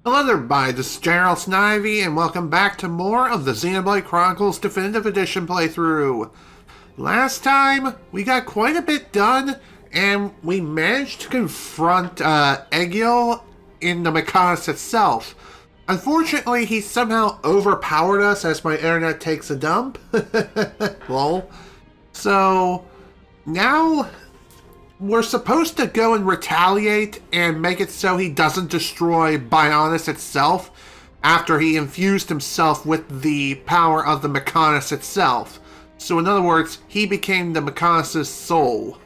Hello there, this is General Snivy, and welcome back to more of the Xenoblade Chronicles Definitive Edition playthrough. Last time, we got quite a bit done, and we managed to confront Egil in the Mechonis itself. Unfortunately, he somehow overpowered us as my internet takes a dump. Lol. So, now we're supposed to go and retaliate and make it so he doesn't destroy Bionis itself after he infused himself with the power of the Mechonis itself. So in other words, he became the Mechonis' soul.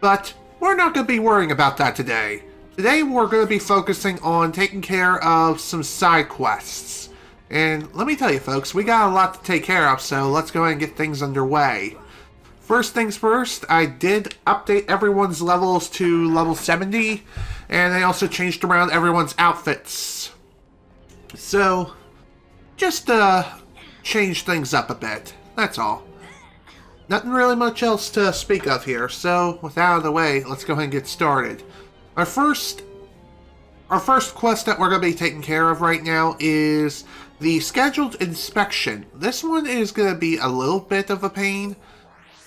But we're not going to be worrying about that today. Today we're going to be focusing on taking care of some side quests. And let me tell you folks, we got a lot to take care of, so let's go ahead and get things underway. First things first, I did update everyone's levels to level 70, and I also changed around everyone's outfits. So, just change things up a bit, that's all. Nothing really much else to speak of here, so with that out of the way, let's go ahead and get started. Our first quest that we're going to be taking care of right now is the scheduled inspection. This one is going to be a little bit of a pain,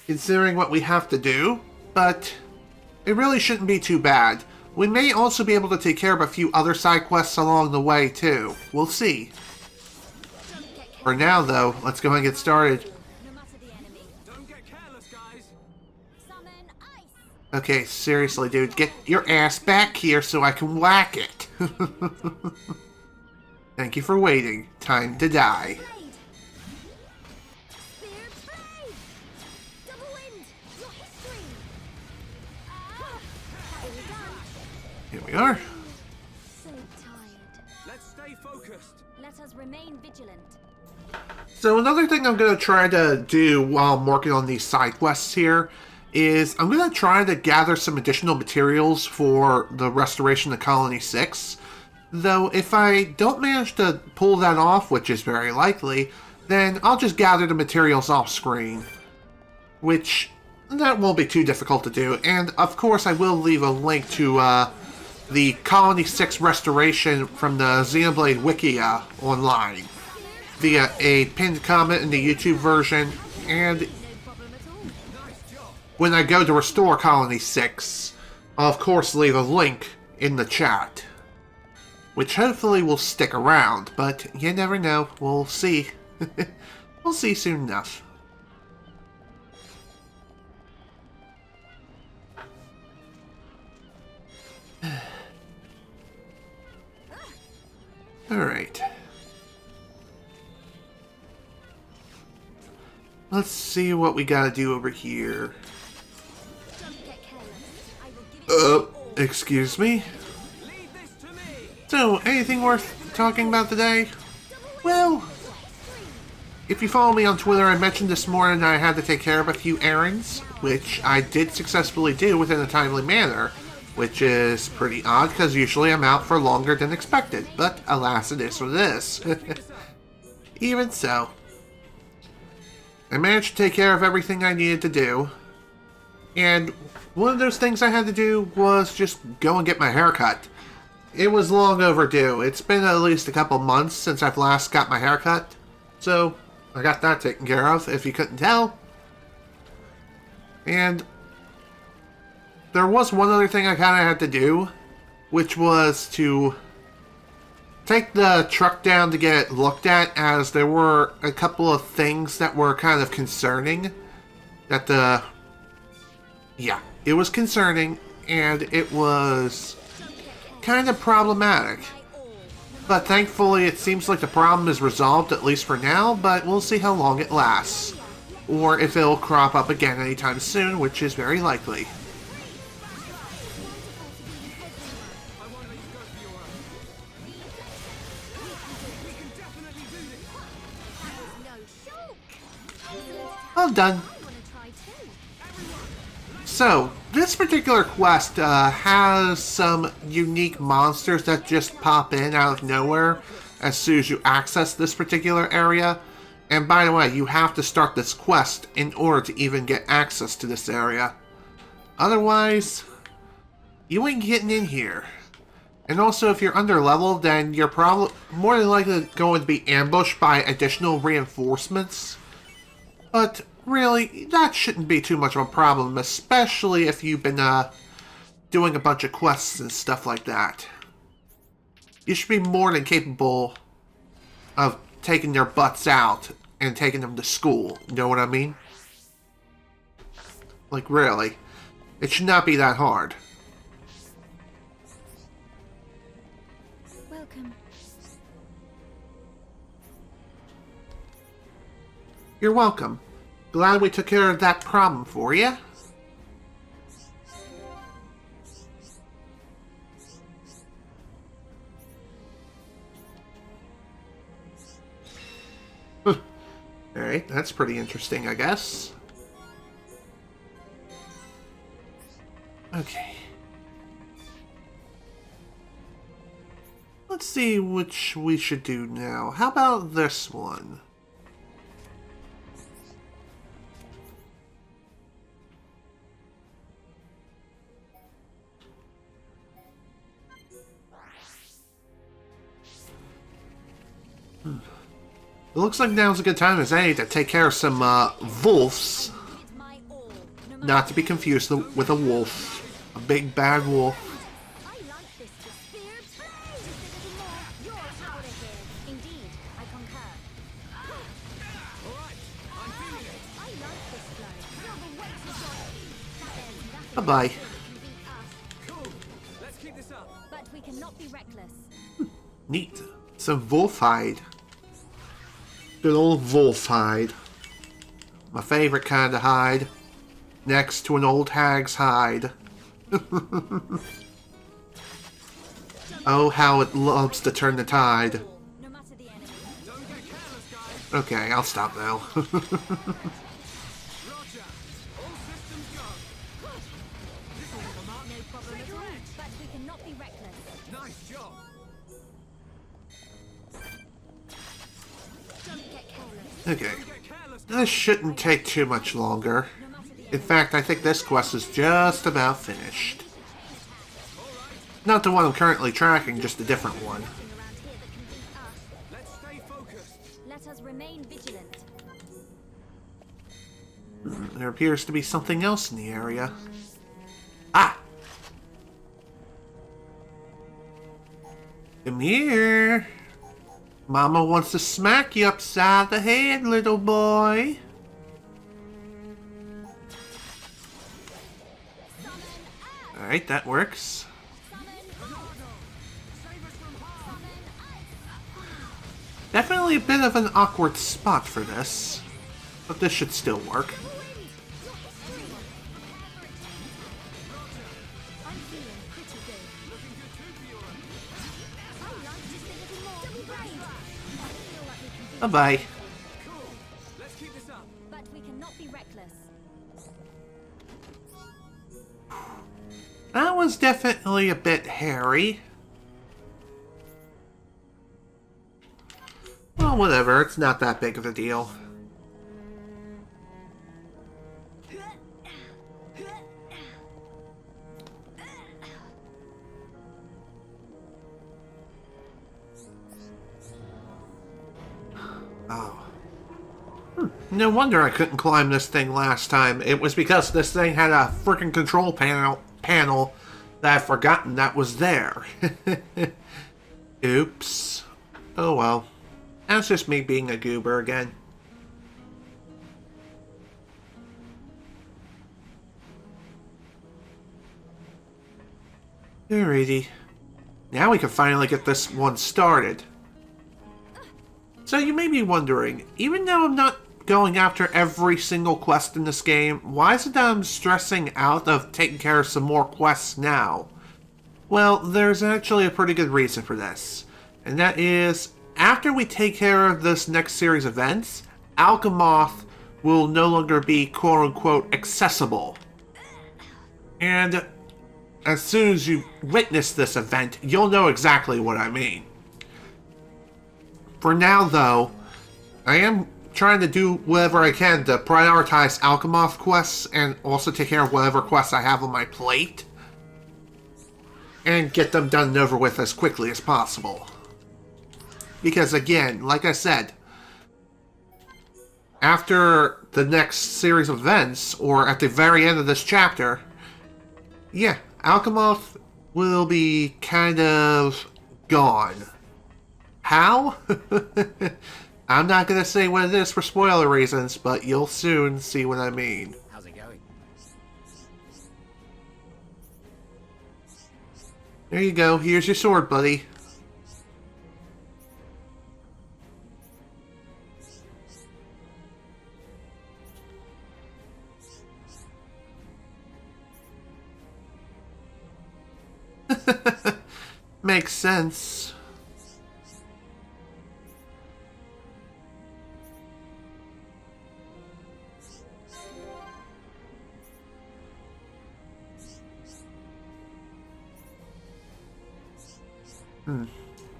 considering what we have to do, but it really shouldn't be too bad. We may also be able to take care of a few other side quests along the way too. We'll see. For now though, let's go ahead and get started. Okay, seriously dude, get your ass back here so I can whack it. Thank you for waiting. Time to die. Here we are. So tired. Let's stay focused. Let us remain vigilant. So another thing I'm going to try to do while I'm working on these side quests here is I'm going to try to gather some additional materials for the restoration of Colony 6. Though if I don't manage to pull that off, which is very likely, then I'll just gather the materials off screen. Which, that won't be too difficult to do. And of course I will leave a link to the Colony 6 restoration from the Xenoblade Wiki online via a pinned comment in the YouTube version, and when I go to restore Colony 6, I'll of course leave a link in the chat, which hopefully will stick around, but you never know, we'll see. We'll see soon enough. Alright. Let's see what we gotta do over here. Excuse me? So, anything worth talking about today? Well, if you follow me on Twitter, I mentioned this morning I had to take care of a few errands, which I did successfully do within a timely manner. Which is pretty odd, because usually I'm out for longer than expected, but alas it is what it is. Even so, I managed to take care of everything I needed to do, and one of those things I had to do was just go and get my hair cut. It was long overdue. It's been at least a couple months since I've last got my hair cut, so I got that taken care of, if you couldn't tell. And there was one other thing I kind of had to do, which was to take the truck down to get it looked at, as there were a couple of things that were kind of concerning. Yeah, it was concerning, and it was kind of problematic. But thankfully, it seems like the problem is resolved, at least for now, but we'll see how long it lasts. Or if it'll crop up again anytime soon, which is very likely. Well done. So, this particular quest has some unique monsters that just pop in out of nowhere as soon as you access this particular area. And by the way, you have to start this quest in order to even get access to this area. Otherwise, you ain't getting in here. And also, if you're underleveled, then you're probably more than likely going to be ambushed by additional reinforcements. But really, that shouldn't be too much of a problem, especially if you've been doing a bunch of quests and stuff like that. You should be more than capable of taking their butts out and taking them to school. You know what I mean? Like, really. It should not be that hard. Welcome. You're welcome. Glad we took care of that problem for you. Alright, that's pretty interesting, I guess. Okay. Let's see which we should do now. How about this one? It looks like now's a good time as any to take care of some wolves. Not to be confused with a wolf. A big bad wolf. I like this spirit. Just a little more. You're out of here. Indeed, I concur. Alright, I'm feeling it. I like this flow. Feel the weight of your feet. Bye-bye. That can beat us, Cool. Let's keep this up. but we cannot be reckless. Neat. Some wolf hide. Good old wolf hide. My favorite kind of hide. Next to an old hag's hide. Oh, how it loves to turn the tide. No matter the enemy. Don't get careless, guys. Okay, I'll stop now. Roger. All systems go. This will come out. No problem at all, but we cannot be reckless. Nice job. Don't get careless. Okay. Get careless. This shouldn't take too much longer. No matter the In fact, I think this quest is just about finished. Not the one I'm currently tracking, just a different one. nothing around here that can beat us. Let's stay focused. Let us remain vigilant. There appears to be something else in the area. Ah! Come here. Mama wants to smack you upside the head, little boy. Alright, that works. Definitely a bit of an awkward spot for this, but this should still work. I'm feeling pretty good. I like just a little more. Double brain. I feel like we can beat Bye-bye. Cool. Let's keep this up. but we cannot be reckless. That was definitely a bit hairy. Well, whatever. It's not that big of a deal. Oh. No wonder I couldn't climb this thing last time. It was because this thing had a freaking control panel that I'd forgotten that was there. Oops. Oh well. That's just me being a goober again. Alrighty. Now we can finally get this one started. So you may be wondering, even though I'm not going after every single quest in this game, why is it that I'm stressing out of taking care of some more quests now? Well, there's actually a pretty good reason for this. And that is, after we take care of this next series of events, Alchemoth will no longer be quote-unquote accessible. And as soon as you witness this event, you'll know exactly what I mean. For now, though, I am trying to do whatever I can to prioritize Alchemoth quests and also take care of whatever quests I have on my plate. and get them done and over with as quickly as possible. Because again, like I said, after the next series of events, or at the very end of this chapter, yeah, Alchemoth will be kind of gone. How? I'm not gonna say what it is for spoiler reasons, but you'll soon see what I mean. How's it going? There you go, here's your sword, buddy. Makes sense.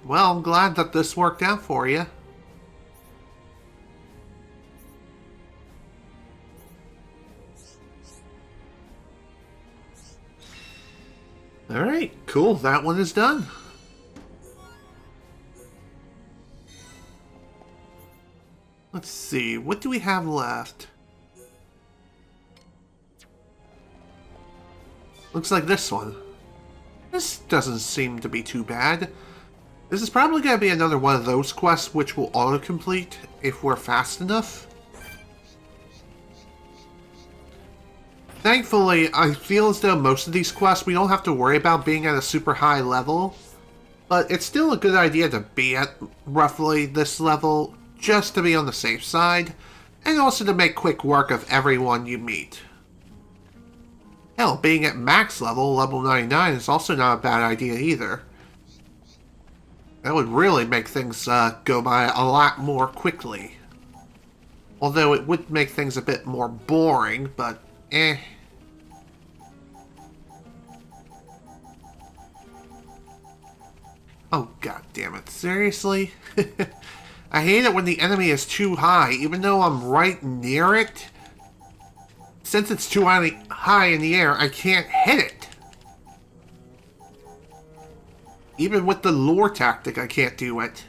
Well, I'm glad that this worked out for you. Alright, cool. That one is done. Let's see. What do we have left? Looks like this one. This doesn't seem to be too bad. This is probably going to be another one of those quests which will auto-complete if we're fast enough. Thankfully, I feel as though most of these quests we don't have to worry about being at a super high level. But it's still a good idea to be at roughly this level, just to be on the safe side, and also to make quick work of everyone you meet. Hell, being at max level, level 99, is also not a bad idea either. That would really make things go by a lot more quickly. Although it would make things a bit more boring, but eh. Oh, god damn it. Seriously? I hate it when the enemy is too high, even though I'm right near it. Since it's too high in the air, I can't hit it. Even with the lure tactic, I can't do it.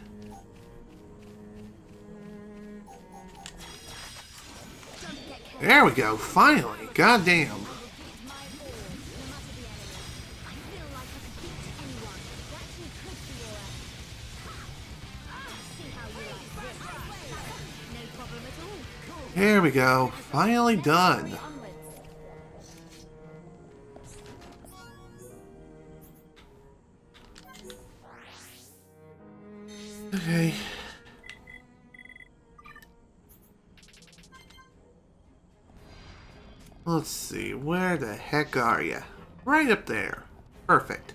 There we go, finally. God damn. There we go, finally done. Okay. Let's see, where the heck are you? Right up there. Perfect.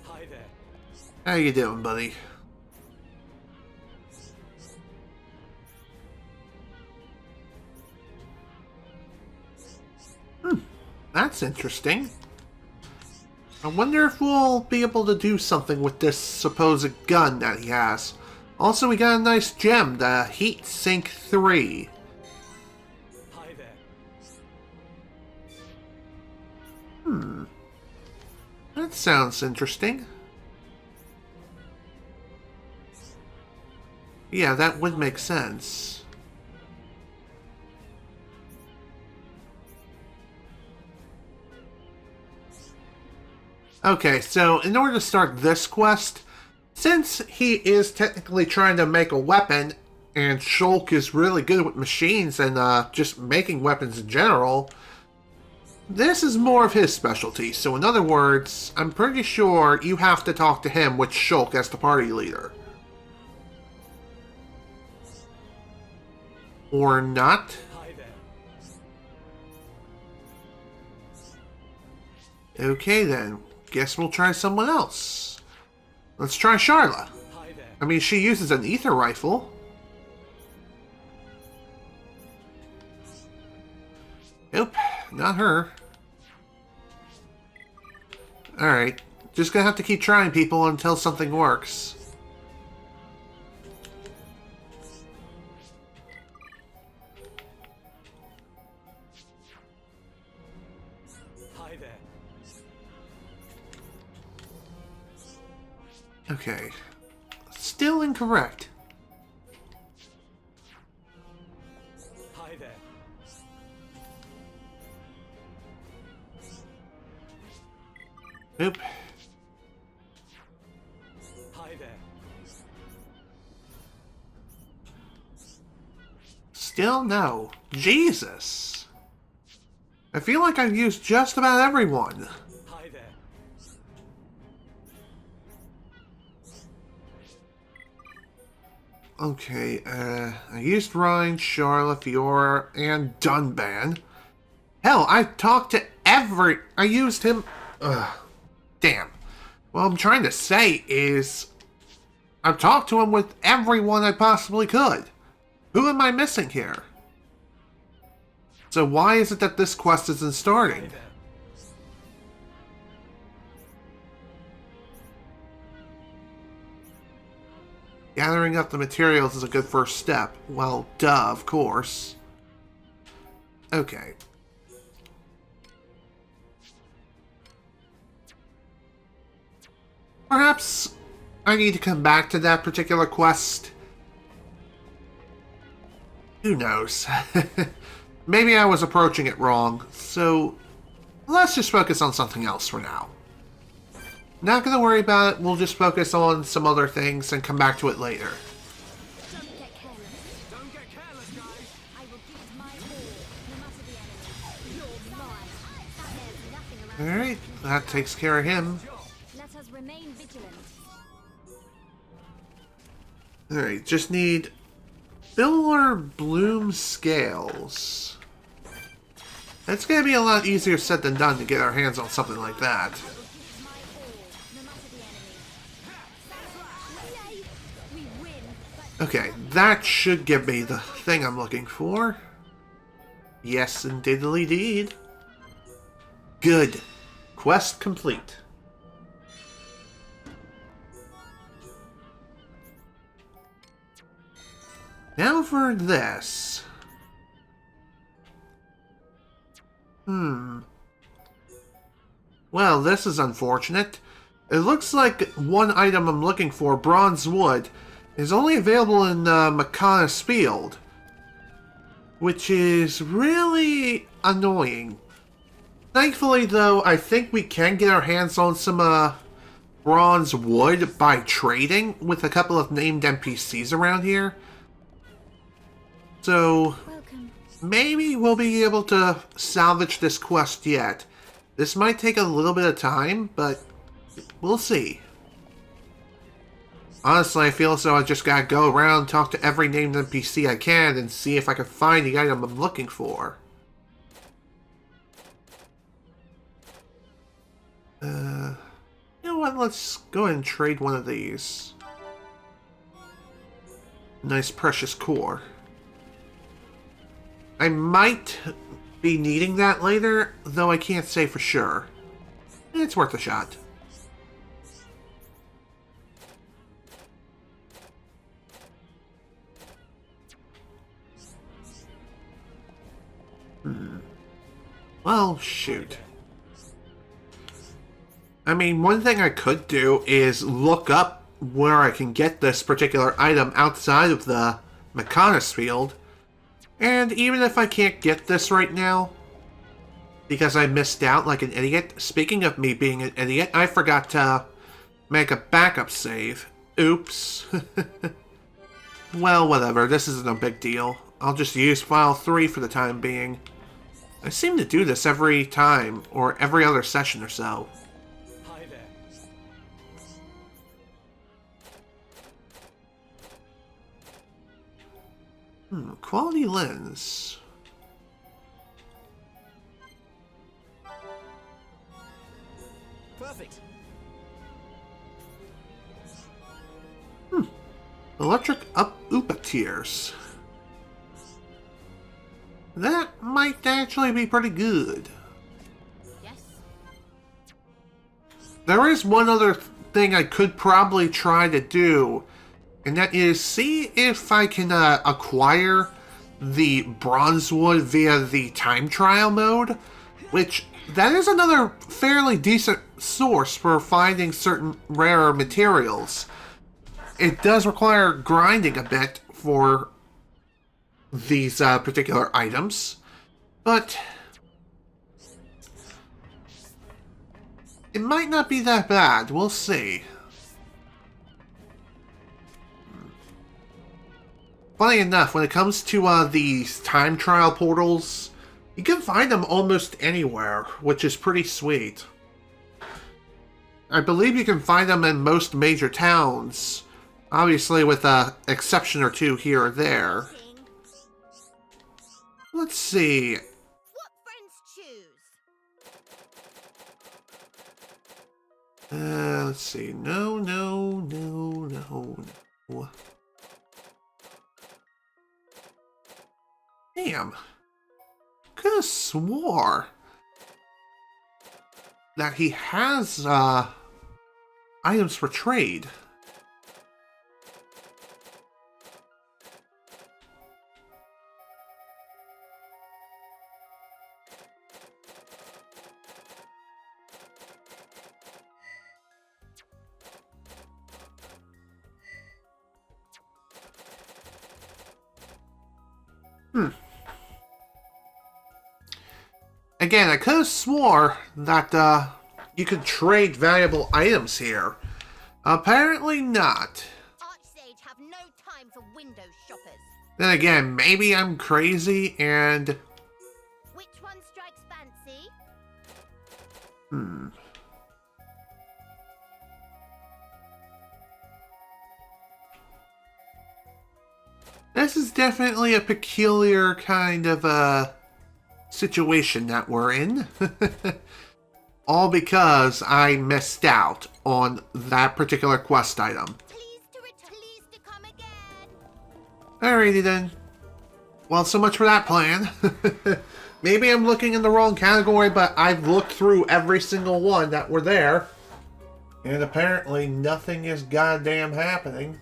Hi there. How you doing, buddy? That's interesting. I wonder if we'll be able to do something with this supposed gun that he has. Also, we got a nice gem, the Heat Sink 3. Hi there. That sounds interesting. Yeah, that would make sense. Okay, so in order to start this quest, since he is technically trying to make a weapon, and Shulk is really good with machines and just making weapons in general, this is more of his specialty. So in other words, I'm pretty sure you have to talk to him with Shulk as the party leader. Or not? Hi there. Okay then. Guess we'll try someone else. Let's try Charla. Hi there. I mean, she uses an ether rifle. Nope, not her. Alright, just gonna have to keep trying people until something works. Okay. Still incorrect. Hi there. Nope. Hi there. Still no. Jesus. I feel like I've used just about everyone. Hi there. Okay, I used Rhine, Charlotte, Fiora, and Dunban. Hell, I talked to I used him... Ugh. Damn. What I'm trying to say is... I've talked to him with everyone I possibly could. Who am I missing here? So why is it that this quest isn't starting? Hi there. Gathering up the materials is a good first step. Well, duh, of course. Okay. Perhaps I need to come back to that particular quest. Who knows? Maybe I was approaching it wrong, so let's just focus on something else for now. Not gonna worry about it, we'll just focus on some other things and come back to it later. Don't get careless. Don't get careless, guys. I will give it my all, no matter the enemy. You're mine. There's nothing around. Alright, that takes care of him. Let us remain vigilant. Alright, just need Filler Bloom Scales. It's gonna be a lot easier said than done to get our hands on something like that. I will give it my all, no matter the enemy. Yay! We win, but Okay, that should give me the thing I'm looking for. Yes, indeedly deed. Good. Quest complete. Now for this. Well, this is unfortunate. It looks like one item I'm looking for, bronze wood, is only available in Mechonis Field, which is really annoying. Thankfully, though, I think we can get our hands on some bronze wood by trading with a couple of named NPCs around here. So, welcome. maybe we'll be able to salvage this quest yet. This might take a little bit of time, but we'll see. Honestly, I feel as though I just gotta go around, talk to every named NPC I can, and see if I can find the item I'm looking for. You know what? Let's go ahead and trade one of these. Nice precious core. I might be needing that later, though I can't say for sure. It's worth a shot. Well, shoot. I mean, one thing I could do is look up where I can get this particular item outside of the Mechonis field. And even if I can't get this right now, because I missed out like an idiot, speaking of me being an idiot, I forgot to make a backup save. Oops. Well, whatever, this isn't a big deal. I'll just use file 3 for the time being. I seem to do this every time, or every other session or so. Hi there. Quality lens. Perfect. Electric Upa Tears. That might actually be pretty good. Yes. There is one other thing I could probably try to do, and that is see if I can acquire the bronze wood via the time trial mode. which that is another fairly decent source for finding certain rare materials. It does require grinding a bit for these particular items, but it might not be that bad. We'll see. Funny enough, when it comes to these time trial portals, you can find them almost anywhere, which is pretty sweet. I believe you can find them in most major towns, obviously with an exception or two here or there. Let's see. What friends choose? Let's see. No. Damn. Could have swore that he has items for trade. Again, I could have swore that you could trade valuable items here. Apparently not. Archsage have no time for window shoppers. Then again, maybe I'm crazy and... Which one strikes fancy? This is definitely a peculiar kind of situation that we're in. All because I missed out on that particular quest item. Please to come again. Alrighty then. Well, so much for that plan. Maybe I'm looking in the wrong category, but I've looked through every single one that were there. And apparently nothing is goddamn happening.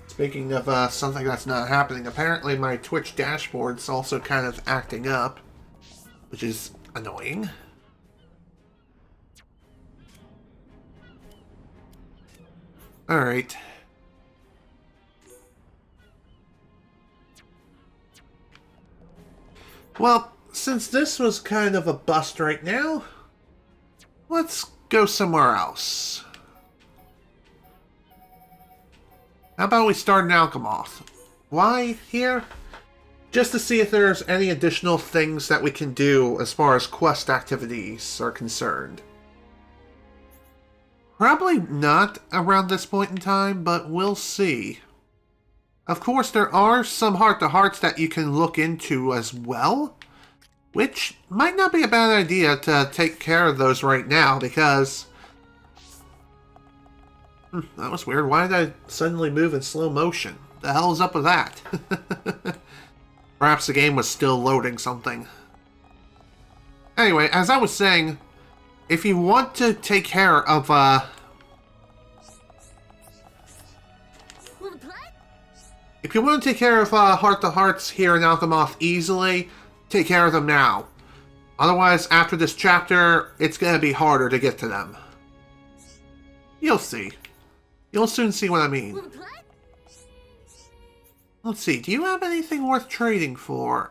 Speaking of something that's not happening, apparently my Twitch dashboard's also kind of acting up, which is annoying. Alright. Well, since this was kind of a bust right now, let's go somewhere else. How about we start in Alchemoth? Why here? Just to see if there's any additional things that we can do as far as quest activities are concerned. Probably not around this point in time, but we'll see. Of course, there are some heart-to-hearts that you can look into as well, which might not be a bad idea to take care of those right now, because... that was weird. Why did I suddenly move in slow motion? The hell is up with that? Perhaps the game was still loading something. Anyway, as I was saying, if you want to take care of, if you want to take care of heart-to-hearts here in Alchemoth easily, take care of them now. Otherwise, after this chapter, it's going to be harder to get to them. You'll see. You'll soon see what I mean. Let's see, do you have anything worth trading for?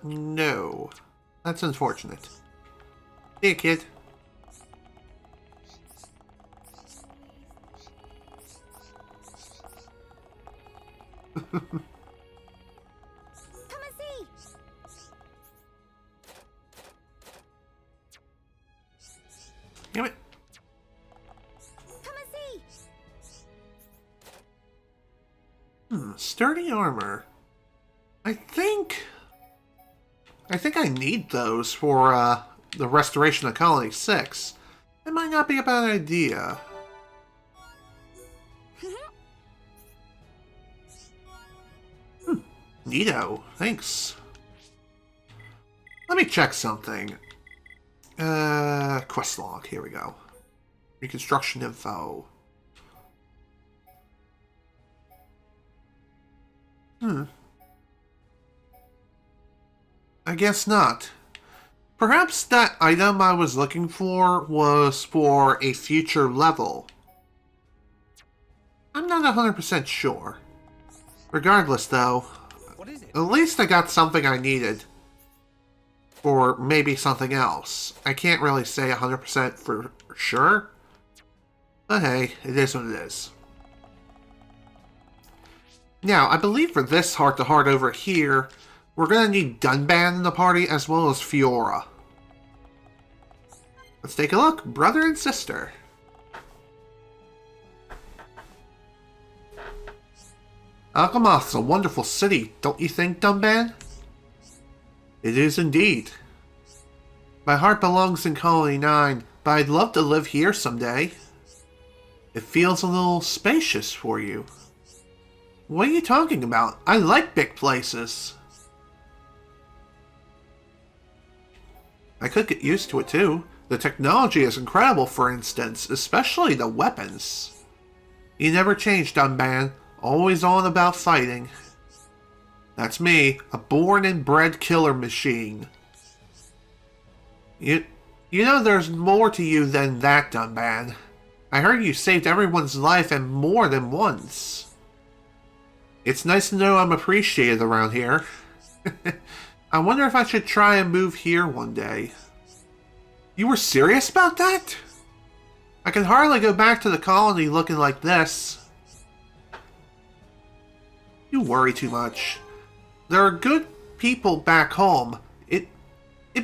No. That's unfortunate. Hey, kid. Come and see. Damn it. Come and see. Sturdy armor. I think I need those for the restoration of Colony 6. It might not be a bad idea. Neato, thanks. Let me check something. Quest log, here we go. Reconstruction info. I guess not. Perhaps that item I was looking for was for a future level. I'm not 100% sure. Regardless, though, What is it? at least I got something I needed. Or maybe something else. I can't really say 100% for sure. But hey, it is what it is. Now, I believe for this heart-to-heart over here, we're going to need Dunban in the party as well as Fiora. Let's take a look. Brother and sister. Alchemath's a wonderful city, don't you think, Dunban? It is indeed. My heart belongs in Colony 9, but I'd love to live here someday. It feels a little spacious for you. What are you talking about? I like big places. I could get used to it too. The technology is incredible, for instance, especially the weapons. You never change, Dunban. Always on about fighting. That's me, a born and bred killer machine. You know there's more to you than that, Dunban. I heard you saved everyone's life and more than once. It's nice to know I'm appreciated around here. I wonder if I should try and move here one day. You were serious about that? I can hardly go back to the colony looking like this. You worry too much. There are good people back home. It'd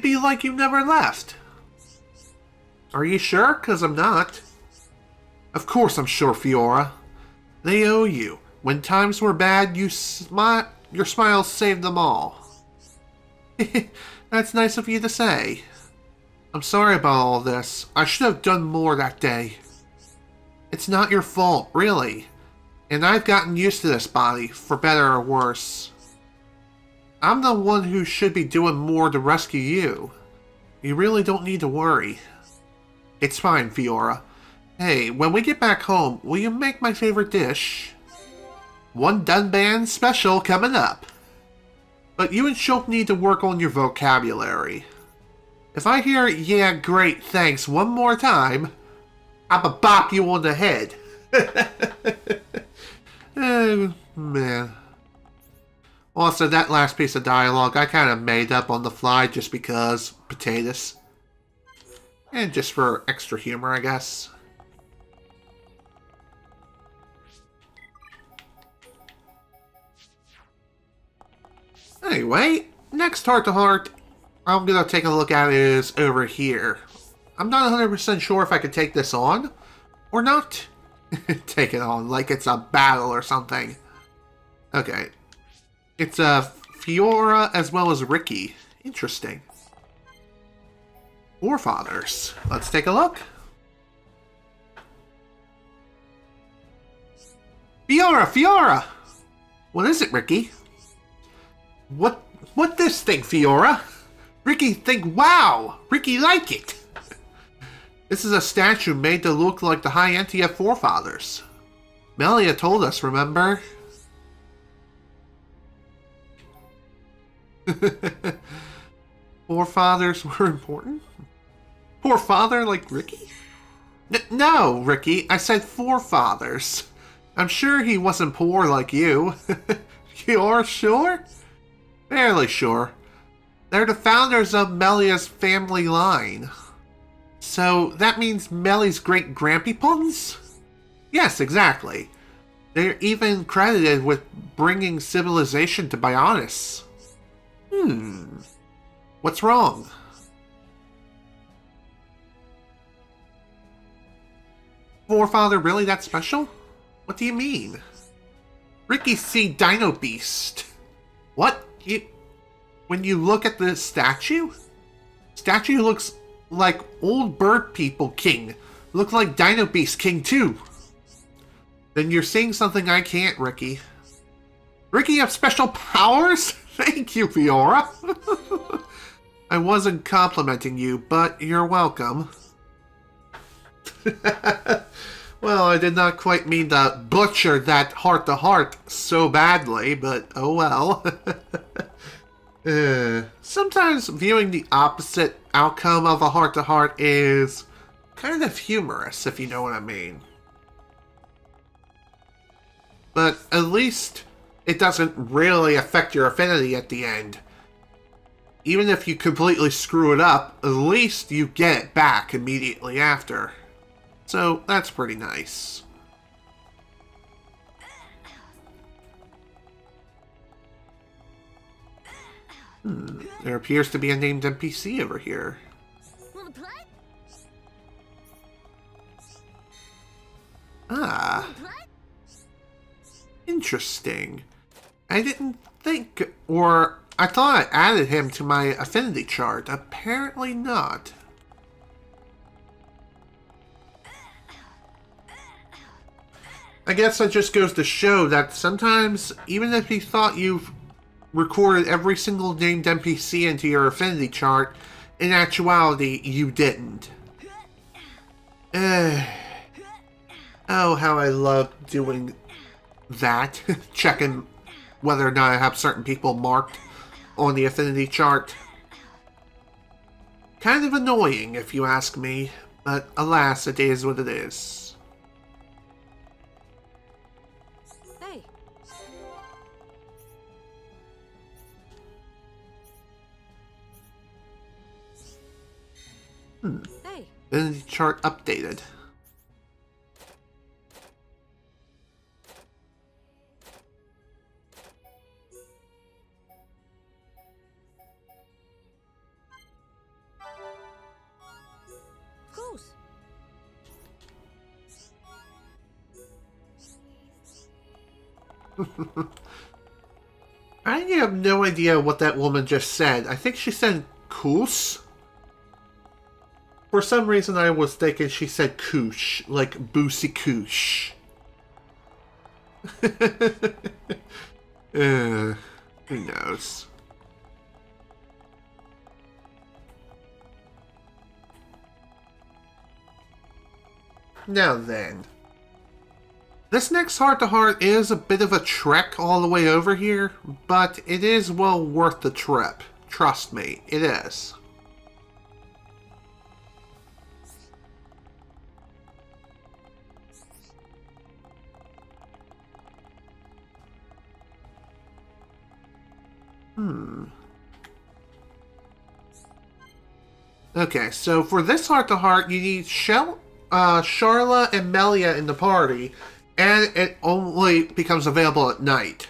be like you never left. Are you sure? 'Cause I'm not. Of course I'm sure, Fiora. They owe you. When times were bad, your smiles saved them all. That's nice of you to say. I'm sorry about all this. I should have done more that day. It's not your fault, really. And I've gotten used to this body, for better or worse. I'm the one who should be doing more to rescue you. You really don't need to worry. It's fine, Fiora. Hey, when we get back home, will you make my favorite dish? One Dunban special coming up. But you and Shulk need to work on your vocabulary. If I hear, yeah, great, thanks, one more time, I'ma bop you on the head. Oh, man. Also, that last piece of dialogue I kind of made up on the fly just because potatoes. And just for extra humor, I guess. Anyway, next heart-to-heart I'm gonna take a look at is over here. I'm not 100% sure if I can take this on or not. Take it on like it's a battle or something. Okay. It's Fiora as well as Ricky. Interesting. Forefathers. Let's take a look. Fiora! What is it, Ricky? What this thing, Fiora? Ricky think, wow! Ricky like it! This is a statue made to look like the High Entia forefathers. Melia told us, remember? Forefathers were important? Poor father like Ricky? No, Ricky, I said forefathers. I'm sure he wasn't poor like you. You're sure? Fairly sure. They're the founders of Melia's family line. So that means Meli's great-grandpeoplins? Yes, exactly. They're even credited with bringing civilization to Bionis. What's wrong? Forefather really that special? What do you mean? Ricky see Dino Beast. What? When you look at the statue looks like old bird people king. Look like Dino Beast king too. Then you're seeing something I can't, Ricky. Ricky have special powers? Thank you, Fiora. I wasn't complimenting you, but you're welcome. Well, I did not quite mean to butcher that heart-to-heart so badly, but oh well. Sometimes viewing the opposite outcome of a heart-to-heart is kind of humorous, if you know what I mean. But at least it doesn't really affect your affinity at the end. Even if you completely screw it up, at least you get it back immediately after. So that's pretty nice. There appears to be a named NPC over here. Wanna play? Ah, Play? interesting. I didn't think, or I thought I added him to my affinity chart. Apparently not. I guess that just goes to show that sometimes, even if you thought you've recorded every single named NPC into your affinity chart, in actuality, you didn't. Oh, how I love doing that. Checking whether or not I have certain people marked on the affinity chart. Kind of annoying, if you ask me, but alas, it is what it is. Hey. Hey. Affinity chart updated. Of course. I have no idea what that woman just said. I think she said "koos." For some reason, I was thinking she said "koosh," like "boosie koosh." Who knows? Now then. This next heart-to-heart is a bit of a trek all the way over here, but it is well worth the trip. Trust me, it is. Okay, so for this heart-to-heart, you need Sharla and Melia in the party, and it only becomes available at night.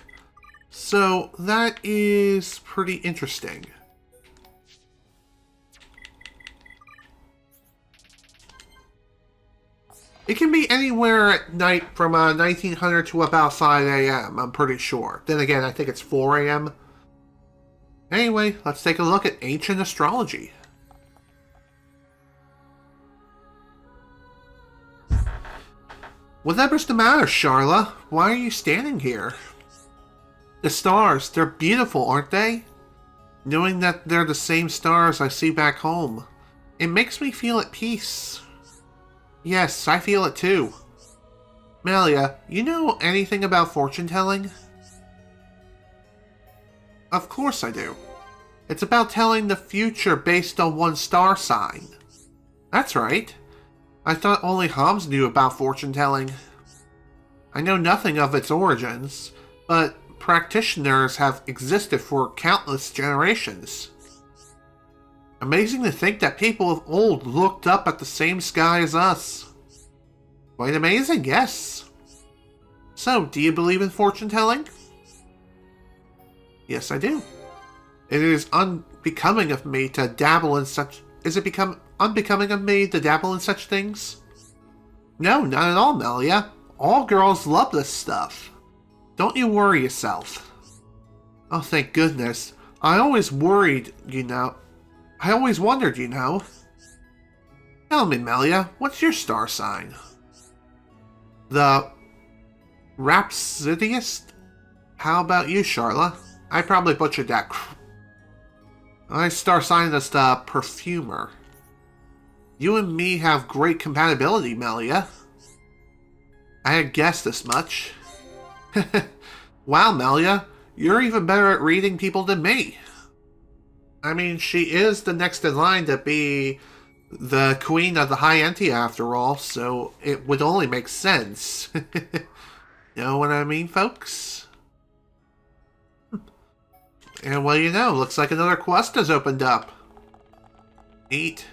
So that is pretty interesting. It can be anywhere at night from 1900 to about 5 a.m., I'm pretty sure. Then again, I think it's 4 a.m. Anyway, let's take a look at ancient astrology. Whatever's the matter, Sharla? Why are you standing here? The stars, they're beautiful, aren't they? Knowing that they're the same stars I see back home, it makes me feel at peace. Yes, I feel it too. Melia, you know anything about fortune telling? Of course I do. It's about telling the future based on one star sign. That's right. I thought only Homs knew about fortune telling. I know nothing of its origins, but practitioners have existed for countless generations. Amazing to think that people of old looked up at the same sky as us. Quite amazing, yes. So, do you believe in fortune telling? Yes, I do. It is unbecoming of me to dabble in such... Is it unbecoming of me to dabble in such things? No, not at all, Melia. All girls love this stuff. Don't you worry yourself. Oh, thank goodness. I always worried, you know. I always wondered, you know. Tell me, Melia, what's your star sign? The... Rhapsodiest? How about you, Sharla? I probably butchered that. My star sign is the Perfumer. You and me have great compatibility, Melia. I had guessed this much. Wow, Melia, you're even better at reading people than me. I mean, she is the next in line to be the queen of the High Enti after all, so it would only make sense. Know what I mean, folks? And well, you know, looks like another quest has opened up. Neat.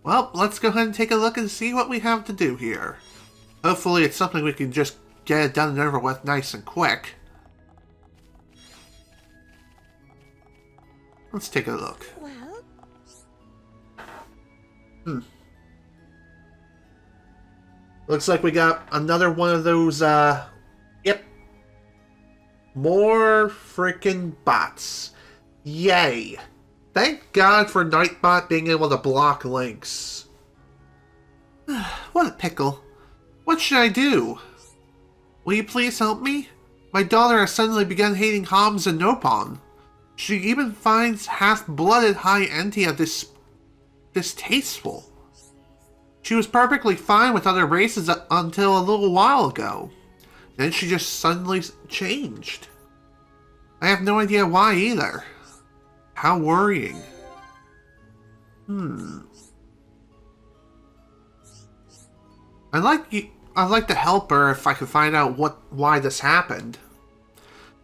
Well, let's go ahead and take a look and see what we have to do here. Hopefully it's something we can just get it done and over with nice and quick. Let's take a look. Well, Looks like we got another one of those, yep. More freaking bots. Yay. Thank God for Nightbot being able to block links. What a pickle. What should I do? Will you please help me? My daughter has suddenly begun hating Homs and Nopon. She even finds half-blooded High Entia distasteful. She was perfectly fine with other races until a little while ago. Then she just suddenly changed. I have no idea why either. How worrying. I'd like to help her if I could find out why this happened.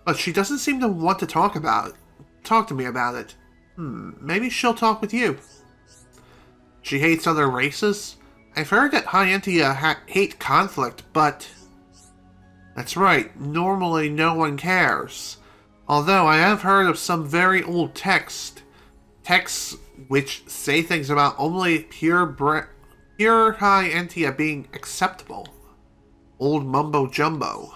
But she doesn't seem to want to talk to me about it. Maybe she'll talk with you. She hates other races? I've heard that High Entia hate conflict, but... That's right, normally no one cares. Although I have heard of some very old texts which say things about only pure High Entia being acceptable. Old mumbo jumbo.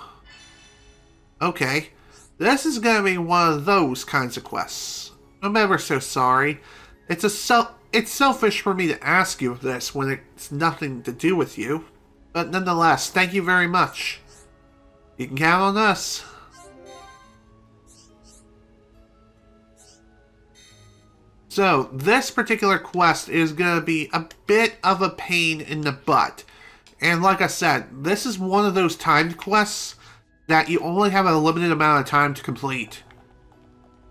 Okay, this is gonna be one of those kinds of quests. I'm ever so sorry. It's selfish for me to ask you this when it's nothing to do with you. But nonetheless, thank you very much. You can count on us. So, this particular quest is going to be a bit of a pain in the butt. And like I said, this is one of those timed quests that you only have a limited amount of time to complete.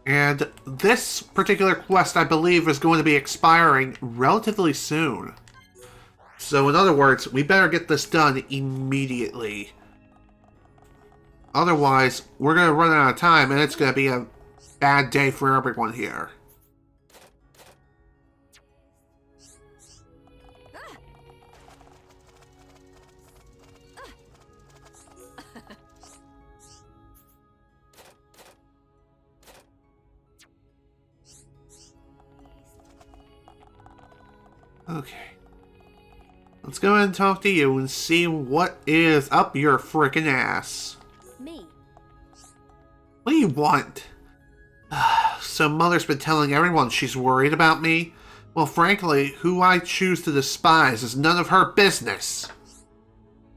And this particular quest, I believe, is going to be expiring relatively soon. So, in other words, we better get this done immediately. Otherwise, we're going to run out of time, and it's going to be a bad day for everyone here. Okay. Let's go ahead and talk to you and see what is up your frickin' ass. me. What do you want? So Mother's been telling everyone she's worried about me? Well, frankly, who I choose to despise is none of her business.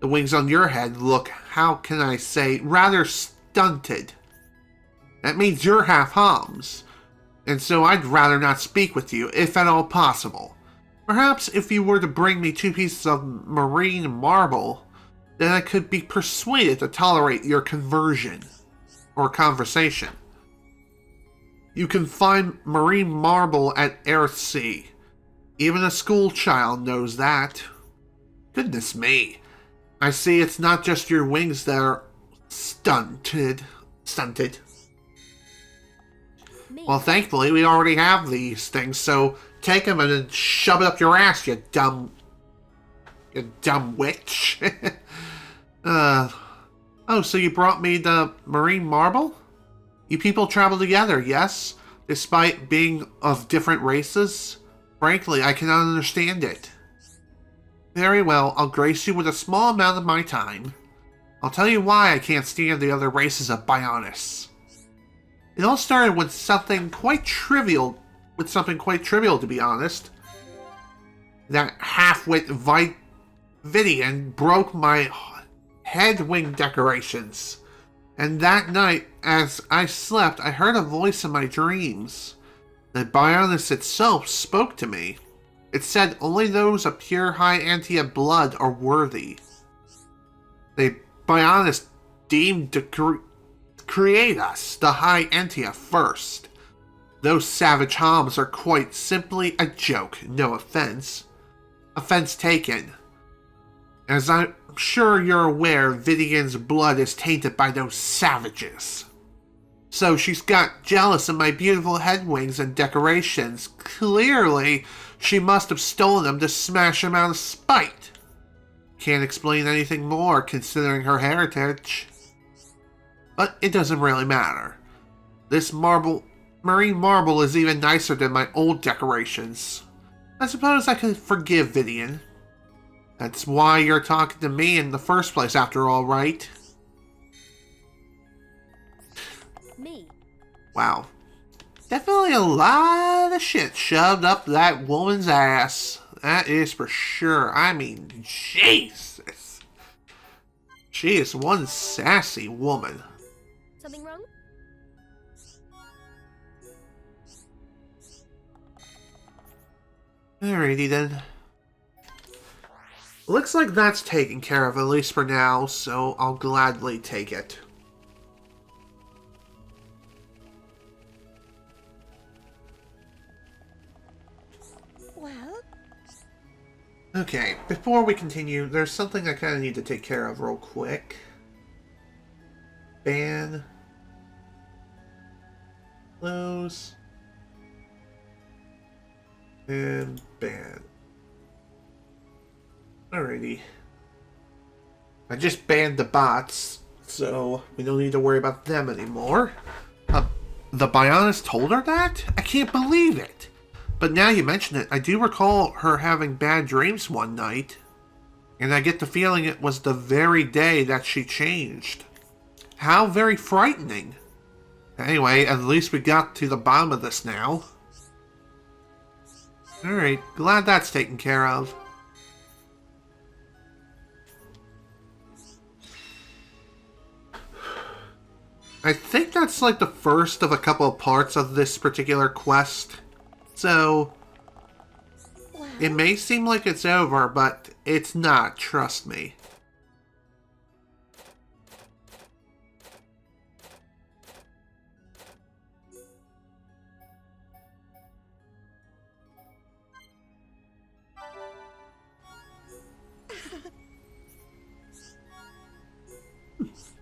The wings on your head look, how can I say, rather stunted. That means you're half Homs. And so I'd rather not speak with you, if at all possible. Perhaps if you were to bring me 2 pieces of marine marble, then I could be persuaded to tolerate your conversion or conversation. You can find marine marble at Earthsea. Even a school child knows that. Goodness me. I see it's not just your wings that are stunted. Me. Well, thankfully, we already have these things, so take them and then shove it up your ass, you dumb witch. Oh, so you brought me the marine marble? You people travel together, yes? Despite being of different races? Frankly, I cannot understand it. Very well, I'll grace you with a small amount of my time. I'll tell you why I can't stand the other races of Bionis. It all started with something quite trivial, to be honest. That half-wit Vidian broke my head wing decorations. And that night, as I slept, I heard a voice in my dreams. The Bionis itself spoke to me. It said only those of pure High Entia blood are worthy. The Bionis deemed to create us, the High Entia, first. Those savage Homs are quite simply a joke, no offense. Offense taken. As I'm sure you're aware, Vivian's blood is tainted by those savages. So she's got jealous of my beautiful head wings and decorations. Clearly, she must have stolen them to smash them out of spite. Can't explain anything more considering her heritage. But it doesn't really matter. This marine marble is even nicer than my old decorations. I suppose I could forgive Vivian. That's why you're talking to me in the first place, after all, right? Me. Wow. Definitely a lot of shit shoved up that woman's ass. That is for sure. I mean, Jesus. She is one sassy woman. Something wrong? Alrighty then. Looks like that's taken care of, at least for now, so I'll gladly take it. Well? Okay, before we continue, there's something I kind of need to take care of real quick. Ban. Close. And ban. Alrighty. I just banned the bots, so we don't need to worry about them anymore. The Bionis told her that? I can't believe it. But now you mention it, I do recall her having bad dreams one night. And I get the feeling it was the very day that she changed. How very frightening. Anyway, at least we got to the bottom of this now. Alright, glad that's taken care of. I think that's like the first of a couple of parts of this particular quest. So, it may seem like it's over, but it's not, trust me.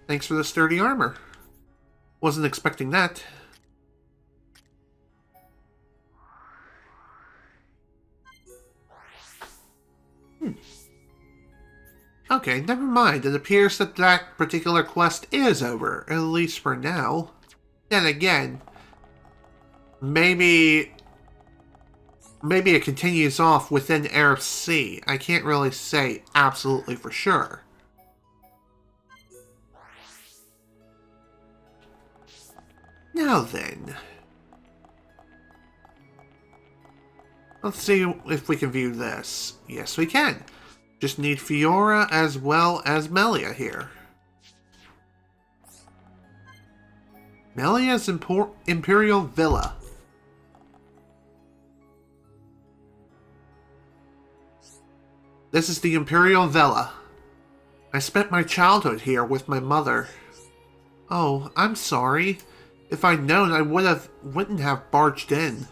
Thanks for the sturdy armor. Wasn't expecting that. Okay, never mind. It appears that that particular quest is over, at least for now. Then again, maybe it continues off within Arab Sea. I can't really say absolutely for sure. Now then, let's see if we can view this. Yes, we can. Just need Fiora as well as Melia here. Melia's Imperial Villa. This is the Imperial Villa. I spent my childhood here with my mother. Oh, I'm sorry. If I'd known, I wouldn't have barged in.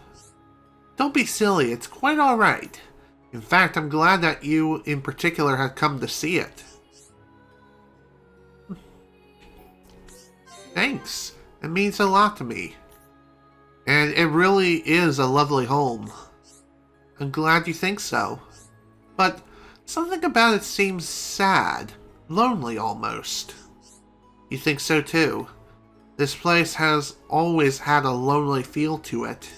Don't be silly, it's quite alright. In fact, I'm glad that you, in particular, had come to see it. Thanks. It means a lot to me. And it really is a lovely home. I'm glad you think so. But something about it seems sad. Lonely, almost. You think so, too? This place has always had a lonely feel to it.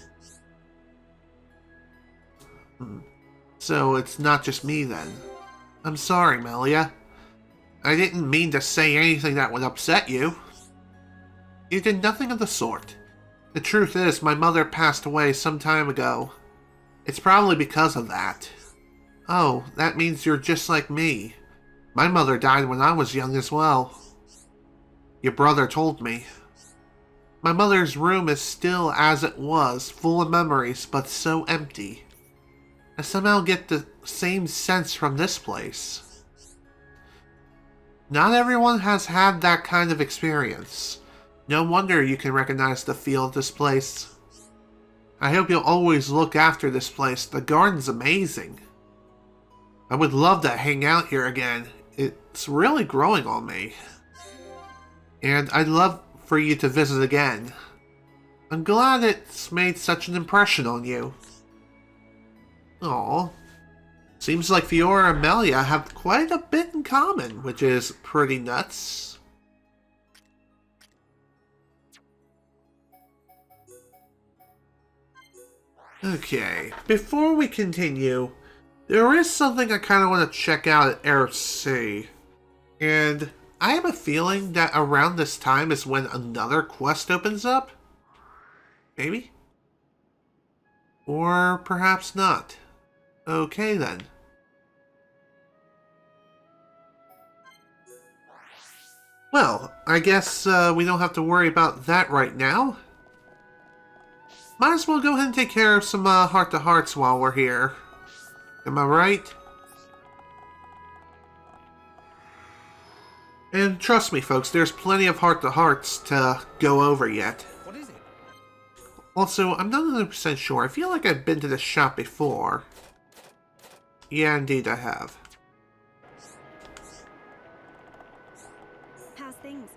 So it's not just me then. I'm sorry, Melia. I didn't mean to say anything that would upset you. You did nothing of the sort. The truth is, my mother passed away some time ago. It's probably because of that. Oh, that means you're just like me. My mother died when I was young as well. Your brother told me. My mother's room is still as it was, full of memories, but so empty. I somehow get the same sense from this place. Not everyone has had that kind of experience. No wonder you can recognize the feel of this place. I hope you'll always look after this place. The garden's amazing. I would love to hang out here again. It's really growing on me. And I'd love for you to visit again. I'm glad it's made such an impression on you. Aww. Seems like Fiora and Melia have quite a bit in common, which is pretty nuts. Okay, before we continue, there is something I kind of want to check out at RC. And I have a feeling that around this time is when another quest opens up? Maybe? Or perhaps not. Okay then. Well, I guess we don't have to worry about that right now. Might as well go ahead and take care of some heart-to-hearts while we're here. Am I right? And trust me, folks, there's plenty of heart-to-hearts to go over yet. What is it? Also, I'm not 100% sure. I feel like I've been to this shop before. Yeah, indeed I have. How's things?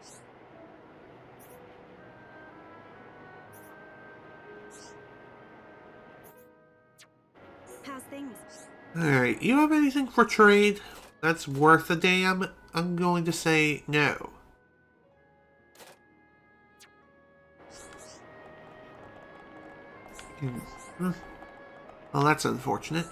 How's things? Alright, you have anything for trade that's worth a damn? I'm going to say no. Well, that's unfortunate.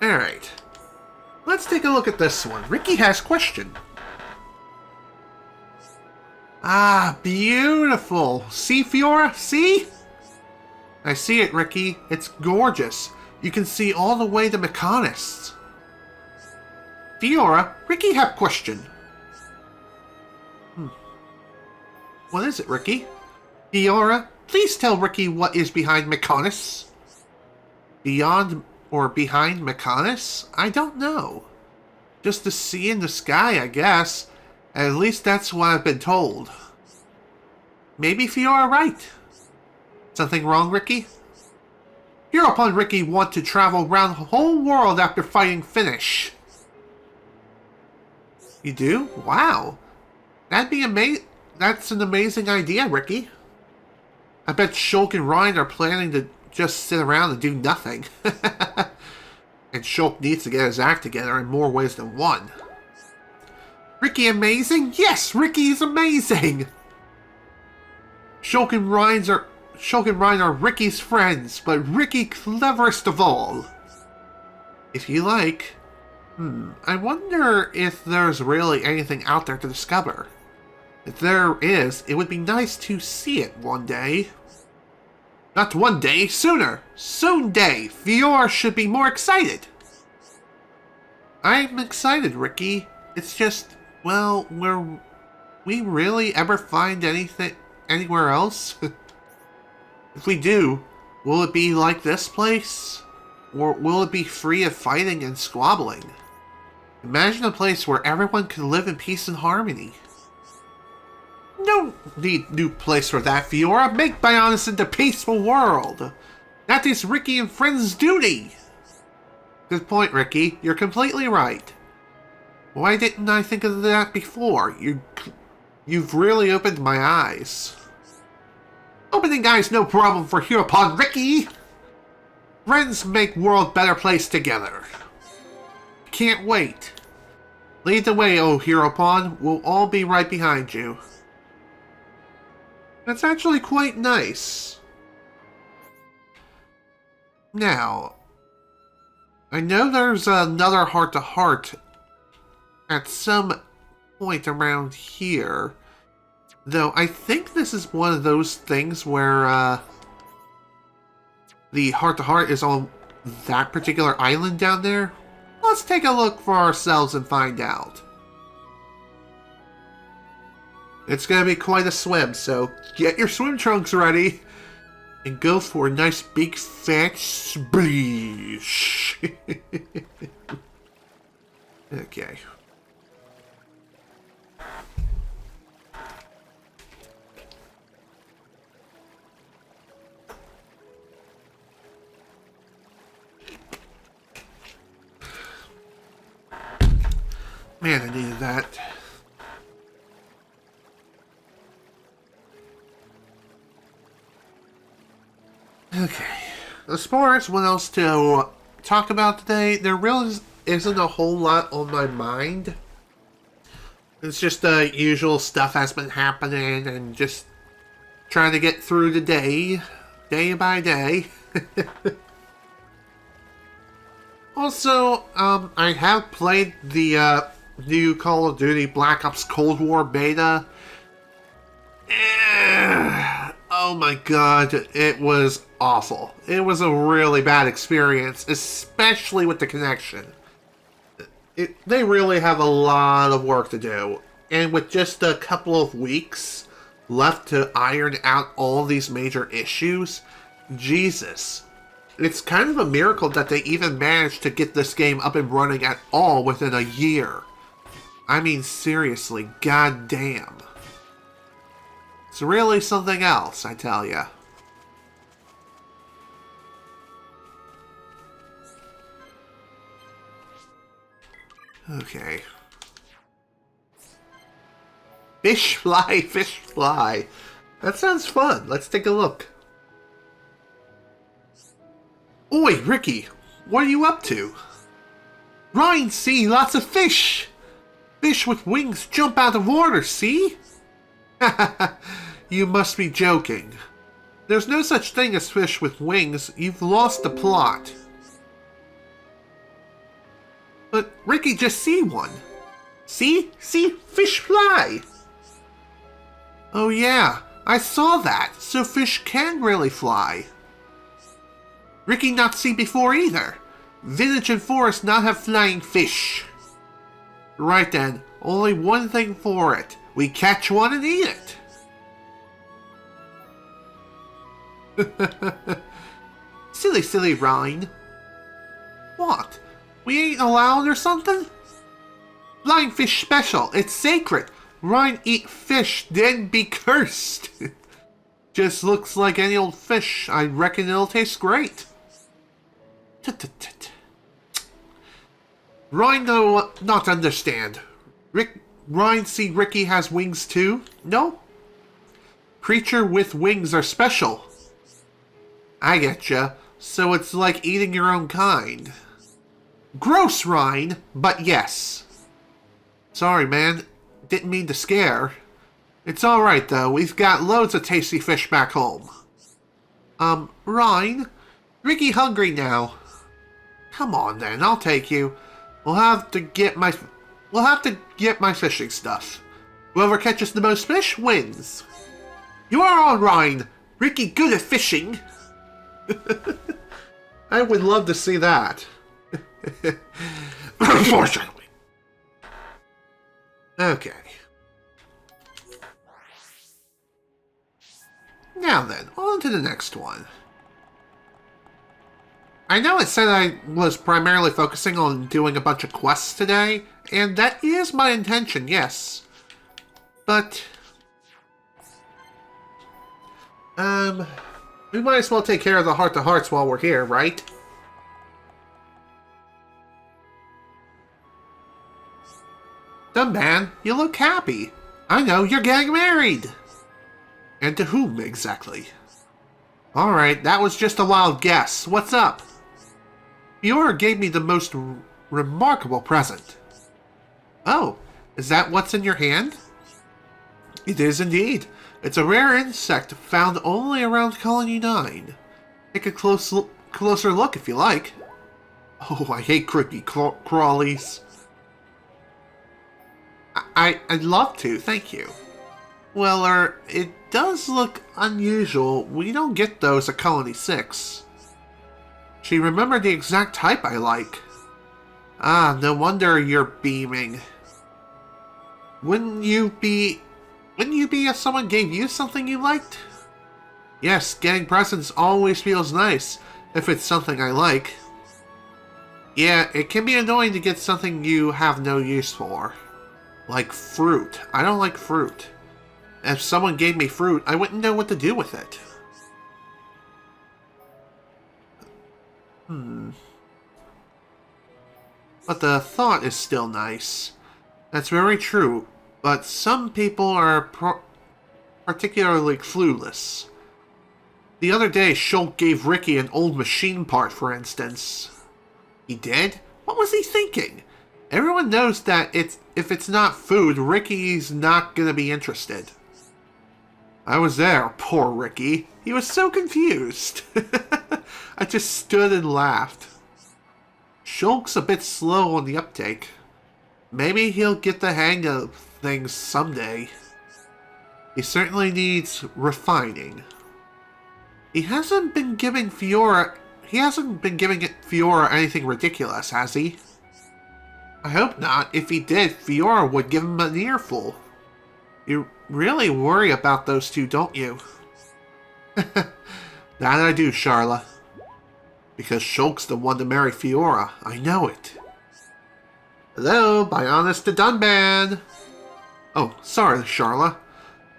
Alright. Let's take a look at this one. Ricky has question. Ah, beautiful. See, Fiora? See? I see it, Ricky. It's gorgeous. You can see all the way to Mechonis. Fiora, Ricky have question. What is it, Ricky? Fiora, please tell Ricky what is behind Mechonis. Beyond or behind Mechonis? I don't know. Just the sea in the sky, I guess. At least that's what I've been told. Maybe Fiora right. Something wrong, Ricky? Hereupon Ricky want to travel around the whole world after fighting Finish. You do? Wow. That'd be amazing. That's an amazing idea, Ricky. I bet Shulk and Ryan are planning to just sit around and do nothing. And Shulk needs to get his act together in more ways than one. Ricky amazing? Yes, Ricky is amazing! Shulk and Ryan are Ricky's friends, but Ricky cleverest of all. If you like. I wonder if there's really anything out there to discover. If there is, it would be nice to see it one day. Not one day, sooner! Soon day! Fiora should be more excited! I'm excited, Ricky. It's just, well, will we really ever find anything anywhere else? If we do, will it be like this place? Or will it be free of fighting and squabbling? Imagine a place where everyone can live in peace and harmony. No need new place for that, Fiora. Make Bionis into a peaceful world. That is Ricky and friends' duty. Good point, Ricky. You're completely right. Why didn't I think of that before? You've really opened my eyes. Opening eyes no problem for Hereupon, Ricky. Friends make world better place together. Can't wait. Lead the way, oh Hereupon. We'll all be right behind you. That's actually quite nice. Now, I know there's another heart-to-heart at some point around here. Though, I think this is one of those things where the heart-to-heart is on that particular island down there. Let's take a look for ourselves and find out. It's gonna be quite a swim, so get your swim trunks ready and go for a nice big fat splash. Okay. Man, I needed that. Okay. As far as what else to talk about today, there really isn't a whole lot on my mind. It's just the usual stuff has been happening and just trying to get through the day by day. Also, I have played the new Call of Duty Black Ops Cold War beta. Oh my god, it was awful. It was a really bad experience, especially with the connection. They really have a lot of work to do, and with just a couple of weeks left to iron out all these major issues, Jesus. It's kind of a miracle that they even managed to get this game up and running at all within a year. I mean, seriously, goddamn. It's really something else, I tell ya. Okay. Fish fly, fish fly. That sounds fun. Let's take a look. Oi, Ricky, what are you up to? Ryan, see, lots of fish. Fish with wings jump out of water, see? You must be joking. There's no such thing as fish with wings. You've lost the plot. But Ricky, just see one. See? See? Fish fly! Oh yeah, I saw that. So fish can really fly. Ricky not see before either. Village and forest not have flying fish. Right then, only one thing for it. We catch one and eat it. Silly, silly Rhine. What? We ain't allowed or something? Flying fish special. It's sacred. Rhine eat fish, then be cursed. Just looks like any old fish. I reckon it'll taste great. Tut-tut-tut. Rhine no not understand. Rhine see Ricky has wings too? No? Creature with wings are special. I getcha. So it's like eating your own kind. Gross, Rhine, but yes. Sorry, man. Didn't mean to scare. It's alright, though. We've got loads of tasty fish back home. Rhine? Ricky hungry now. Come on, then. I'll take you. We'll have to get my fishing stuff. Whoever catches the most fish wins. You are on, Rhine. Ricky good at fishing. I would love to see that. Unfortunately. Okay. Now then, on to the next one. I know it said I was primarily focusing on doing a bunch of quests today, and that is my intention, yes. But we might as well take care of the heart-to-hearts while we're here, right? Dumb man, you look happy. I know, you're getting married. And to whom, exactly? Alright, that was just a wild guess. What's up? Fiora gave me the most remarkable present. Oh, is that what's in your hand? It is indeed. It's a rare insect found only around Colony 9. Take a closer look if you like. Oh, I hate creepy crawlies. I'd love to, thank you. Well, it does look unusual. We don't get those at Colony 6. She remembered the exact type I like. Ah, no wonder you're beaming. Wouldn't you be if someone gave you something you liked? Yes, getting presents always feels nice, if it's something I like. Yeah, it can be annoying to get something you have no use for. Like fruit. I don't like fruit. If someone gave me fruit, I wouldn't know what to do with it. But the thought is still nice. That's very true, but some people are particularly clueless. The other day, Shulk gave Ricky an old machine part, for instance. He did? What was he thinking? Everyone knows that if it's not food, Ricky's not gonna be interested. I was there, poor Ricky. He was so confused. I just stood and laughed. Shulk's a bit slow on the uptake. Maybe he'll get the hang of things someday. He certainly needs refining. He hasn't been giving Fiora anything ridiculous, has he? I hope not. If he did, Fiora would give him an earful. You really worry about those two, don't you? That I do, Charla. Because Shulk's the one to marry Fiora. I know it. Hello, by honest to Dunban. Oh, sorry, Charla.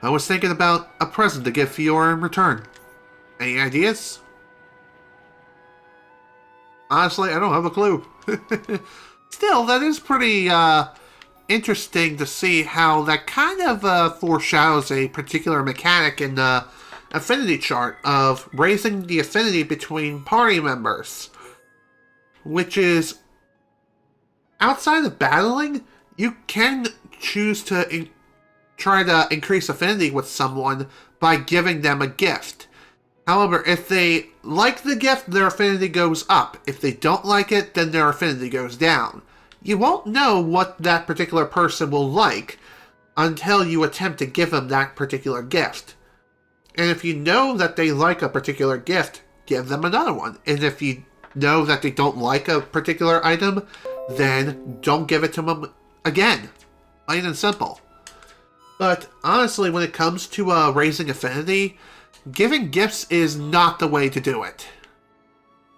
I was thinking about a present to give Fiora in return. Any ideas? Honestly, I don't have a clue. Still, that is pretty interesting to see how that kind of foreshadows a particular mechanic in the affinity chart of raising the affinity between party members. Which is, outside of battling, you can choose to try to increase affinity with someone by giving them a gift. However, if they like the gift, their affinity goes up. If they don't like it, then their affinity goes down. You won't know what that particular person will like until you attempt to give them that particular gift. And if you know that they like a particular gift, give them another one. And if you know that they don't like a particular item, then don't give it to them again. Plain and simple. But honestly, when it comes to raising affinity, giving gifts is not the way to do it.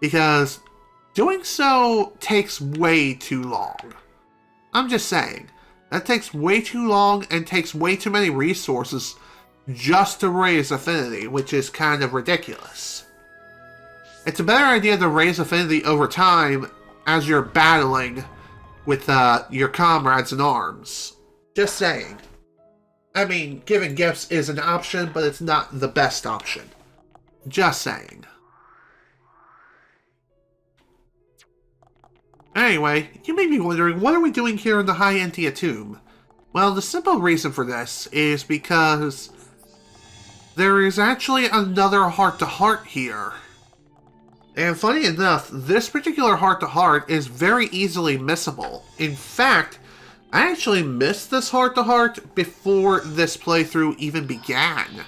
Because doing so takes way too long. I'm just saying. That takes way too long and takes way too many resources just to raise affinity, which is kind of ridiculous. It's a better idea to raise affinity over time as you're battling with your comrades in arms. Just saying. I mean, giving gifts is an option, but it's not the best option. Just saying. Anyway, you may be wondering, what are we doing here in the High Entia Tomb? Well, the simple reason for this is because there is actually another heart-to-heart here. And funny enough, this particular heart-to-heart is very easily missable. In fact, I actually missed this heart-to-heart before this playthrough even began.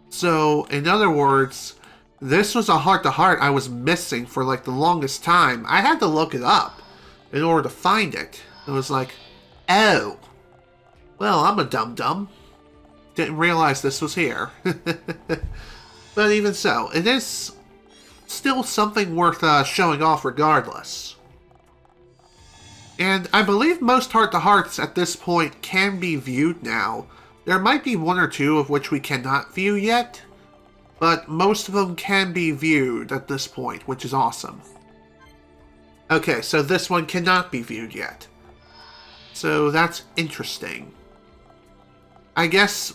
So, in other words, this was a heart-to-heart I was missing for like the longest time. I had to look it up in order to find it. It was like, oh, well, I'm a dum-dum. Didn't realize this was here. But even so, it is still something worth showing off regardless. And I believe most heart-to-hearts at this point can be viewed now. There might be one or two of which we cannot view yet, but most of them can be viewed at this point, which is awesome. Okay, so this one cannot be viewed yet. So that's interesting. I guess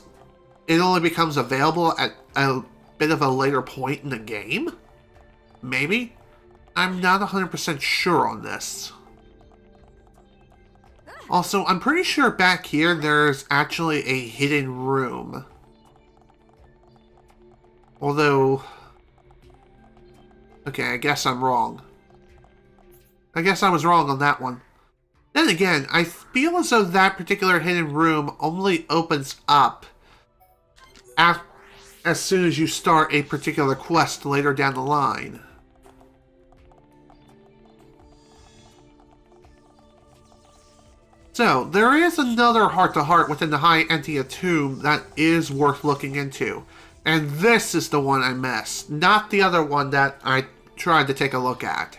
it only becomes available at a bit of a later point in the game? Maybe? I'm not 100% sure on this. Also, I'm pretty sure back here there's actually a hidden room. Although... okay, I guess I'm wrong. I guess I was wrong on that one. Then again, I feel as though that particular hidden room only opens up as soon as you start a particular quest later down the line. So, there is another heart-to-heart within the High Entia Tomb that is worth looking into. And this is the one I missed, not the other one that I tried to take a look at.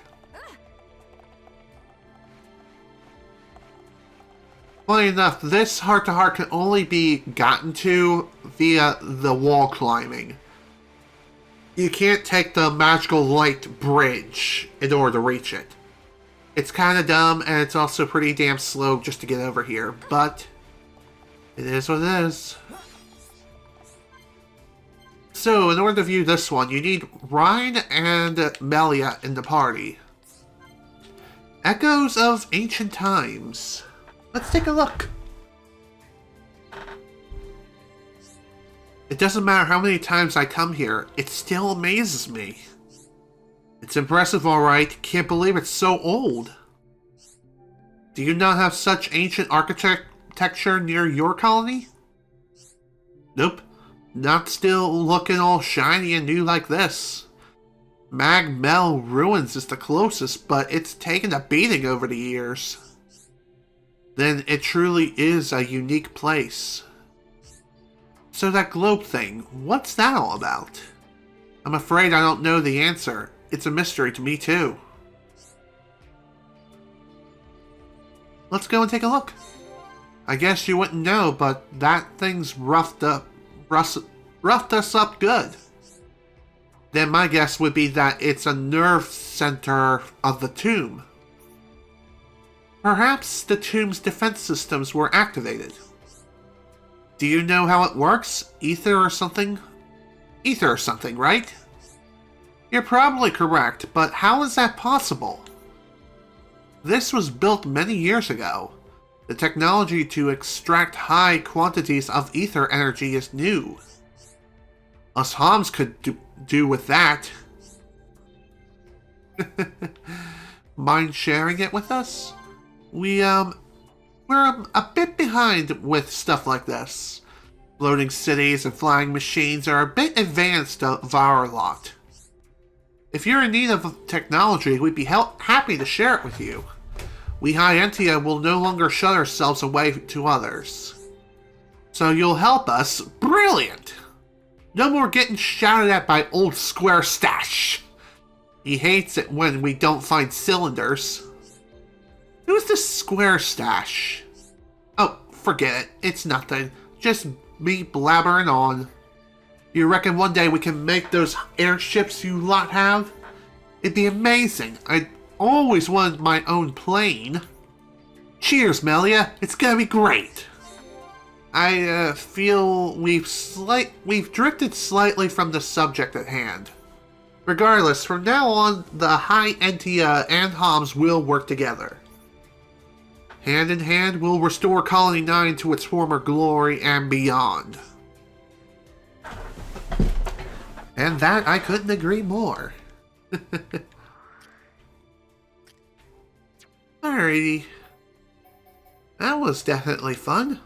Funny enough, this heart-to-heart can only be gotten to via the wall climbing. You can't take the magical light bridge in order to reach it. It's kind of dumb, and it's also pretty damn slow just to get over here, but it is what it is. So, in order to view this one, you need Rhine and Melia in the party. Echoes of Ancient Times. Let's take a look. It doesn't matter how many times I come here, it still amazes me. It's impressive, alright. Can't believe it's so old. Do you not have such ancient architecture near your colony? Nope. Not still looking all shiny and new like this. Magmel Ruins is the closest, but it's taken a beating over the years. Then it truly is a unique place. So that globe thing, what's that all about? I'm afraid I don't know the answer. It's a mystery to me too. Let's go and take a look. I guess you wouldn't know, but that thing's roughed us up good. Then my guess would be that it's a nerve center of the tomb. Perhaps the tomb's defense systems were activated. Do you know how it works? Ether or something, right? You're probably correct, but how is that possible? This was built many years ago. The technology to extract high quantities of ether energy is new. Us Homs could do with that. Mind sharing it with us? We're a bit behind with stuff like this. Floating cities and flying machines are a bit advanced of our lot. If you're in need of technology, we'd be happy to share it with you. We High Entia will no longer shut ourselves away to others. So you'll help us? Brilliant! No more getting shouted at by old Square Stash. He hates it when we don't find cylinders. Who's this Square Stash? Oh, forget it. It's nothing. Just me blabbering on. You reckon one day we can make those airships you lot have? It'd be amazing. I'd always wanted my own plane. Cheers, Melia. It's gonna be great. I feel we've drifted slightly from the subject at hand. Regardless, from now on, the High Entia and Homs will work together. Hand in hand, we'll restore Colony 9 to its former glory and beyond. And that, I couldn't agree more. Alrighty. That was definitely fun.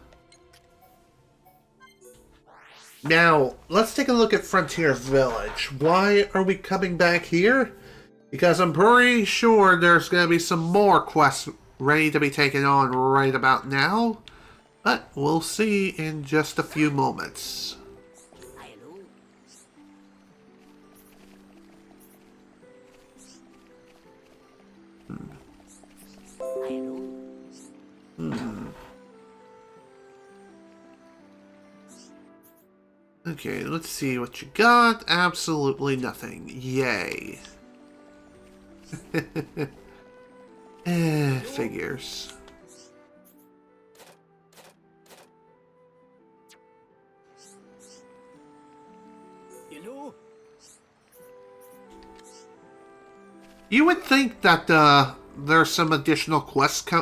Now, let's take a look at Frontier Village. Why are we coming back here? Because I'm pretty sure there's going to be some more quests ready to be taken on right about now. But we'll see in just a few moments. Okay, let's see what you got. Absolutely nothing. Yay. Figures. You know? You would think that there's some additional quests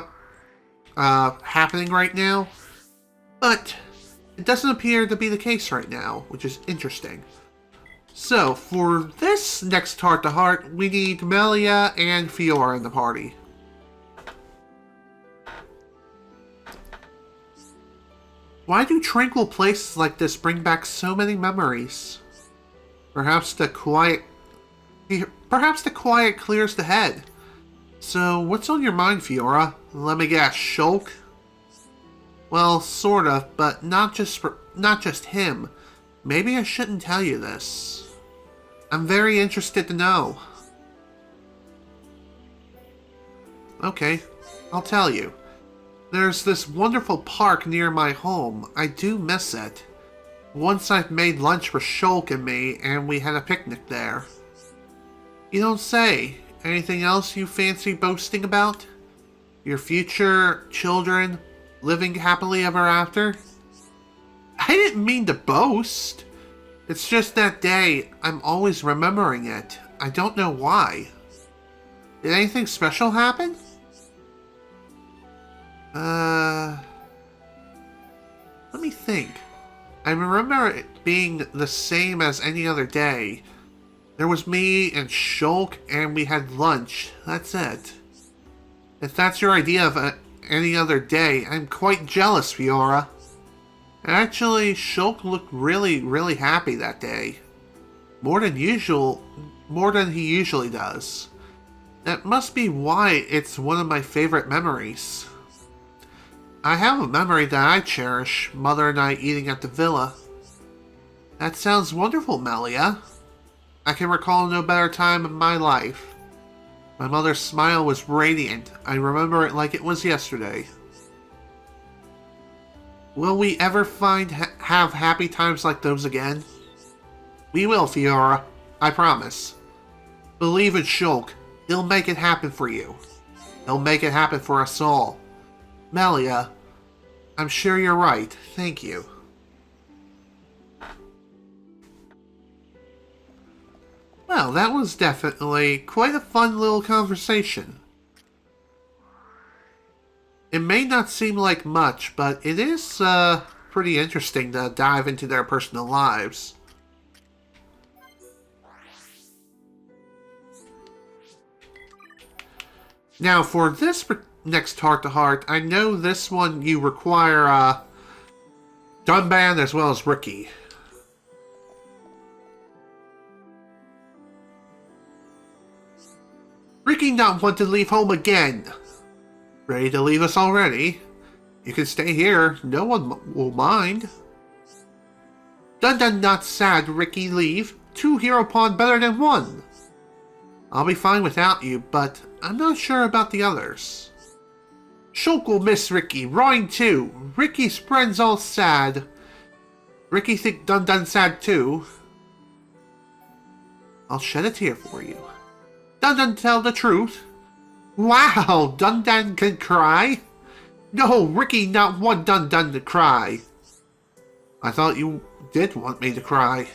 happening right now, but it doesn't appear to be the case right now, which is interesting. So, for this next heart-to-heart, we need Melia and Fiora in the party. Why do tranquil places like this bring back so many memories? Perhaps the quiet clears the head. So, what's on your mind, Fiora? Let me guess, Shulk? Well, sort of, but not just him. Maybe I shouldn't tell you this. I'm very interested to know. Okay, I'll tell you. There's this wonderful park near my home. I do miss it. Once I've made lunch for Shulk and me, and we had a picnic there. You don't say. Anything else you fancy boasting about? Your future children living happily ever after? I didn't mean to boast. It's just that day, I'm always remembering it. I don't know why. Did anything special happen? Let me think. I remember it being the same as any other day. There was me and Shulk, and we had lunch. That's it. If that's your idea of any other day, I'm quite jealous, Fiora. Actually, Shulk looked really, really happy that day. More than he usually does. That must be why it's one of my favorite memories. I have a memory that I cherish, Mother and I eating at the villa. That sounds wonderful, Melia. I can recall no better time in my life. My mother's smile was radiant. I remember it like it was yesterday. Will we ever have happy times like those again? We will, Fiora. I promise. Believe in Shulk. He'll make it happen for you. He'll make it happen for us all. Melia, I'm sure you're right. Thank you. Well, that was definitely quite a fun little conversation. It may not seem like much, but it is pretty interesting to dive into their personal lives. Now, for this next heart-to-heart, I know this one you require Dunban as well as Ricky. Ricky not want to leave home again. Ready to leave us already? You can stay here. No one will mind. Dun not sad, Ricky leave. 2 hero pawn better than 1. I'll be fine without you, but I'm not sure about the others. Shulk will miss Ricky. Roaring too. Ricky's friends all sad. Ricky think Dun sad too. I'll shed a tear for you. Dun tell the truth. Wow, Dun can cry? No, Ricky not want Dun to cry. I thought you did want me to cry.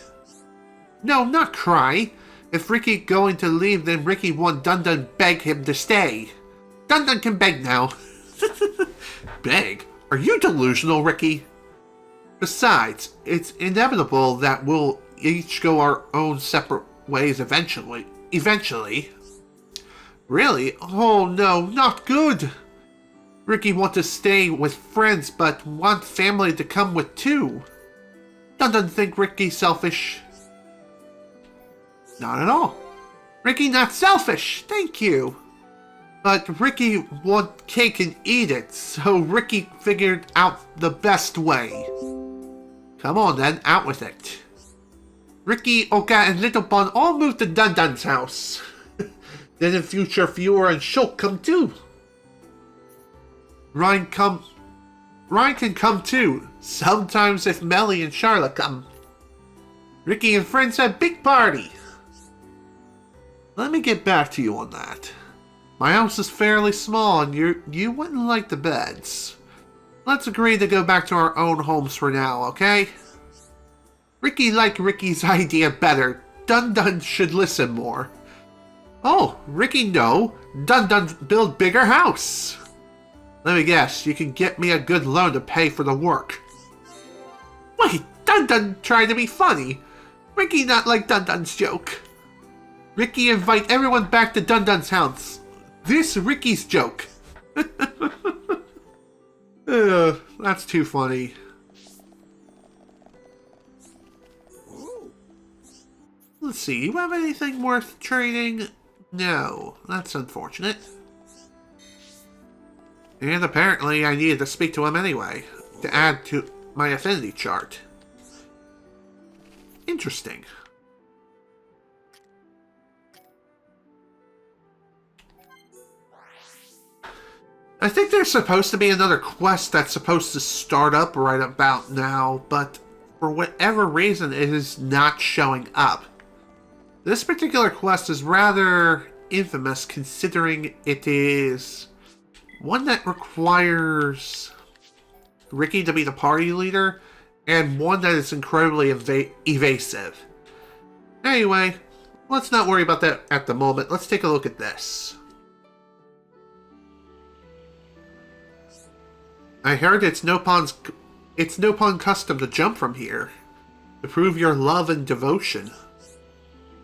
No, not cry. If Ricky going to leave, then Ricky want Dun beg him to stay. Dun can beg now. Beg? Are you delusional, Ricky? Besides, it's inevitable that we'll each go our own separate ways eventually. Really? Oh no, not good! Ricky want to stay with friends, but want family to come with too. Dun think Ricky selfish. Not at all. Ricky not selfish, thank you. But Ricky want cake and eat it, so Ricky figured out the best way. Come on then, out with it. Ricky, Oka, and Little Pon all moved to Dun's house. Then in future, Fiora and Shulk come too. Ryan can come too. Sometimes if Melly and Charlotte come. Ricky and friends have big party. Let me get back to you on that. My house is fairly small and you wouldn't like the beds. Let's agree to go back to our own homes for now, okay? Ricky liked Ricky's idea better. Dun should listen more. Oh, Ricky no. Dun build bigger house. Let me guess, you can get me a good loan to pay for the work. Wait, Dun trying to be funny. Ricky not like Dun's joke. Ricky invite everyone back to Dun's house. This Ricky's joke. That's too funny. Let's see, you have anything worth trading? No, that's unfortunate. And apparently I needed to speak to him anyway, to add to my affinity chart. Interesting. I think there's supposed to be another quest that's supposed to start up right about now, but for whatever reason it is not showing up. This particular quest is rather infamous considering it is one that requires Ricky to be the party leader and one that is incredibly evasive. Anyway, let's not worry about that at the moment. Let's take a look at this. I heard it's no pawn custom to jump from here to prove your love and devotion.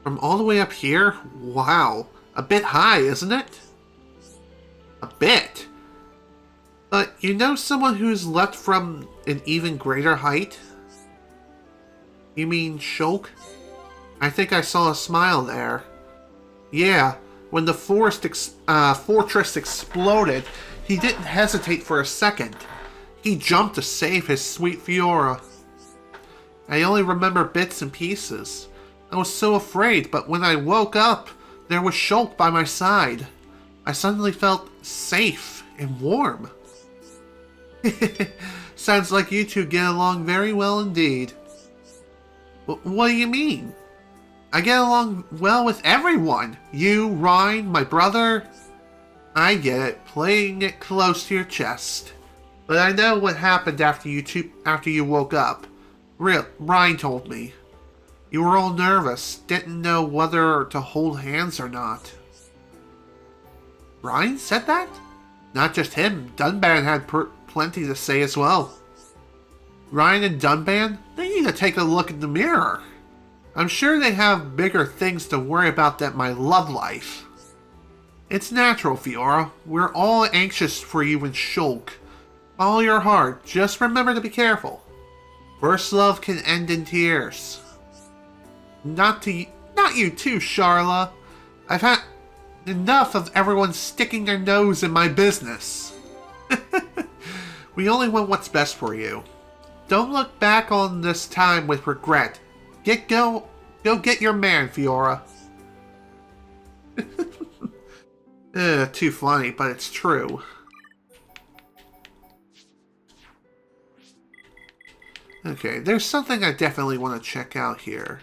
From all the way up here? Wow. A bit high, isn't it? A bit. But you know someone who's leapt from an even greater height? You mean Shulk? I think I saw a smile there. Yeah, when the fortress exploded, he didn't hesitate for a second. He jumped to save his sweet Fiora. I only remember bits and pieces. I was so afraid, but when I woke up, there was Shulk by my side. I suddenly felt safe and warm. Sounds like you two get along very well indeed. What do you mean? I get along well with everyone. You, Ryan, my brother. I get it, playing it close to your chest. But I know what happened after you woke up. Ryan told me. You were all nervous, didn't know whether to hold hands or not. Ryan said that? Not just him, Dunban had plenty to say as well. Ryan and Dunban, they need to take a look in the mirror. I'm sure they have bigger things to worry about than my love life. It's natural, Fiora. We're all anxious for you and Shulk. Follow your heart. Just remember to be careful. First love can end in tears. Not you too, Charla. I've had enough of everyone sticking their nose in my business. We only want what's best for you. Don't look back on this time with regret. Go get your man, Fiora. Too funny, but it's true. Okay, there's something I definitely want to check out here.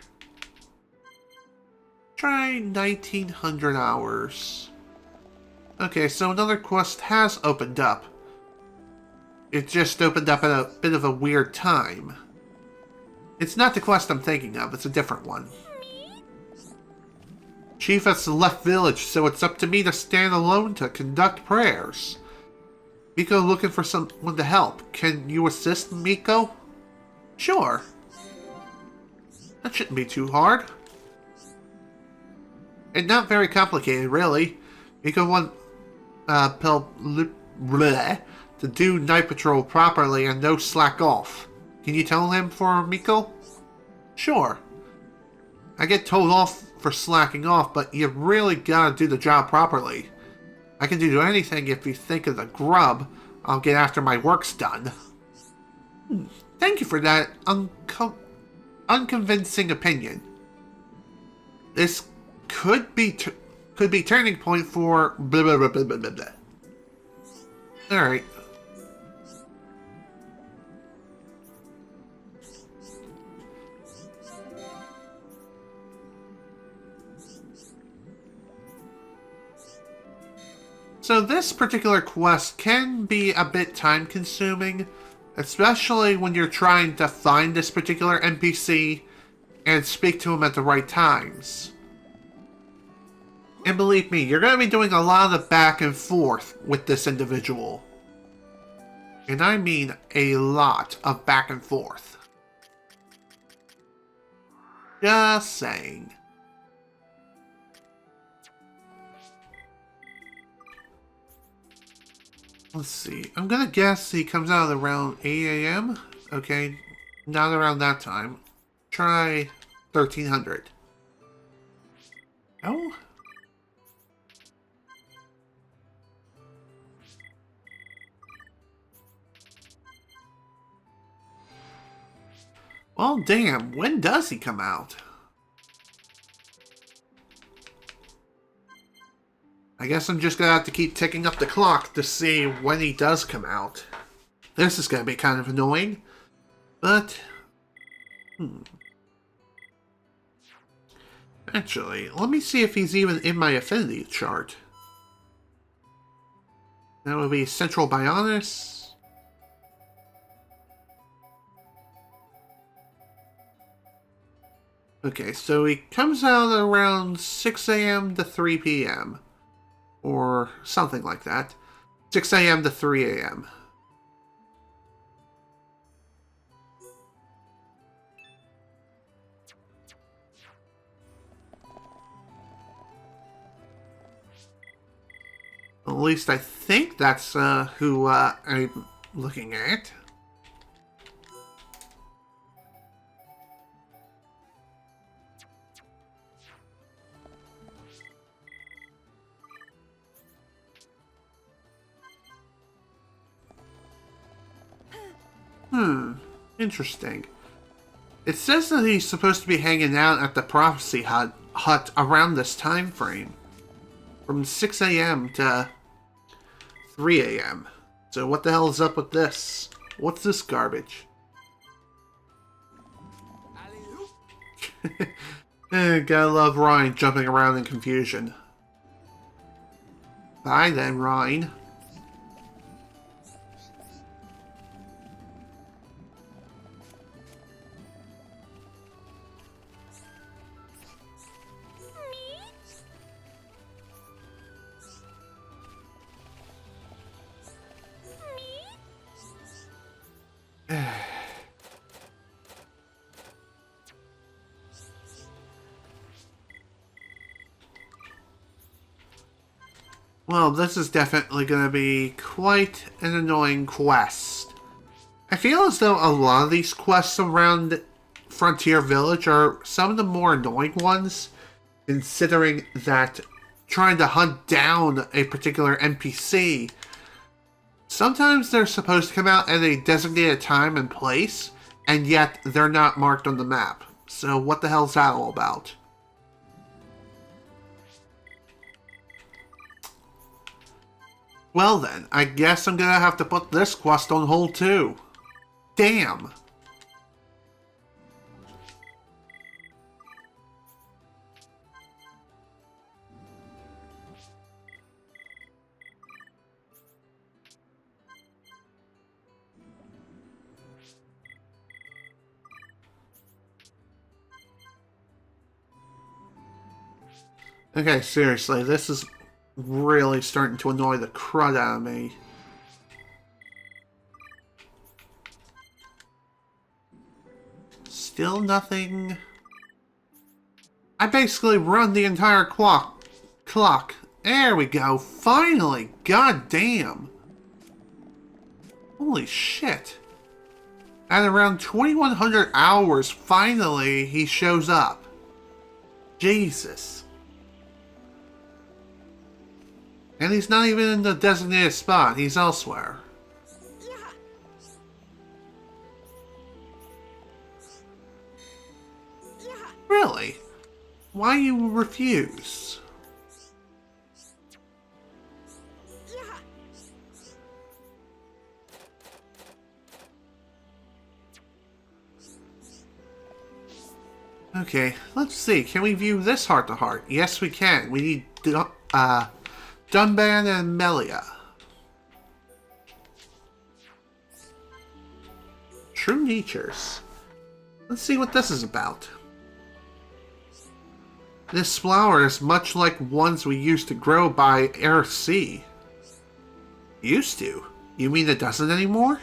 Try 1900 hours. Okay, so another quest has opened up. It just opened up at a bit of a weird time. It's not the quest I'm thinking of, it's a different one. Chief has left village, so it's up to me to stand alone to conduct prayers. Miko looking for someone to help. Can you assist, Miko? Sure. That shouldn't be too hard. And not very complicated, really. Miko want to do night patrol properly and no slack off. Can you tell him for Miko? Sure. I get told off for slacking off, but you really gotta do the job properly. I can do anything if you think of the grub. I'll get after my work's done. Thank you for that unconvincing opinion. This could be turning point for blah blah blah blah blah blah. All right. So this particular quest can be a bit time-consuming, especially when you're trying to find this particular NPC and speak to him at the right times. And believe me, you're going to be doing a lot of the back and forth with this individual. And I mean a lot of back and forth. Just saying. Let's see. I'm gonna guess he comes out around 8 a.m. Okay, not around that time. Try 1300. Oh? Well, damn. When does he come out? I guess I'm just gonna have to keep ticking up the clock to see when he does come out. This is gonna be kind of annoying, but... Actually, let me see if he's even in my affinity chart. That would be Central Bionis. Okay, so he comes out around 6 a.m. to 3 p.m. Or something like that. 6 a.m. to 3 a.m. At least I think that's who I'm looking at. Interesting. It says that he's supposed to be hanging out at the Prophecy Hut around this time frame. From 6 a.m. to 3 a.m. So what the hell is up with this? What's this garbage? Gotta love Ryan jumping around in confusion. Bye then, Ryan. Well, this is definitely going to be quite an annoying quest. I feel as though a lot of these quests around Frontier Village are some of the more annoying ones, considering that trying to hunt down a particular NPC, sometimes they're supposed to come out at a designated time and place, and yet they're not marked on the map. So what the hell's that all about? Well then, I guess I'm gonna have to put this quest on hold too. Damn. Okay, seriously, this is really starting to annoy the crud out of me. Still nothing. I basically run the entire clock. There we go. Finally. God damn. Holy shit. At around 2100 hours, finally he shows up. Jesus. And he's not even in the designated spot. He's elsewhere. Really? Why you refuse? Okay, let's see. Can we view this heart-to-heart? Yes, we can. We need Dunban and Melia. True natures. Let's see what this is about. This flower is much like ones we used to grow by RC. Used to? You mean it doesn't anymore?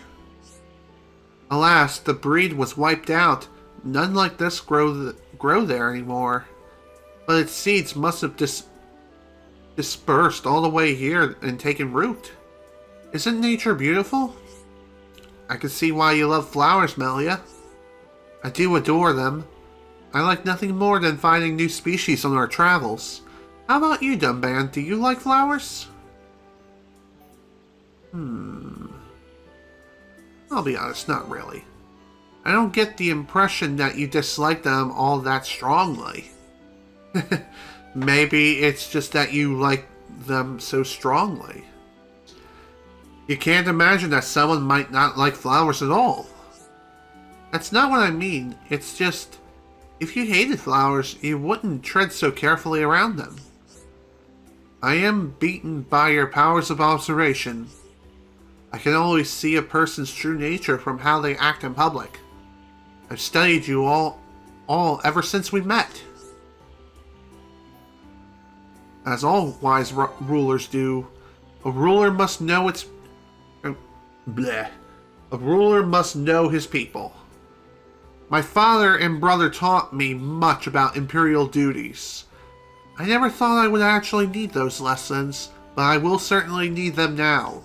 Alas, the breed was wiped out. None like this grow there anymore. But its seeds must have dispersed all the way here and taken root. Isn't nature beautiful? I can see why you love flowers, Melia. I do adore them. I like nothing more than finding new species on our travels. How about you, Dunban? Do you like flowers? I'll be honest, not really. I don't get the impression that you dislike them all that strongly. Maybe it's just that you like them so strongly. You can't imagine that someone might not like flowers at all. That's not what I mean. It's just, If you hated flowers, you wouldn't tread so carefully around them. I am beaten by your powers of observation. I can always see a person's true nature from how they act in public. I've studied you all ever since we met. As all wise rulers do, a ruler must know its... bleh. A ruler must know his people. My father and brother taught me much about imperial duties. I never thought I would actually need those lessons, but I will certainly need them now.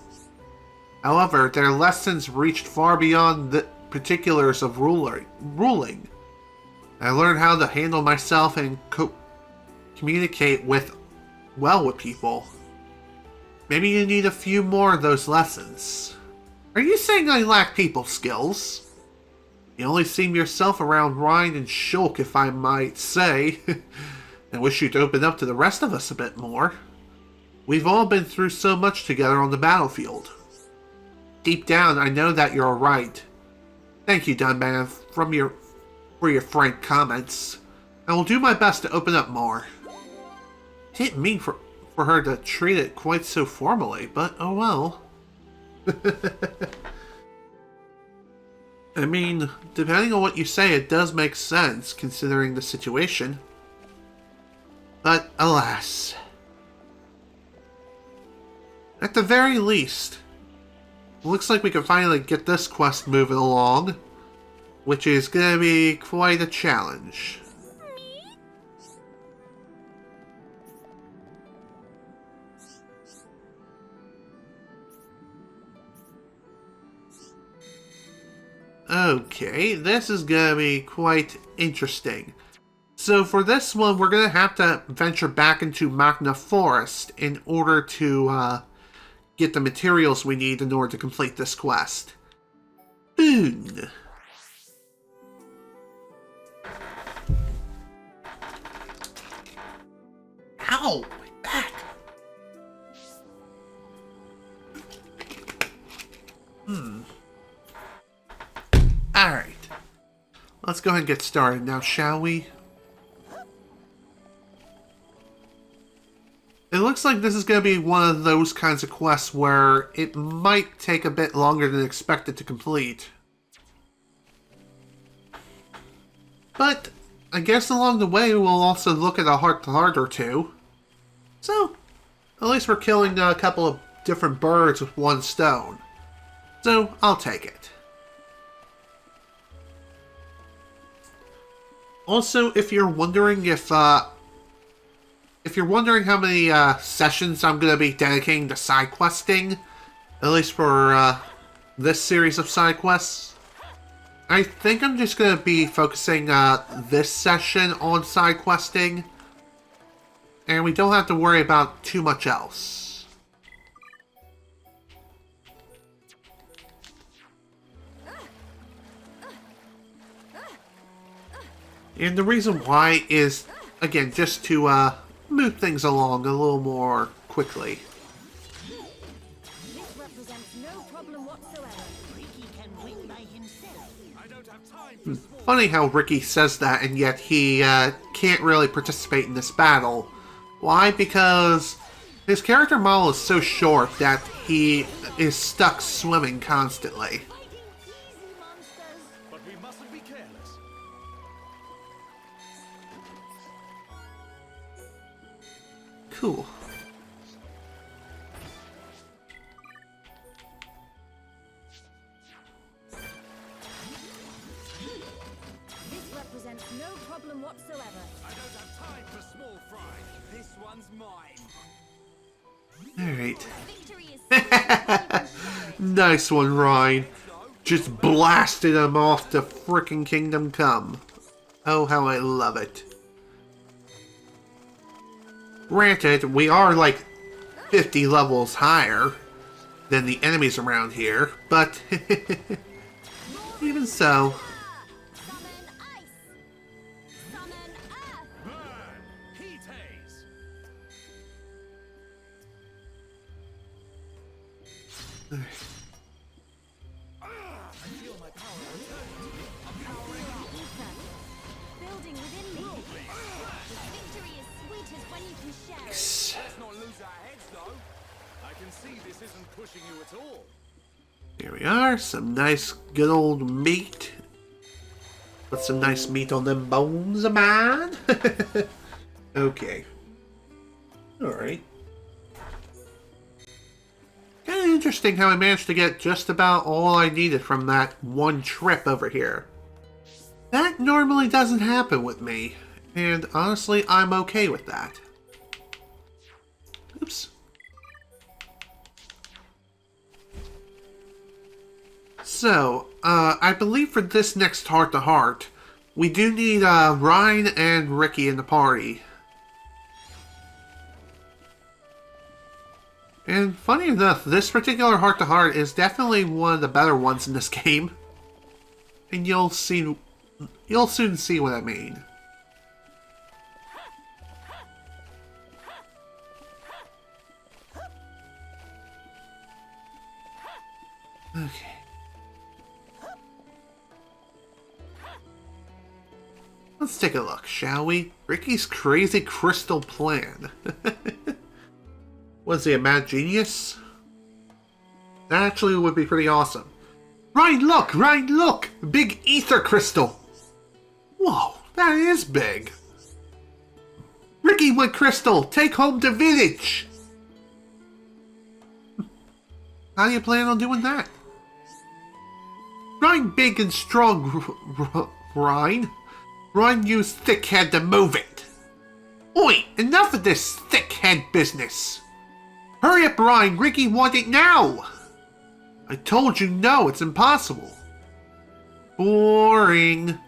However, their lessons reached far beyond the particulars of ruling. I learned how to handle myself and communicate with people. Maybe you need a few more of those lessons. Are you saying I lack people skills? You only seem yourself around Rhine and Shulk, if I might say. I wish you'd open up to the rest of us a bit more. We've all been through so much together on the battlefield. Deep down, I know that you're right. Thank you, Dunban, for your frank comments. I will do my best to open up more. Didn't mean for her to treat it quite so formally, but oh well. I mean, depending on what you say, it does make sense, considering the situation. But, alas. At the very least, it looks like we can finally get this quest moving along, which is gonna be quite a challenge. Okay, this is gonna be quite interesting. So for this one, we're gonna have to venture back into Magna Forest in order to get the materials we need in order to complete this quest. Boon. Ow! My back! Alright. Let's go ahead and get started now, shall we? It looks like this is going to be one of those kinds of quests where it might take a bit longer than expected to complete. But I guess along the way we'll also look at a heart-to-heart or two. So, at least we're killing a couple of different birds with one stone. So, I'll take it. Also, if you're wondering how many sessions I'm going to be dedicating to side questing, at least for this series of side quests, I think I'm just going to be focusing this session on side questing, and we don't have to worry about too much else. And the reason why is, again, just to move things along a little more quickly. This represents no problem whatsoever. Ricky can win by himself. I don't have time for small... Funny how Ricky says that, and yet he can't really participate in this battle. Why? Because his character model is so short that he is stuck swimming constantly. But we mustn't be careless. Cool. This represents no problem whatsoever. I don't have time for small fry. This one's mine. Alright. Victory is Nice one, Ryan. Just blasted him off to frickin' Kingdom Come. Oh, how I love it. Granted, we are like 50 levels higher than the enemies around here, but even so. summon ice. Summon earth. Burn! Heat haze! I feel my power returning. I'm powering up. Ether. Building with Yes. Let's not lose our heads, though. I can see this isn't pushing you at all. Here we are. Some nice, good old meat. Put some nice meat on them bones of mine. Okay. Alright. Kind of interesting how I managed to get just about all I needed from that one trip over here. That normally doesn't happen with me, and honestly, I'm okay with that. Oops. So, I believe for this next heart-to-heart, we do need Ryan and Ricky in the party. And funny enough, this particular heart-to-heart is definitely one of the better ones in this game. And you'll soon see what I mean. Okay. Let's take a look, shall we? Ricky's crazy crystal plan. Was he a mad genius? That actually would be pretty awesome. Ryan, look! Ryan, look! Big ether crystal! Whoa, that is big! Ricky went crystal! Take home the village! How do you plan on doing that? Ryan big and strong, Ryan. Ryan used thick head to move it. Oi, enough of this thick head business. Hurry up, Ryan. Ricky wants it now. I told you no, it's impossible. Boring.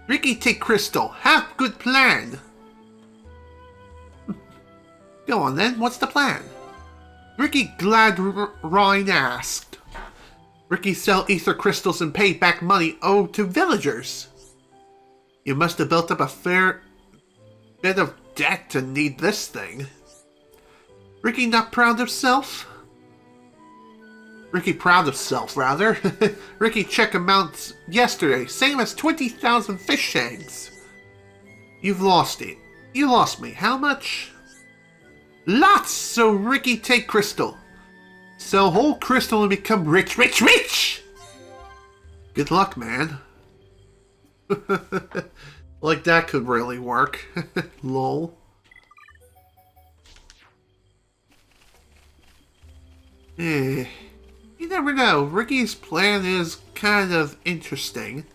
Ricky take crystal. Have good plan. Go on then, what's the plan? Ricky glad Ryan asked. Ricky sell ether crystals and pay back money owed to villagers. You must have built up a fair bit of debt to need this thing. Ricky not proud of self? Ricky proud of self, rather. Ricky check amounts yesterday, same as 20,000 fish eggs. You've lost it. You lost me. How much? Lots! So Ricky take crystal. Sell whole crystal and become rich, rich, rich! Good luck, man. Like that could really work. Lol. You never know. Ricky's plan is kind of interesting.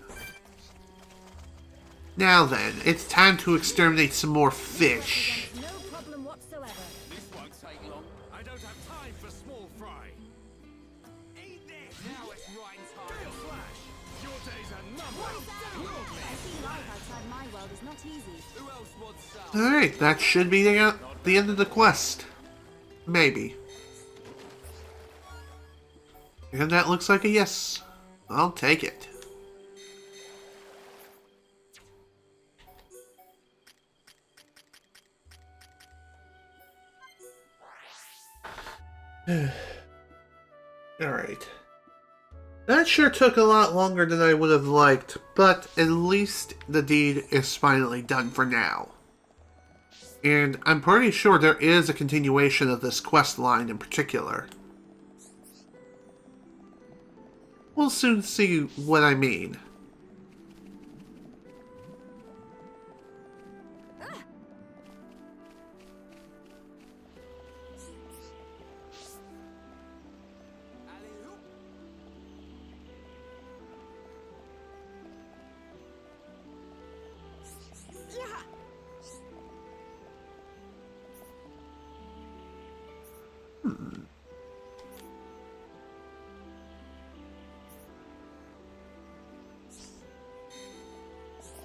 Now then, it's time to exterminate some more fish. No problem whatsoever. This won't take long. I don't have time for small fry. Eat this! Now it's Ryan's time. Flash! Your days are numbered. Seeing life outside my world is not easy. Who else wants some? Alright, that should be the end of the quest. Maybe. And that looks like a yes. I'll take it. Alright. That sure took a lot longer than I would have liked, but at least the deed is finally done for now. And I'm pretty sure there is a continuation of this quest line in particular. We'll soon see what I mean.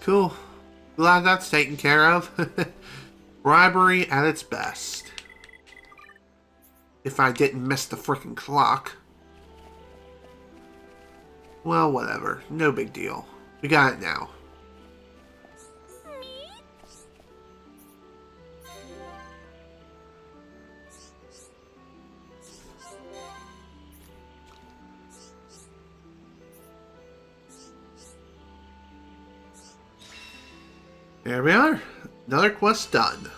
Cool. Glad that's taken care of. Bribery at its best. If I didn't miss the frickin' clock. Well, whatever. No big deal. We got it now. There we are. Another quest done.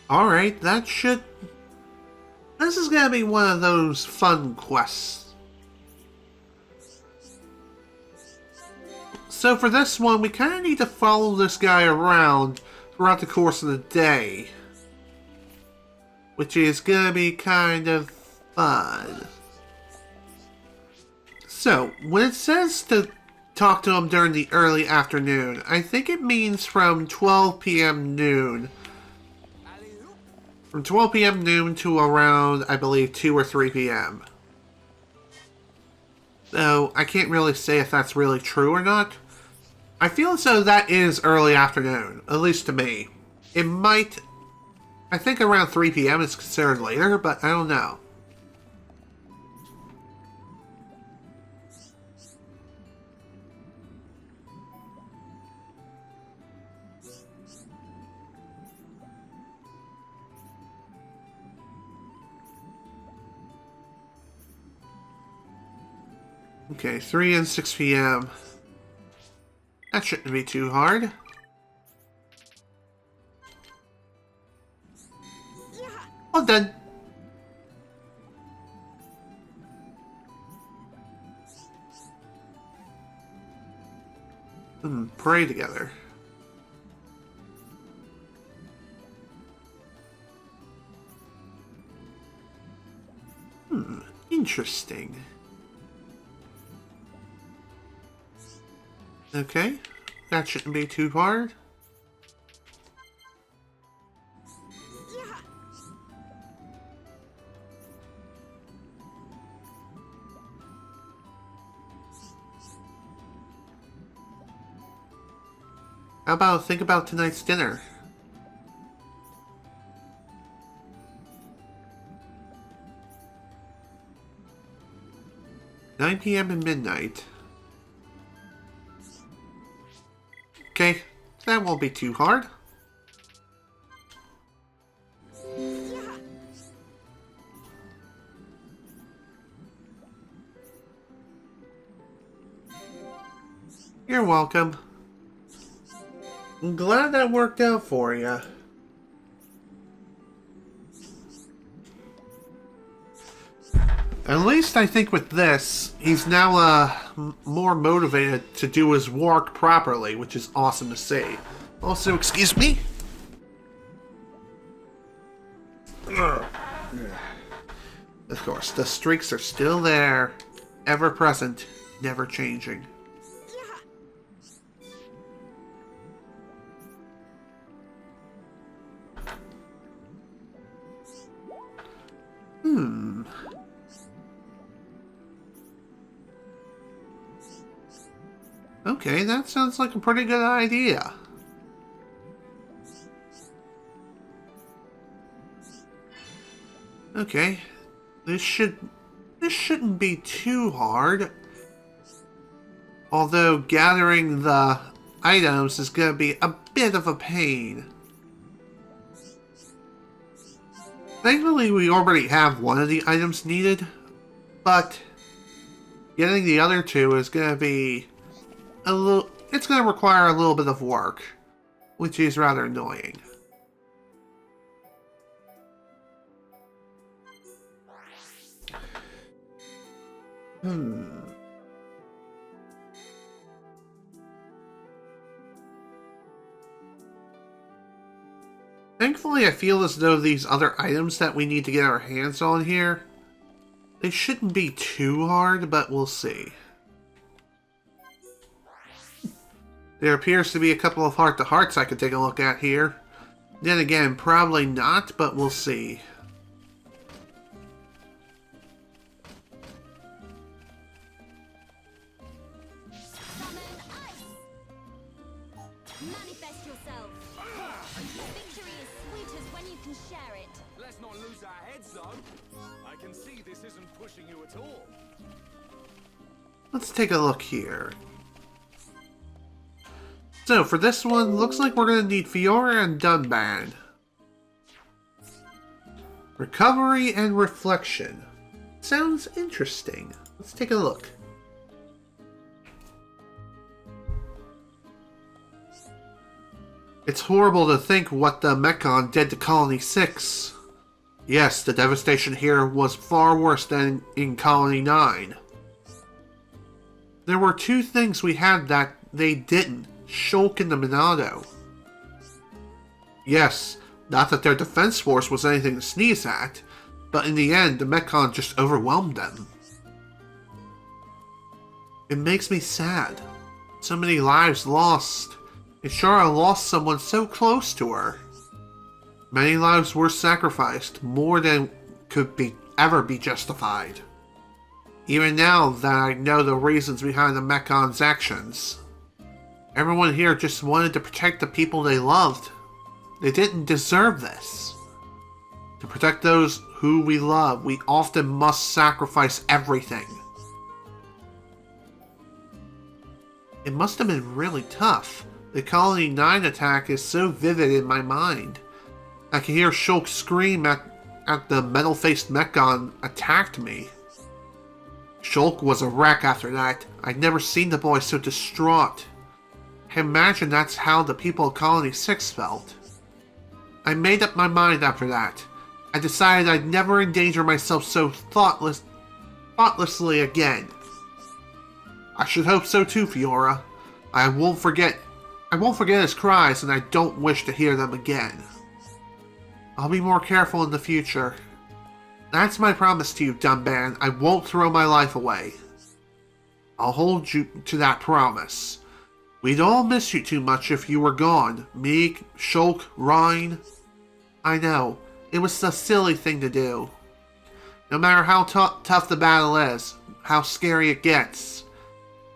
Alright, this is gonna be one of those fun quests. So for this one, we kind of need to follow this guy around throughout the course of the day. Which is gonna be kind of fun. So, when it says to talk to him during the early afternoon, I think it means from 12 p.m. noon. From 12 p.m. noon to around, I believe, 2 or 3 p.m. So, I can't really say if that's really true or not. I feel as though that is early afternoon, at least to me. It might... I think around 3 p.m. is considered later, but I don't know. Okay, 3 and 6 p.m. That shouldn't be too hard. All done. Pray together. Interesting. Okay, that shouldn't be too hard. How about think about tonight's dinner? (9 p.m. and midnight). Okay, that won't be too hard. You're welcome. I'm glad that worked out for you. At least I think with this, he's now more motivated to do his work properly, which is awesome to see. Also, excuse me? Of course, the streaks are still there, ever present, never changing. Okay, that sounds like a pretty good idea. Okay, this shouldn't be too hard. Although gathering the items is going to be a bit of a pain. Thankfully, we already have one of the items needed, but getting the other two is going to be it's going to require a little bit of work, which is rather annoying. Thankfully, I feel as though these other items that we need to get our hands on here, they shouldn't be too hard, but we'll see. There appears to be a couple of heart-to-hearts I could take a look at here. Then again, probably not, but we'll see. Summon ice. Manifest yourself. Victory is sweet as when you can share it. Let's not lose our heads, though. I can see this isn't pushing you at all. Let's take a look here. So, for this one, looks like we're going to need Fiora and Dunband. Recovery and Reflection. Sounds interesting. Let's take a look. It's horrible to think what the Mechon did to Colony 6. Yes, the devastation here was far worse than in Colony 9. There were two things we had that they didn't, Shulk and the Monado. Yes, not that their defense force was anything to sneeze at, but in the end, the Mechon just overwhelmed them. It makes me sad. So many lives lost. And Shara lost someone so close to her. Many lives were sacrificed, more than could ever be justified. Even now that I know the reasons behind the Mecon's actions. Everyone here just wanted to protect the people they loved. They didn't deserve this. To protect those who we love, we often must sacrifice everything. It must have been really tough. The Colony 9 attack is so vivid in my mind. I can hear Shulk scream at the metal-faced Mechon attacked me. Shulk was a wreck after that. I'd never seen the boy so distraught. I imagine that's how the people of Colony 6 felt. I made up my mind after that. I decided I'd never endanger myself so thoughtlessly again. I should hope so too, Fiora. I won't forget his cries, and I don't wish to hear them again. I'll be more careful in the future. That's my promise to you, Dunban. I won't throw my life away. I'll hold you to that promise. We'd all miss you too much if you were gone. Me, Shulk, Rhine. I know. It was a silly thing to do. No matter how tough the battle is, how scary it gets,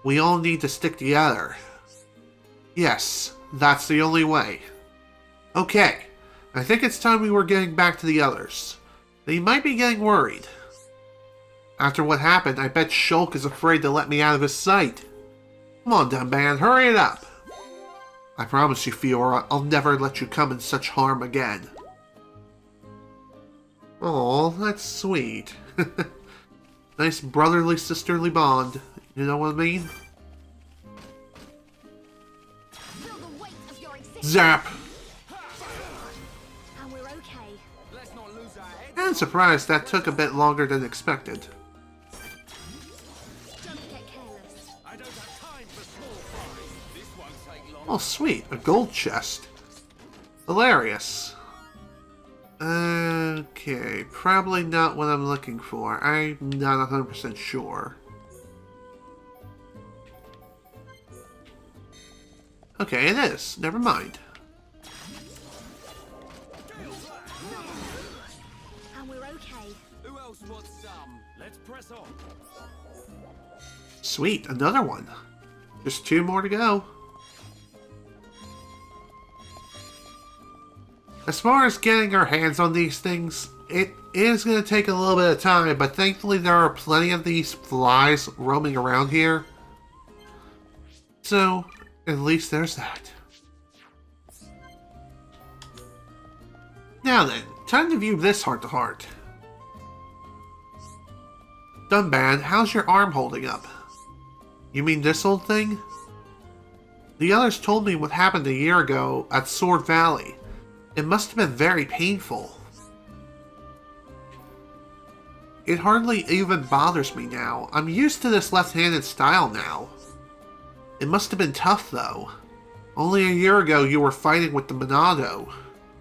we all need to stick together. Yes, that's the only way. Okay, I think it's time we were getting back to the others. They might be getting worried. After what happened, I bet Shulk is afraid to let me out of his sight. Come on, Dunban, hurry it up. I promise you, Fiora, I'll never let you come in such harm again. Aw, that's sweet. Nice brotherly sisterly bond. You know what I mean? Feel the weight of your existence. Zap! And we're okay. Let's not lose our heads. I'm surprised that took a bit longer than expected. Don't get careless. I don't have time for small fry. This won't take long. Oh, sweet. A gold chest. Hilarious. Okay, probably not what I'm looking for. I'm not 100% sure. Okay, it is. Never mind. And we're okay. Who else wants some? Let's press on. Sweet, another one. Just 2 more to go. As far as getting our hands on these things, it is going to take a little bit of time, but thankfully there are plenty of these flies roaming around here. So, at least there's that. Now then, time to view this heart-to-heart. Dunban, how's your arm holding up? You mean this old thing? The others told me what happened a year ago at Sword Valley. It must have been very painful. It hardly even bothers me now. I'm used to this left-handed style now. It must have been tough, though. Only a year ago you were fighting with the Monado,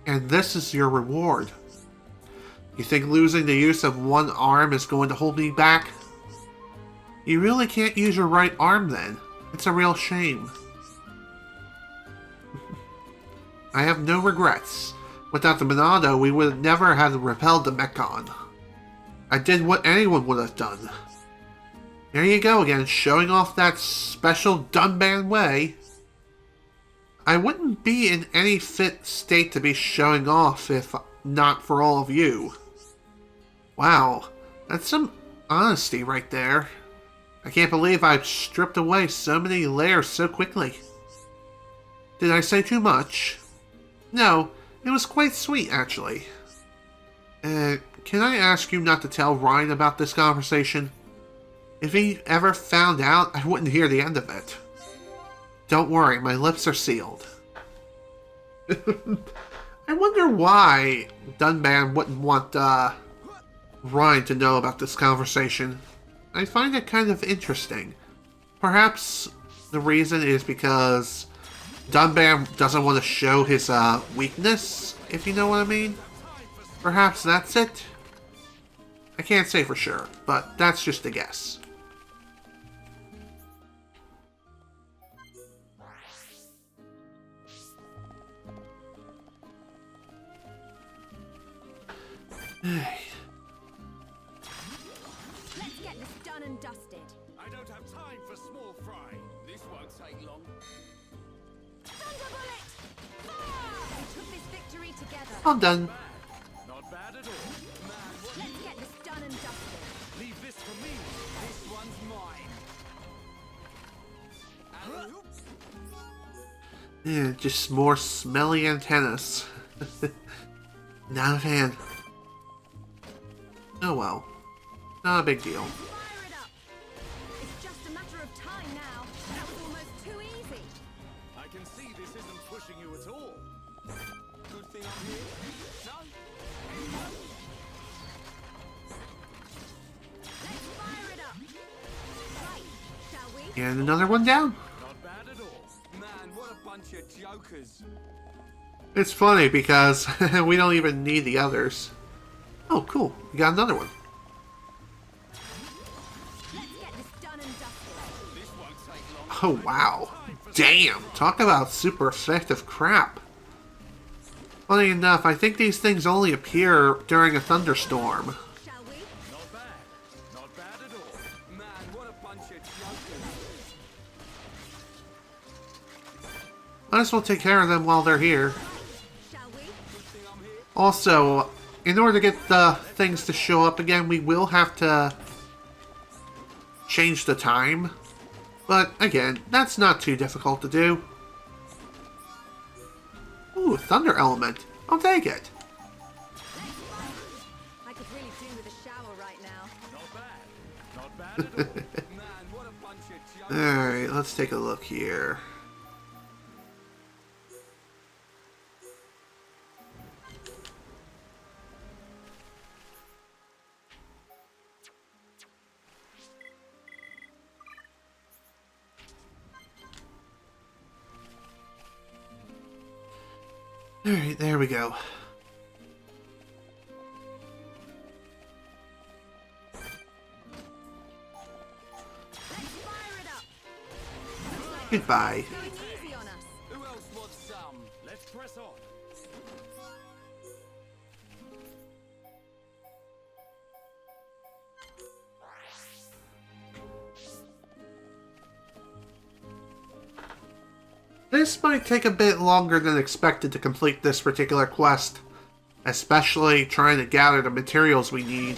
and this is your reward. You think losing the use of one arm is going to hold me back? You really can't use your right arm then. It's a real shame. I have no regrets. Without the Monado, we would never have repelled the Mechon. I did what anyone would have done. There you go again, showing off that special Dunban way. I wouldn't be in any fit state to be showing off if not for all of you. Wow, that's some honesty right there. I can't believe I've stripped away so many layers so quickly. Did I say too much? No, it was quite sweet, actually. Can I ask you not to tell Ryan about this conversation? If he ever found out, I wouldn't hear the end of it. Don't worry, my lips are sealed. I wonder why Dunban wouldn't want Ryan to know about this conversation. I find it kind of interesting. Perhaps the reason is because Dunban doesn't want to show his weakness, if you know what I mean. Perhaps that's it. I can't say for sure, but that's just a guess. Let's get this done and dusted. I don't have time for small fry. This won't take long. Thunderbolt! Fire! We took this victory together. I'm done. Not bad at all. Man, what? Let's get this done and dusted. Leave this for me. This one's mine. Alley-oops. Yeah, just more smelly antennas. Not a fan. Oh well. Not a big deal. Fire it up. It's just a matter of time now. That was almost too easy. I can see this isn't pushing you at all. Good thing I'm here. No? Let's fire it up. Right, shall we? And another one down. Not bad at all. Man, what a bunch of jokers. It's funny because we don't even need the others. Oh, cool. We got another one. Let's get this done and dusted. This won't take long. Oh, wow. Damn. Talk about super effective crap. Funny enough, I think these things only appear during a thunderstorm. Shall we? Not bad. Not bad at all. Man, what a bunch of jokers. Might as well take care of them while they're here. Shall we? Good thing I'm here. Also, in order to get the things to show up again, we will have to change the time. But again, that's not too difficult to do. Ooh, Thunder Element. I'll take it. I could really do with a shower right now. Not bad. Not bad at all. Man, what a bunch of jokers. Alright, let's take a look here. Alright, there we go. Let's fire it up. Goodbye. Going easy on us. Who else wants some? Let's press on. This might take a bit longer than expected to complete this particular quest. Especially trying to gather the materials we need.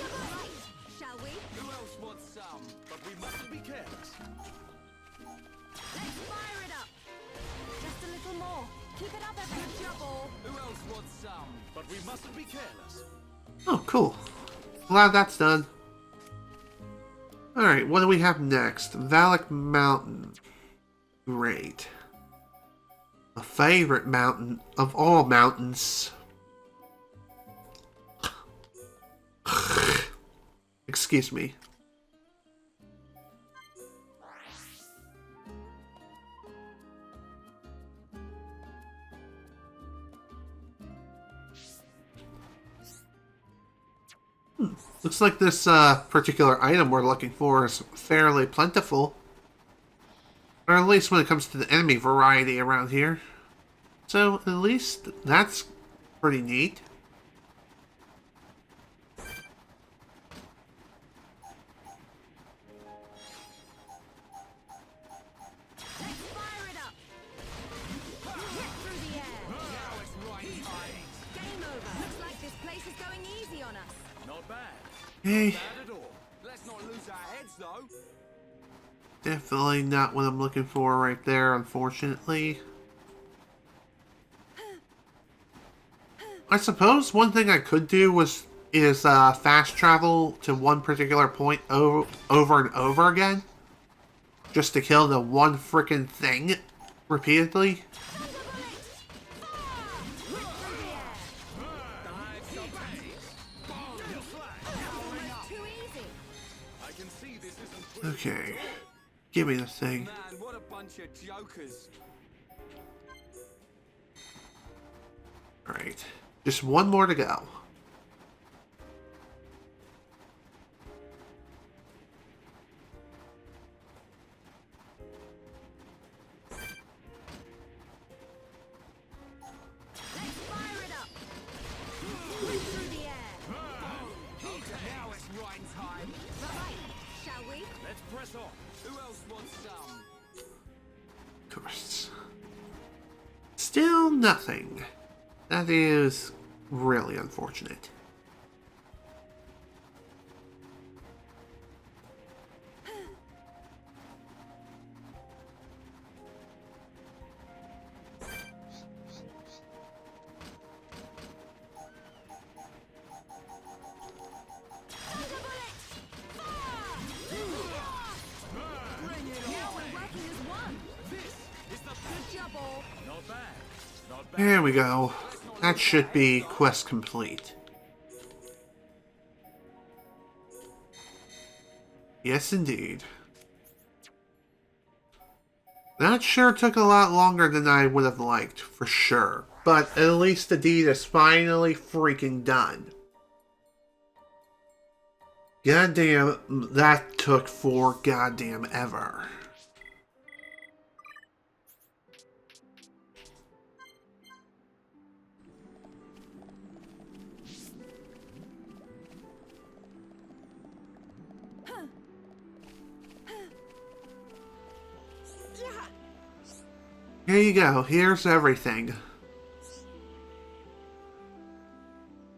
Shall we? Who else wants some? But we mustn't be careless. Let's fire it up. Just a little more. Keep it up, every trouble. Who else wants some? But we mustn't be careless. Oh, cool. Glad that's done. Alright, what do we have next? Vallec Mountains. Great. A favorite mountain of all mountains. Excuse me. Looks like this particular item we're looking for is fairly plentiful. Or at least when it comes to the enemy variety around here. So, at least that's pretty neat. Let's fire it up. Hit through the air. Now it's right time. Game over. Looks like this place is going easy on us. Not bad. Hey, Bad at all. Let's not lose our heads though. definitely not what I'm looking for right there, unfortunately. I suppose one thing I could do is fast travel to one particular point over and over again. Just to kill the one frickin' thing repeatedly. Okay. Give me the thing. Man, what a bunch of jokers. Alright. Just one more to go. Let's fire it up. Whip through the air. Now it's right time. Right, shall we? Let's press on. Who else wants some? Of course. Still nothing. That is really unfortunate. Not bad. Not bad. There we go. That should be quest complete. Yes, indeed. That sure took a lot longer than I would have liked, for sure. But at least the deed is finally freaking done. Goddamn, that took for goddamn ever. Here you go. Here's everything.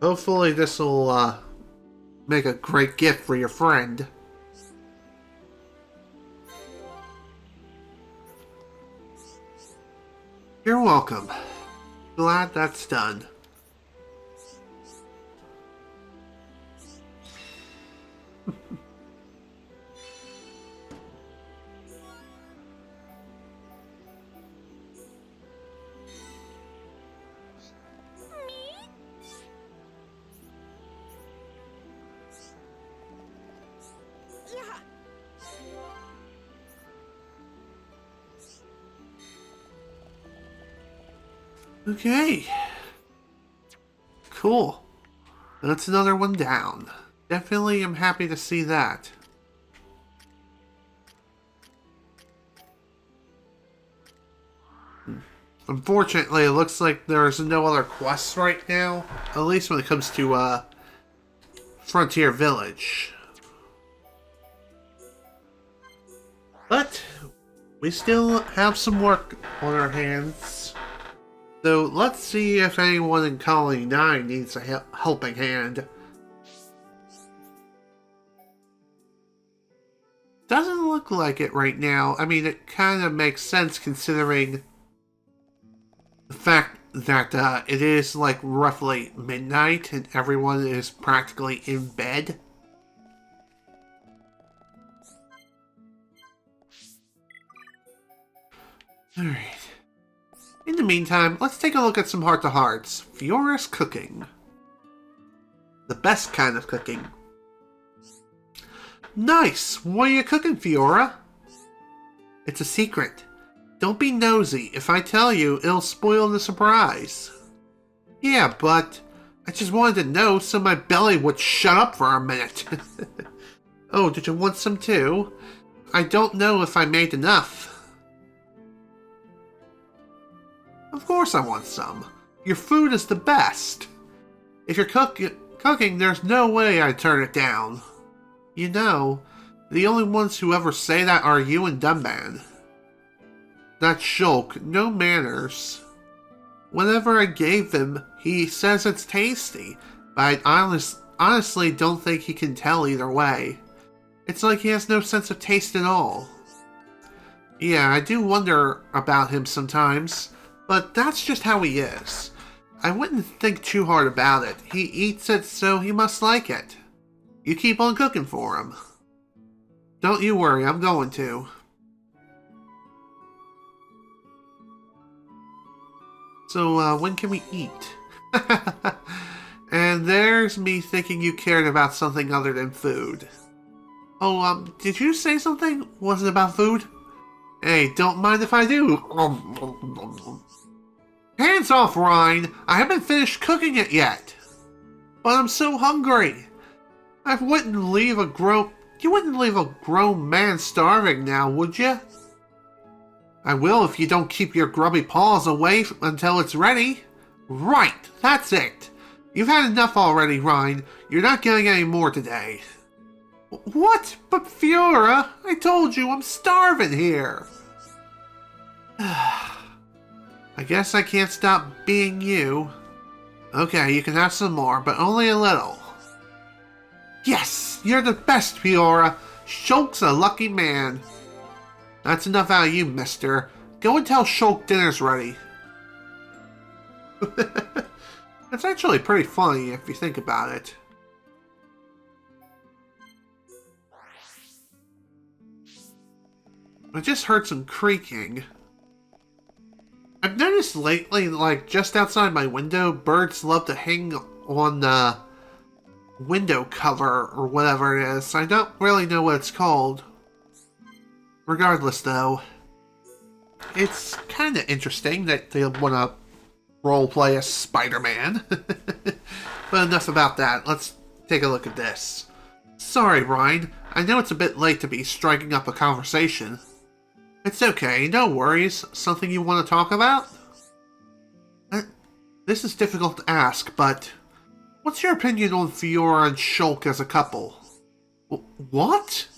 Hopefully this will make a great gift for your friend. You're welcome. Glad that's done. Okay. Cool. That's another one down. Definitely am happy to see that. Unfortunately, it looks like there's no other quests right now. At least when it comes to, Frontier Village. But, we still have some work on our hands. So, let's see if anyone in Colony 9 needs a helping hand. Doesn't look like it right now. I mean, it kind of makes sense considering the fact that it is like roughly midnight and everyone is practically in bed. Alright. In the meantime, let's take a look at some heart-to-hearts. Fiora's cooking. The best kind of cooking. Nice! What are you cooking, Fiora? It's a secret. Don't be nosy. If I tell you, it'll spoil the surprise. Yeah, but I just wanted to know so my belly would shut up for a minute. Oh, did you want some too? I don't know if I made enough. Of course I want some. Your food is the best. If you're cooking, there's no way I'd turn it down. You know, the only ones who ever say that are you and Dunban. That Shulk, no manners. Whenever I gave him, he says it's tasty, but I honestly don't think he can tell either way. It's like he has no sense of taste at all. Yeah, I do wonder about him sometimes. But that's just how he is. I wouldn't think too hard about it. He eats it, so he must like it. You keep on cooking for him. Don't you worry, I'm going to. So, when can we eat? And there's me thinking you cared about something other than food. Oh, did you say something? Was it about food? Hey, don't mind if I do. Hands off, Ryan. I haven't finished cooking it yet. But I'm so hungry. You wouldn't leave a grown man starving now, would you? I will if you don't keep your grubby paws away until it's ready. Right, that's it. You've had enough already, Ryan. You're not getting any more today. What? But Fiora, I told you I'm starving here. I guess I can't stop being you. Okay, you can have some more, but only a little. Yes, you're the best, Fiora. Shulk's a lucky man. That's enough out of you, mister. Go and tell Shulk dinner's ready. It's actually pretty funny if you think about it. I just heard some creaking. I've noticed lately, like, just outside my window, birds love to hang on the window cover or whatever it is. I don't really know what it's called. Regardless, though, it's kind of interesting that they want to roleplay as Spider-Man. But enough about that. Let's take a look at this. Sorry, Ryan. I know it's a bit late to be striking up a conversation. It's okay, no worries. Something you want to talk about? This is difficult to ask, but what's your opinion on Fiora and Shulk as a couple? What?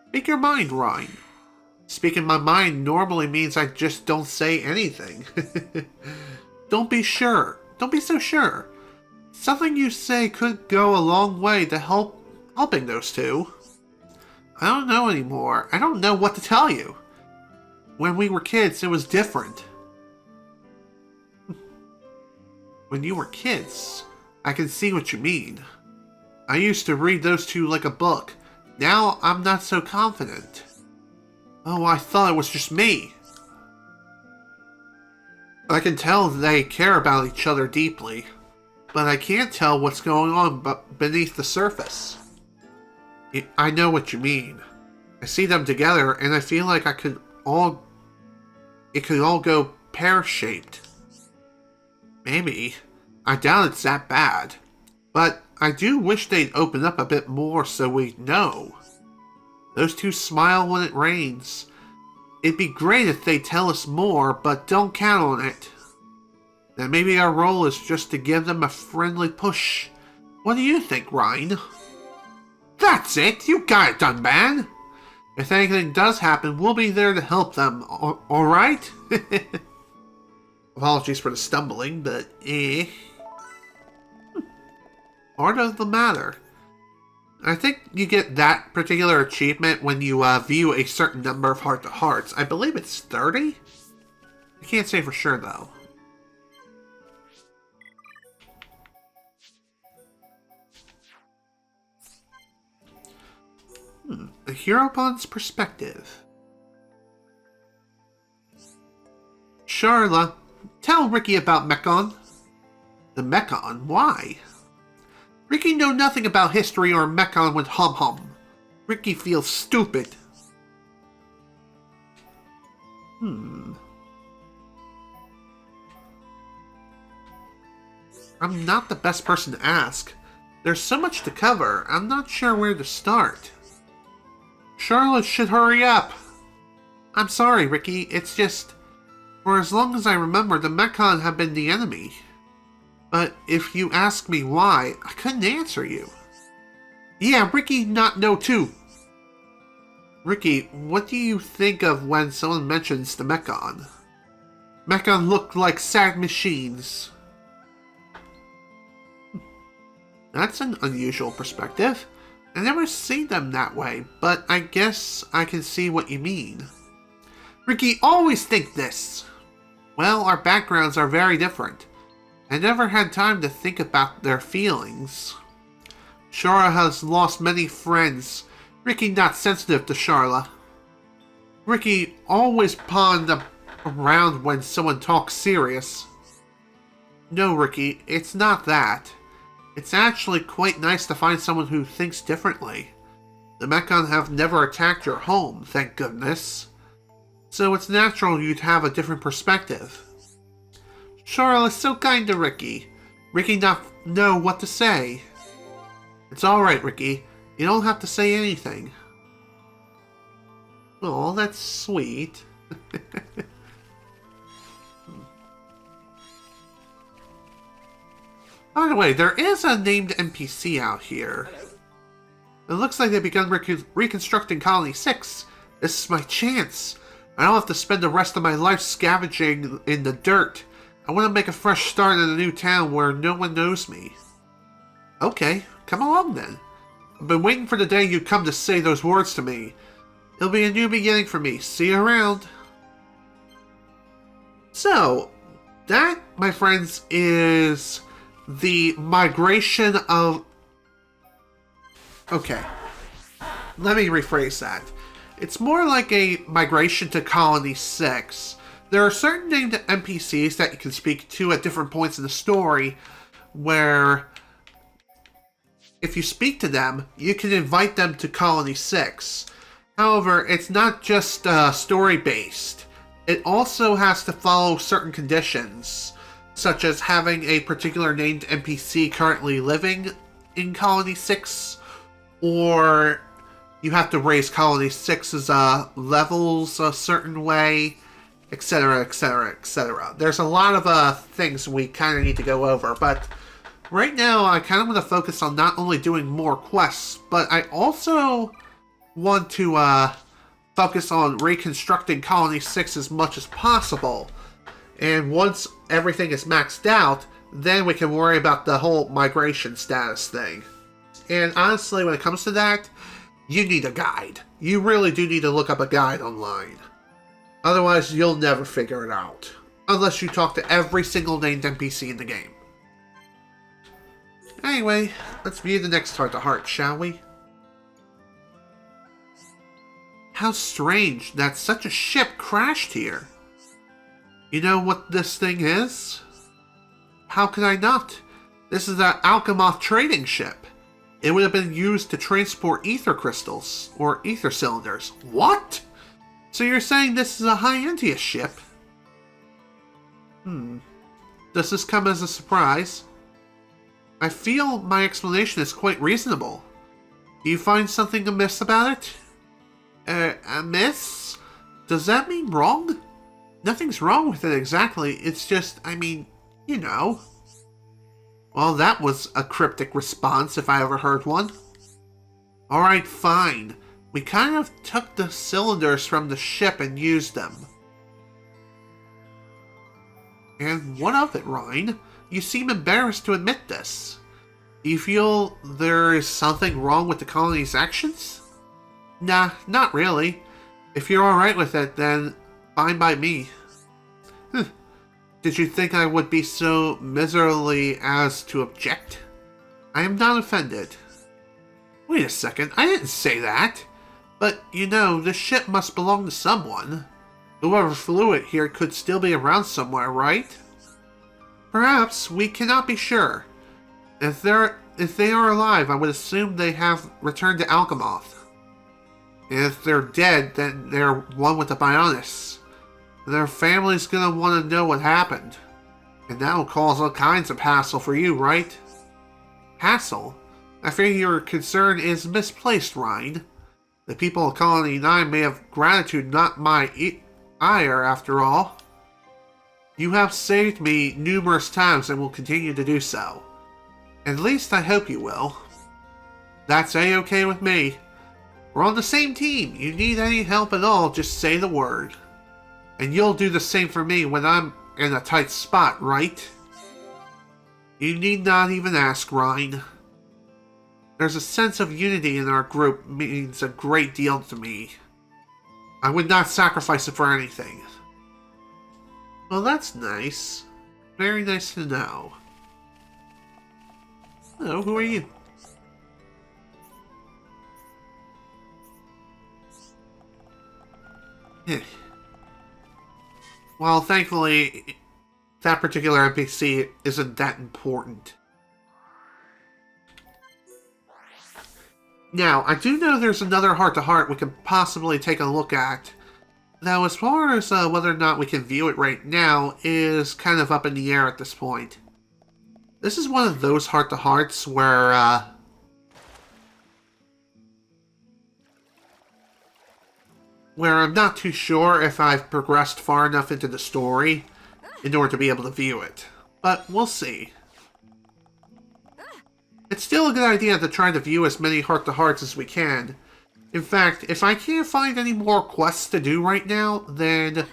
Speak your mind, Ryan. Speaking my mind normally means I just don't say anything. Don't be sure. Don't be so sure. Something you say could go a long way to helping those two. I don't know anymore. I don't know what to tell you. When we were kids, it was different. When you were kids, I can see what you mean. I used to read those two like a book. Now I'm not so confident. Oh, I thought it was just me. I can tell they care about each other deeply, but I can't tell what's going on beneath the surface. I know what you mean. I see them together, and I feel like it could all go pear-shaped. Maybe. I doubt it's that bad. But I do wish they'd open up a bit more so we'd know. Those two smile when it rains. It'd be great if they tell us more, but don't count on it. Then maybe our role is just to give them a friendly push. What do you think, Ryan? That's it! You got it done, man! If anything does happen, we'll be there to help them, alright? Apologies for the stumbling, but Part of the matter. I think you get that particular achievement when you view a certain number of heart-to-hearts. I believe it's 30? I can't say for sure, though. The Hieropont's perspective. Charla, tell Ricky about Mechon. The Mechon? Why? Ricky know nothing about history or Mechon with hum-hum. Ricky feels stupid. I'm not the best person to ask. There's so much to cover, I'm not sure where to start. Charlotte should hurry up. I'm sorry, Ricky, it's just... For as long as I remember, the Mechon have been the enemy. But if you ask me why, I couldn't answer you. Yeah, Ricky not know too. Ricky, what do you think of when someone mentions the Mechon? Mechon look like sad machines. That's an unusual perspective. I never seen them that way, but I guess I can see what you mean. Ricky always think this. Well, our backgrounds are very different. I never had time to think about their feelings. Shara has lost many friends. Ricky not sensitive to Charla. Ricky always pawned around when someone talks serious. No, Ricky, it's not that. It's actually quite nice to find someone who thinks differently. The Mechon have never attacked your home, thank goodness. So it's natural you'd have a different perspective. Charles is so kind to Ricky. Ricky not know what to say. It's alright, Ricky. You don't have to say anything. Oh, that's sweet. By the way, there is a named NPC out here. It looks like they've begun reconstructing Colony 6. This is my chance. I don't have to spend the rest of my life scavenging in the dirt. I want to make a fresh start in a new town where no one knows me. Okay, come along then. I've been waiting for the day you come to say those words to me. It'll be a new beginning for me. See you around. So, that, my friends, is the migration of... Okay. Let me rephrase that. It's more like a migration to Colony 6. There are certain named NPCs that you can speak to at different points in the story where if you speak to them, you can invite them to Colony 6. However, it's not just story-based. It also has to follow certain conditions, such as having a particular named NPC currently living in Colony 6, or you have to raise Colony 6's levels a certain way, etc., etc., etc. There's a lot of things we kind of need to go over, but right now I kind of want to focus on not only doing more quests, but I also want to focus on reconstructing Colony 6 as much as possible. And once everything is maxed out, then we can worry about the whole migration status thing. And honestly, when it comes to that, you need a guide. You really do need to look up a guide online. Otherwise, you'll never figure it out. Unless you talk to every single named NPC in the game. Anyway, let's view the next heart to heart, shall we? How strange that such a ship crashed here. You know what this thing is? How could I not? This is an Alchemoth trading ship. It would have been used to transport ether crystals, or ether cylinders. What? So you're saying this is a Hyantia ship? Does this come as a surprise? I feel my explanation is quite reasonable. Do you find something amiss about it? Amiss? Does that mean wrong? Nothing's wrong with it exactly, it's just, I mean, you know. Well, that was a cryptic response if I ever heard one. Alright, fine. We kind of took the cylinders from the ship and used them. And what of it, Ryan? You seem embarrassed to admit this. Do you feel there is something wrong with the colony's actions? Nah, not really. If you're alright with it, then fine by me. Did you think I would be so miserly as to object? I am not offended. Wait a second, I didn't say that. But, you know, the ship must belong to someone. Whoever flew it here could still be around somewhere, right? Perhaps, we cannot be sure. If they are alive, I would assume they have returned to Alchemoth. And if they're dead, then they're one with the Mechonis. Their family's gonna want to know what happened. And that'll cause all kinds of hassle for you, right? Hassle? I fear your concern is misplaced, Ryan. The people of Colony 9 may have gratitude, not my ire, after all. You have saved me numerous times and will continue to do so. At least I hope you will. That's a-okay with me. We're on the same team. You need any help at all, just say the word. And you'll do the same for me when I'm in a tight spot, right? You need not even ask, Ryan. There's a sense of unity in our group means a great deal to me. I would not sacrifice it for anything. Well, that's nice. Very nice to know. Hello, who are you? Well, thankfully, that particular NPC isn't that important. Now, I do know there's another heart-to-heart we could possibly take a look at. Now, as far as whether or not we can view it right now is kind of up in the air at this point. This is one of those heart-to-hearts where I'm not too sure if I've progressed far enough into the story in order to be able to view it. But we'll see. It's still a good idea to try to view as many heart-to-hearts as we can. In fact, if I can't find any more quests to do right now, then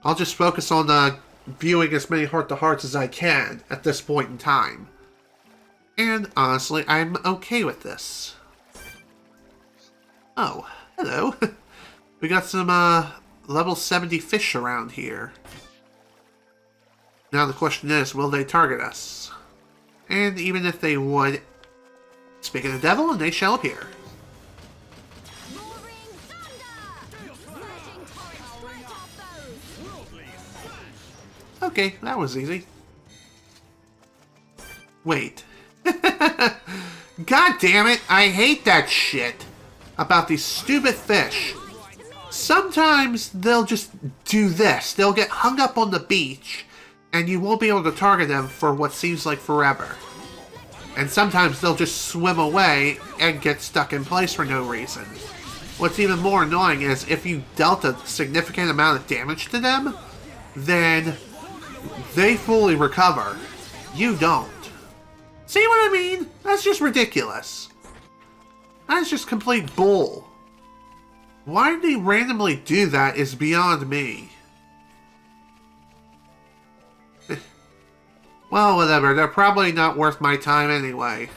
I'll just focus on viewing as many heart-to-hearts as I can at this point in time. And honestly, I'm okay with this. Oh, hello. We got some level 70 fish around here. Now the question is, will they target us? And even if they would, speak of the devil, and they shall appear. Okay, that was easy. Wait. God damn it, I hate that shit about these stupid fish. Sometimes they'll just do this. They'll get hung up on the beach, and you won't be able to target them for what seems like forever. And sometimes they'll just swim away and get stuck in place for no reason. What's even more annoying is if you dealt a significant amount of damage to them, then they fully recover. You don't. See what I mean? That's just ridiculous. That's just complete bull. Why they randomly do that is beyond me. Well, whatever. They're probably not worth my time anyway.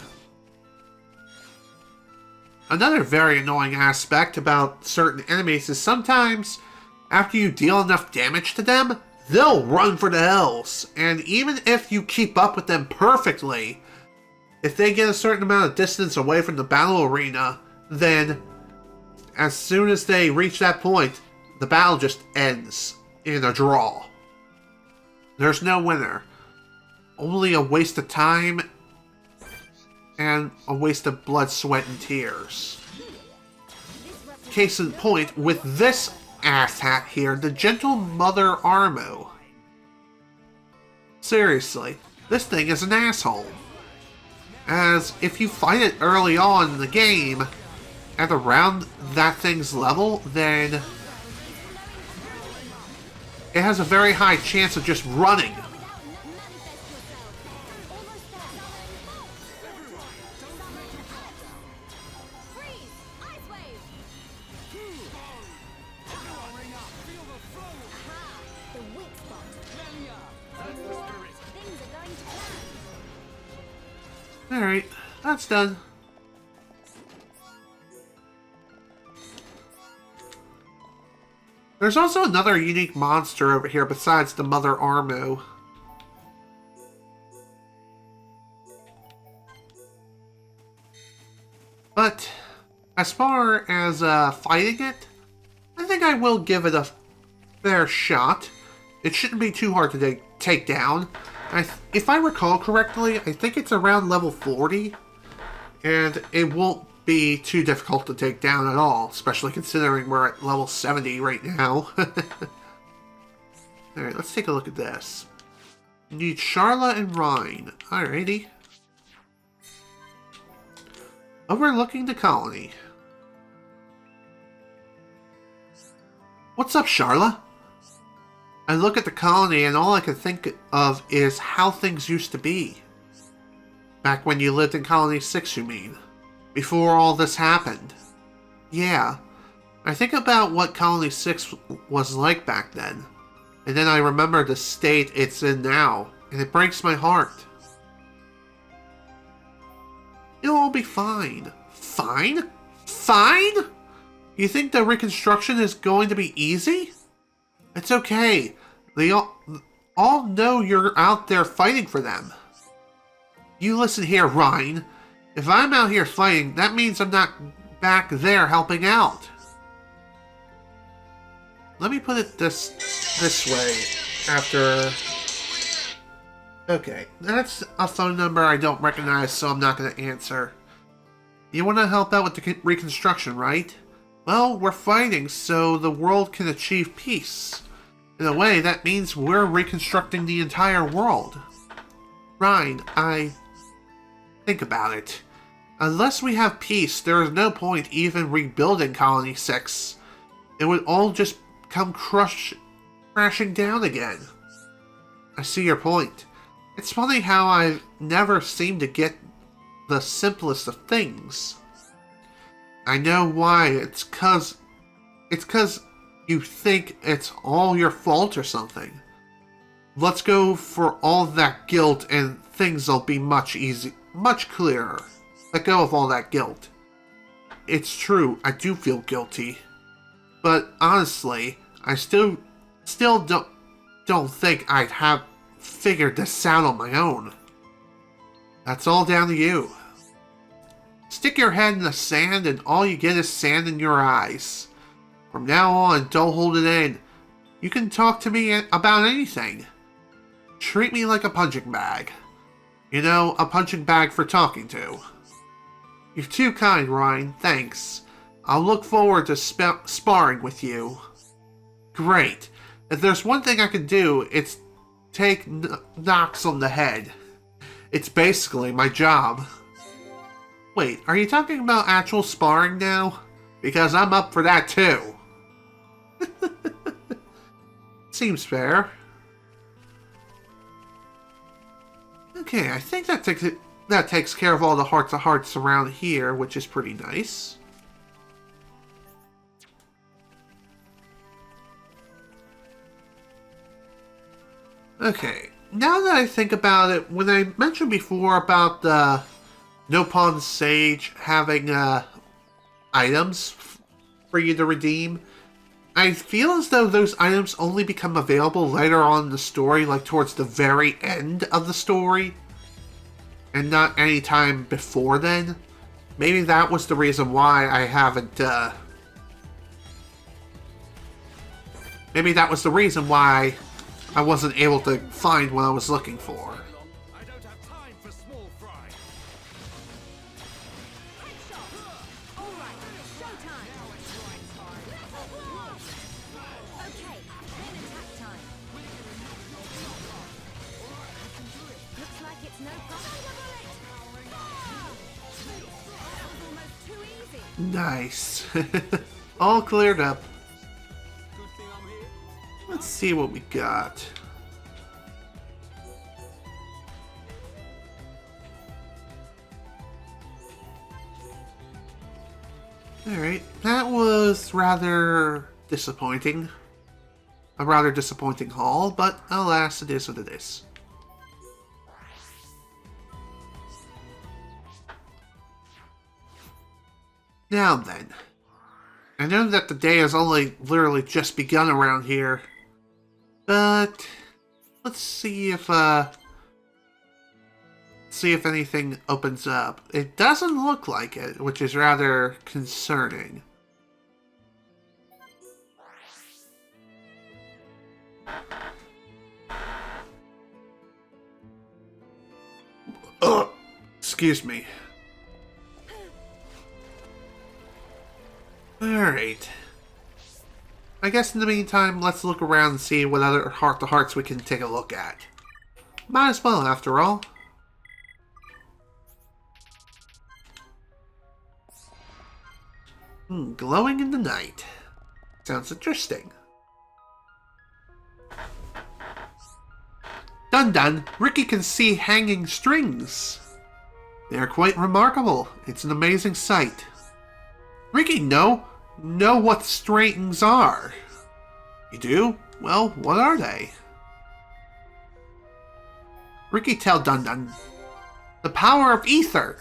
Another very annoying aspect about certain enemies is sometimes, after you deal enough damage to them, they'll run for the hills. And even if you keep up with them perfectly, if they get a certain amount of distance away from the battle arena, then as soon as they reach that point, the battle just ends in a draw. There's no winner. Only a waste of time and a waste of blood, sweat, and tears. Case in point, with this asshat here, the Gentle Mother Armo. Seriously, this thing is an asshole. As if you fight it early on in the game, at around that thing's level, then it has a very high chance of just running. Alright, that's done. There's also another unique monster over here besides the Mother Armo. But as far as fighting it, I think I will give it a fair shot. It shouldn't be too hard to take down. If I recall correctly, I think it's around level 40, and it won't be too difficult to take down at all, especially considering we're at level 70 right now. Alright, let's take a look at this. You need Charla and Rhine. Alrighty. Overlooking the colony. What's up, Charla? I look at the colony and all I can think of is how things used to be. Back when you lived in Colony 6, you mean? Before all this happened. Yeah, I think about what Colony 6 was like back then. And then I remember the state it's in now, and it breaks my heart. It'll all be fine. Fine? Fine? You think the reconstruction is going to be easy? It's okay. They all know you're out there fighting for them. You listen here, Rhine. If I'm out here fighting, that means I'm not back there helping out. Let me put it this way after... Okay, that's a phone number I don't recognize, so I'm not going to answer. You want to help out with the reconstruction, right? Well, we're fighting so the world can achieve peace. In a way, that means we're reconstructing the entire world. Ryan, think about it. Unless we have peace, there is no point even rebuilding Colony 6. It would all just come crashing down again. I see your point. It's funny how I never seem to get the simplest of things. I know why. It's cause you think it's all your fault or something. Let's go for all that guilt and things'll be much clearer. Let go of all that guilt. It's true, I do feel guilty. But honestly, I still don't think I'd have figured this out on my own. That's all down to you. Stick your head in the sand and all you get is sand in your eyes. From now on, don't hold it in. You can talk to me about anything. Treat me like a punching bag. You know, a punching bag for talking to. You're too kind, Ryan. Thanks. I'll look forward to sparring with you. Great. If there's one thing I can do, it's take knocks on the head. It's basically my job. Wait, are you talking about actual sparring now? Because I'm up for that too. Seems fair. Okay, I think that takes care of all the hearts around here, which is pretty nice. Okay, now that I think about it, when I mentioned before about the Nopon Sage having items for you to redeem, I feel as though those items only become available later on in the story, like towards the very end of the story, and not any time before then. Maybe that was the reason why I haven't, maybe that was the reason why I wasn't able to find what I was looking for. I don't have time for small fry. Alright, showtime! Okay, then attack time. Looks like it's no problem. That was almost too easy. Nice. All cleared up. Good thing I'm here. Let's see what we got. Alright, that was rather disappointing. A rather disappointing haul, but alas, it is what it is. Now then, I know that the day has only literally just begun around here, but let's see if anything opens up. It doesn't look like it, which is rather concerning. Ugh, excuse me. Alright. I guess in the meantime, let's look around and see what other heart-to-hearts we can take a look at. Might as well, after all. Glowing in the night. Sounds interesting. Dun dun! Ricky can see hanging strings. They are quite remarkable. It's an amazing sight. Ricky, know what strings are. You do? Well, what are they? Ricky, tell Dun Dun. The power of ether.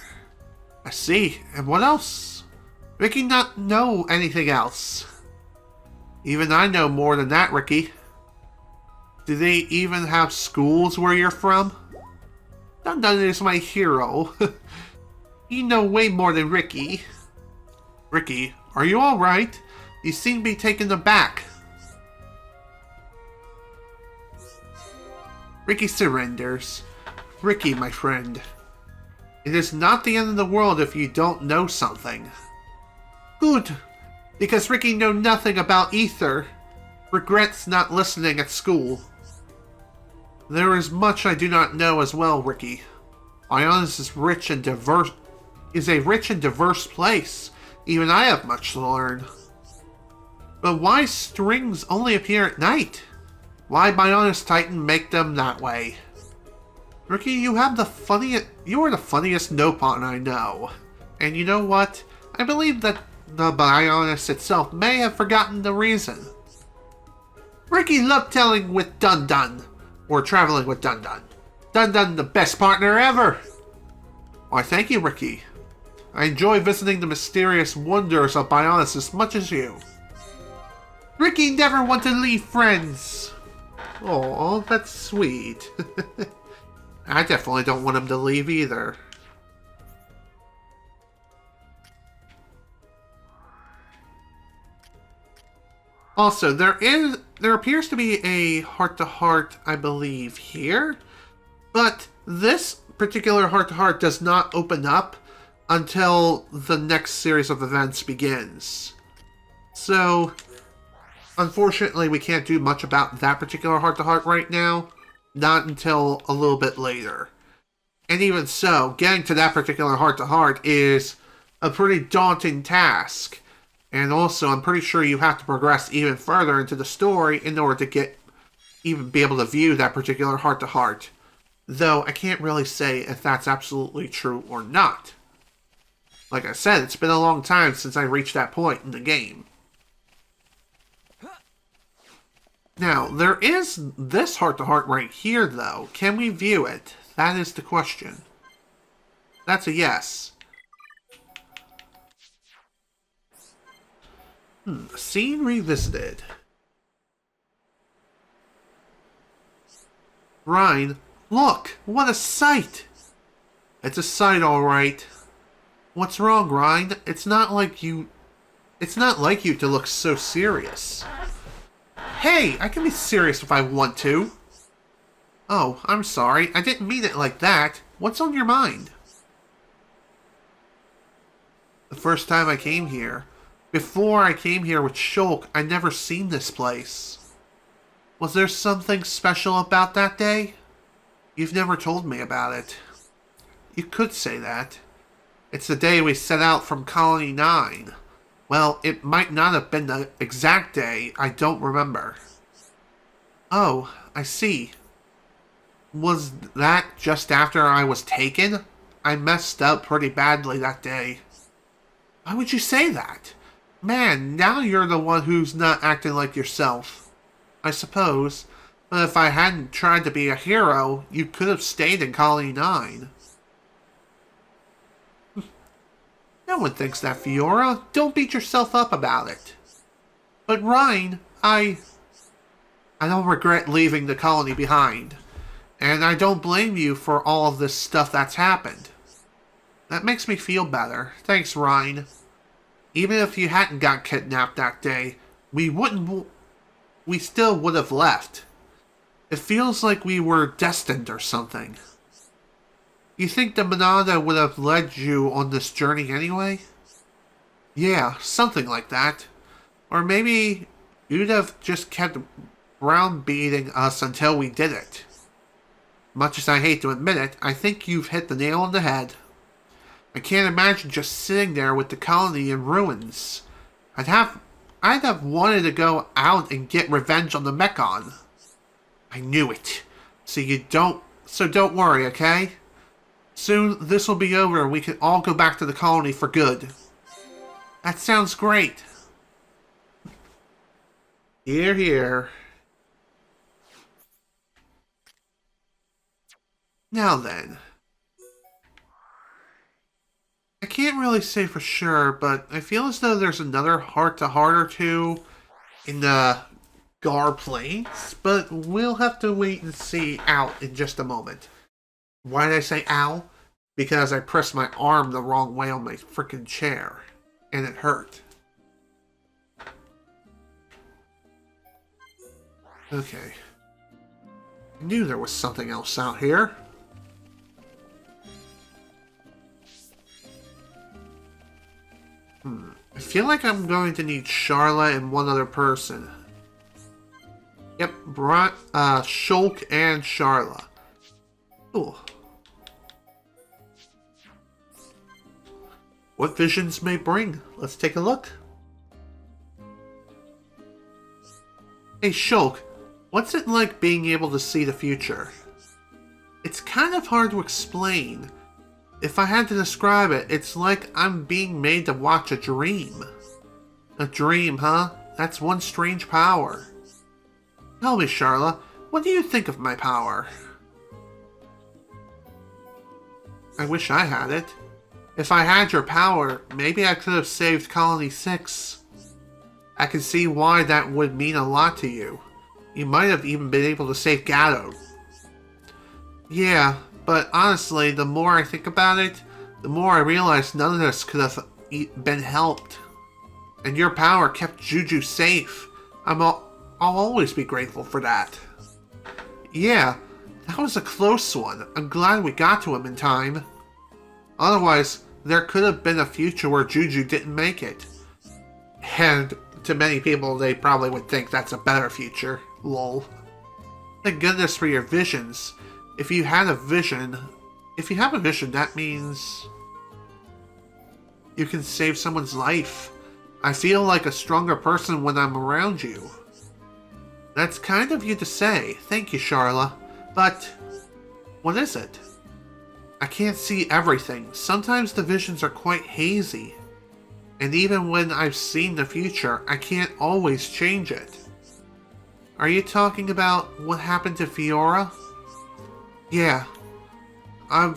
I see. And what else? Ricky not know anything else. Even I know more than that, Ricky. Do they even have schools where you're from? Dun Dun is my hero. You know way more than Ricky. Ricky, are you alright? You seem to be taken aback. Ricky surrenders. Ricky, my friend. It is not the end of the world if you don't know something. Good, because Ricky know nothing about ether. Regrets not listening at school. There is much I do not know as well, Ricky. Ionis is a rich and diverse place. Even I have much to learn. But why strings only appear at night? Why Bionis Titan make them that way? Ricky, you are the funniest Nopon I know. And you know what? I believe that the Bionis itself may have forgotten the reason. Ricky loved traveling with Dun Dun. Dun Dun, the best partner ever. Why, thank you, Ricky. I enjoy visiting the mysterious wonders of Bionis as much as you. Ricky never want to leave friends. Oh, that's sweet. I definitely don't want him to leave either. Also, there appears to be a heart-to-heart, I believe, here. But this particular heart-to-heart does not open up until the next series of events begins. So, unfortunately, we can't do much about that particular heart-to-heart right now. Not until a little bit later. And even so, getting to that particular heart-to-heart is a pretty daunting task. And also, I'm pretty sure you have to progress even further into the story in order to even be able to view that particular heart-to-heart. Though, I can't really say if that's absolutely true or not. Like I said, it's been a long time since I reached that point in the game. Now, there is this heart-to-heart right here, though. Can we view it? That is the question. That's a yes. Scene revisited. Ryan, look! What a sight! It's a sight, alright. What's wrong, Ryan? It's not like you to look so serious. Hey, I can be serious if I want to. Oh, I'm sorry. I didn't mean it like that. What's on your mind? The first time I came here, before I came here with Shulk, I'd never seen this place. Was there something special about that day? You've never told me about it. You could say that. It's the day we set out from Colony 9. Well, it might not have been the exact day. I don't remember. Oh, I see. Was that just after I was taken? I messed up pretty badly that day. Why would you say that? Man, now you're the one who's not acting like yourself. I suppose. But if I hadn't tried to be a hero, you could have stayed in Colony 9. No one thinks that, Fiora. Don't beat yourself up about it. But Ryan, I don't regret leaving the colony behind. And I don't blame you for all of this stuff that's happened. That makes me feel better. Thanks, Ryan. Even if you hadn't got kidnapped that day, we still would have left. It feels like we were destined or something. You think the Monada would have led you on this journey anyway? Yeah, something like that. Or maybe you'd have just kept browbeating us until we did it. Much as I hate to admit it, I think you've hit the nail on the head. I can't imagine just sitting there with the colony in ruins. I'd have wanted to go out and get revenge on the Mechon. I knew it. So don't worry, okay? Soon this will be over and we can all go back to the colony for good. That sounds great. Hear, hear. Now then. I can't really say for sure, but I feel as though there's another heart-to-heart or two in the Gar Plains, but we'll have to wait and see out in just a moment. Why did I say ow? Because I pressed my arm the wrong way on my freaking chair, and it hurt. Okay. I knew there was something else out here. I feel like I'm going to need Charla and one other person. Yep, Shulk and Charla. Ooh. What visions may bring? Let's take a look. Hey Shulk, what's it like being able to see the future? It's kind of hard to explain. If I had to describe it, it's like I'm being made to watch a dream. A dream, huh? That's one strange power. Tell me, Charla, what do you think of my power? I wish I had it. If I had your power, maybe I could have saved Colony 6. I can see why that would mean a lot to you. You might have even been able to save Gatto. Yeah, but honestly, the more I think about it, the more I realize none of this could have been helped. And your power kept Juju safe. I'll always be grateful for that. Yeah, that was a close one. I'm glad we got to him in time. Otherwise, there could have been a future where Juju didn't make it. And to many people, they probably would think that's a better future. Lol. Thank goodness for your visions. If you have a vision, that means you can save someone's life. I feel like a stronger person when I'm around you. That's kind of you to say. Thank you, Charla. But what is it? I can't see everything. Sometimes the visions are quite hazy. And even when I've seen the future, I can't always change it. Are you talking about what happened to Fiora? Yeah. I'm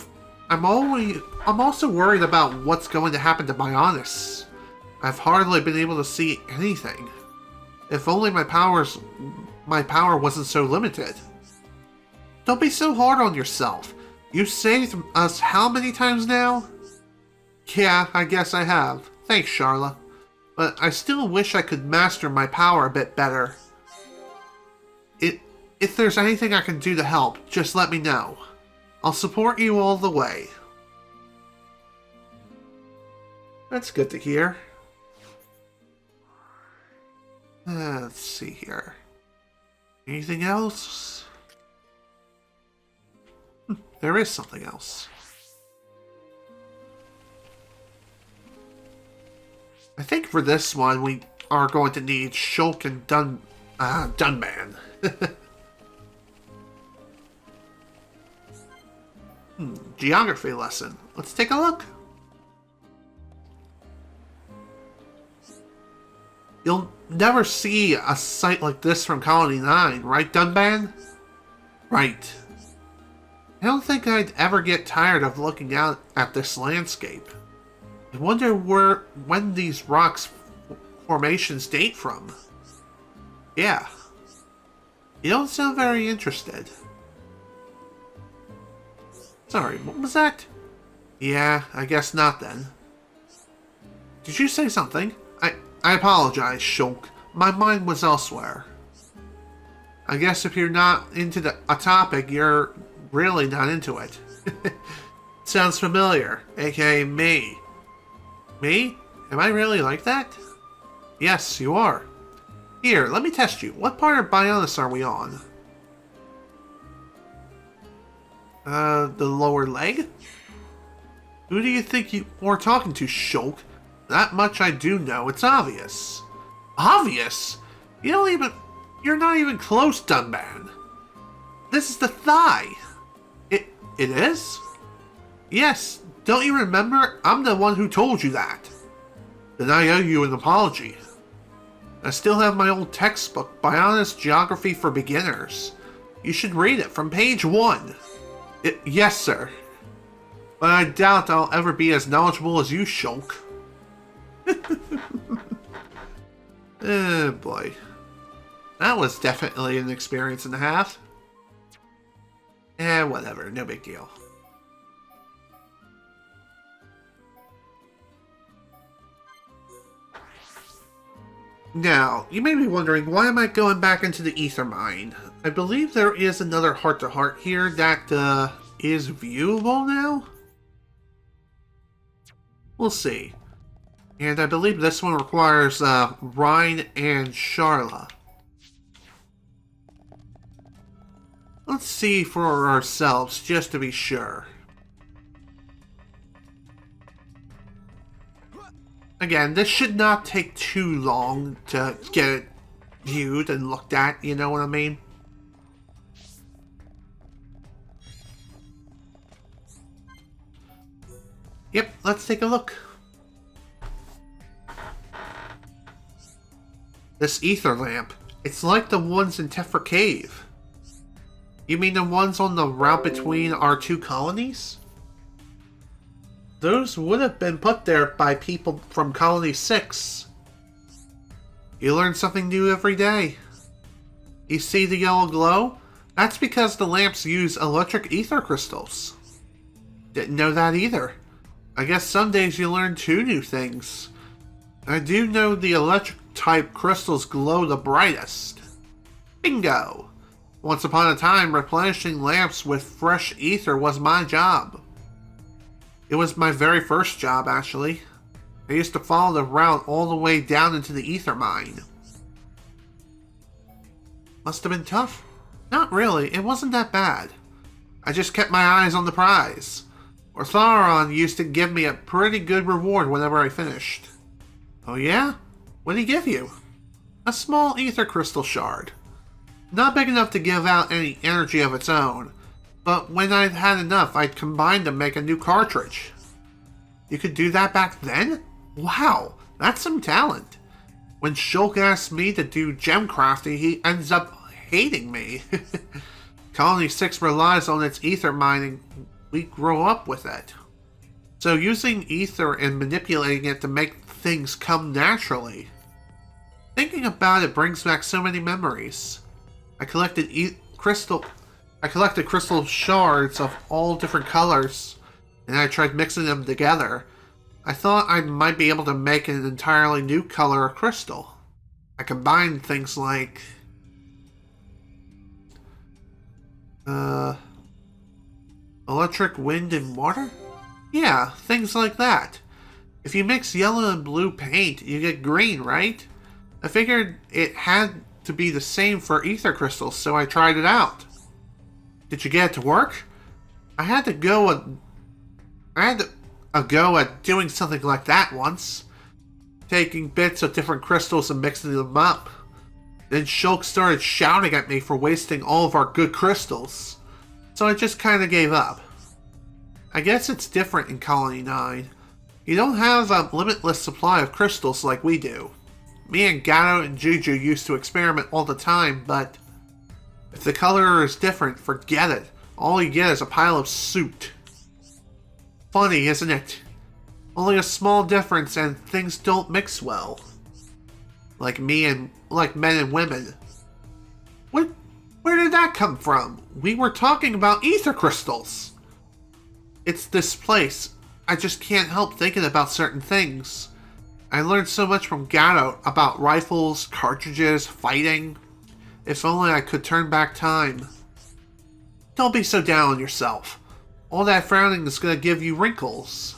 also worried about what's going to happen to Mechonis. I've hardly been able to see anything. If only my power wasn't so limited. Don't be so hard on yourself. You saved us how many times now? Yeah, I guess I have. Thanks, Charla. But I still wish I could master my power a bit better. If there's anything I can do to help, just let me know. I'll support you all the way. That's good to hear. Let's see here. Anything else? There is something else. I think for this one, we are going to need Shulk and Dunban. Geography lesson. Let's take a look. You'll never see a site like this from Colony 9, right, Dunban? Right. I don't think I'd ever get tired of looking out at this landscape. I wonder when these rocks formations date from. Yeah. You don't sound very interested. Sorry, what was that? Yeah, I guess not then. Did you say something? I apologize, Shulk. My mind was elsewhere. I guess if you're not into a topic, you're really not into it. Sounds familiar, aka me. Me? Am I really like that? Yes, you are. Here, let me test you. What part of Bionis are we on? The lower leg? Who do you think you were talking to, Shulk? That much I do know. It's obvious. Obvious? You're not even close, Dunban. This is the thigh. It is? Yes. Don't you remember? I'm the one who told you that. Then I owe you an apology. I still have my old textbook, Bionis Geography for Beginners. You should read it from page 1. Yes, sir. But I doubt I'll ever be as knowledgeable as you, Shulk. Oh boy. That was definitely an experience and a half. Whatever, no big deal. Now, you may be wondering, why am I going back into the Ether Mine? I believe there is another heart-to-heart here that is viewable now? We'll see. And I believe this one requires Rhine and Charla. Let's see for ourselves, just to be sure. Again, this should not take too long to get it viewed and looked at, you know what I mean? Yep, let's take a look. This ether lamp, it's like the ones in Tefra Cave. You mean the ones on the route between our two colonies? Those would have been put there by people from Colony 6. You learn something new every day. You see the yellow glow? That's because the lamps use electric ether crystals. Didn't know that either. I guess some days you learn 2 new things. I do know the electric type crystals glow the brightest. Bingo! Once upon a time, replenishing lamps with fresh ether was my job. It was my very first job, actually. I used to follow the route all the way down into the ether mine. Must have been tough. Not really, it wasn't that bad. I just kept my eyes on the prize. Ortharon used to give me a pretty good reward whenever I finished. Oh yeah? What did he give you? A small ether crystal shard. Not big enough to give out any energy of its own, but when I'd had enough, I'd combine to make a new cartridge. You could do that back then? Wow, that's some talent. When Shulk asks me to do gem crafting, he ends up hating me. Colony 6 relies on its ether mining. We grow up with it. So using ether and manipulating it to make things come naturally. Thinking about it brings back so many memories. I collected crystal shards of all different colors, and I tried mixing them together. I thought I might be able to make an entirely new color of crystal. I combined things like electric, wind, and water? Yeah, things like that. If you mix yellow and blue paint, you get green, right? I figured it had to be the same for ether crystals, so I tried it out. Did you get it to work? I had a go at doing something like that once. Taking bits of different crystals and mixing them up. Then Shulk started shouting at me for wasting all of our good crystals. So I just kinda gave up. I guess it's different in Colony 9. You don't have a limitless supply of crystals like we do. Me and Gato and Juju used to experiment all the time, but if the color is different, forget it. All you get is a pile of soot. Funny, isn't it? Only a small difference and things don't mix well. Like men and women. Where did that come from? We were talking about ether crystals. It's this place. I just can't help thinking about certain things. I learned so much from Gato about rifles, cartridges, fighting. If only I could turn back time. Don't be so down on yourself. All that frowning is going to give you wrinkles.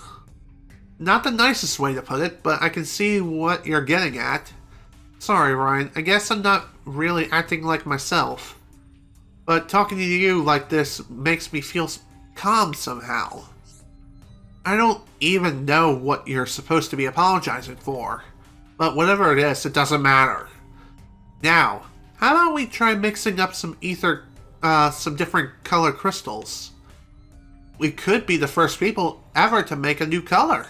Not the nicest way to put it, but I can see what you're getting at. Sorry, Ryan. I guess I'm not really acting like myself. But talking to you like this makes me feel calm somehow. I don't even know what you're supposed to be apologizing for. But whatever it is, it doesn't matter. Now, how about we try mixing up some different color crystals? We could be the first people ever to make a new color.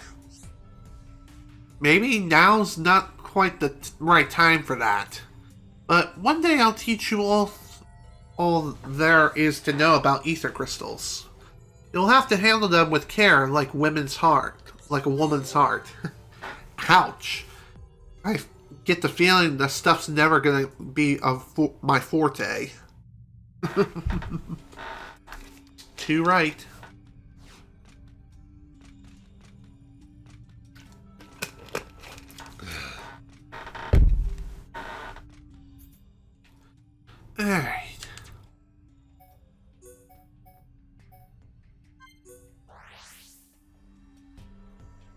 Maybe now's not quite the right time for that. But one day I'll teach you all there is to know about ether crystals. You'll have to handle them with care like a woman's heart. Ouch. I get the feeling the stuff's never gonna be my forte. Too right. Alright.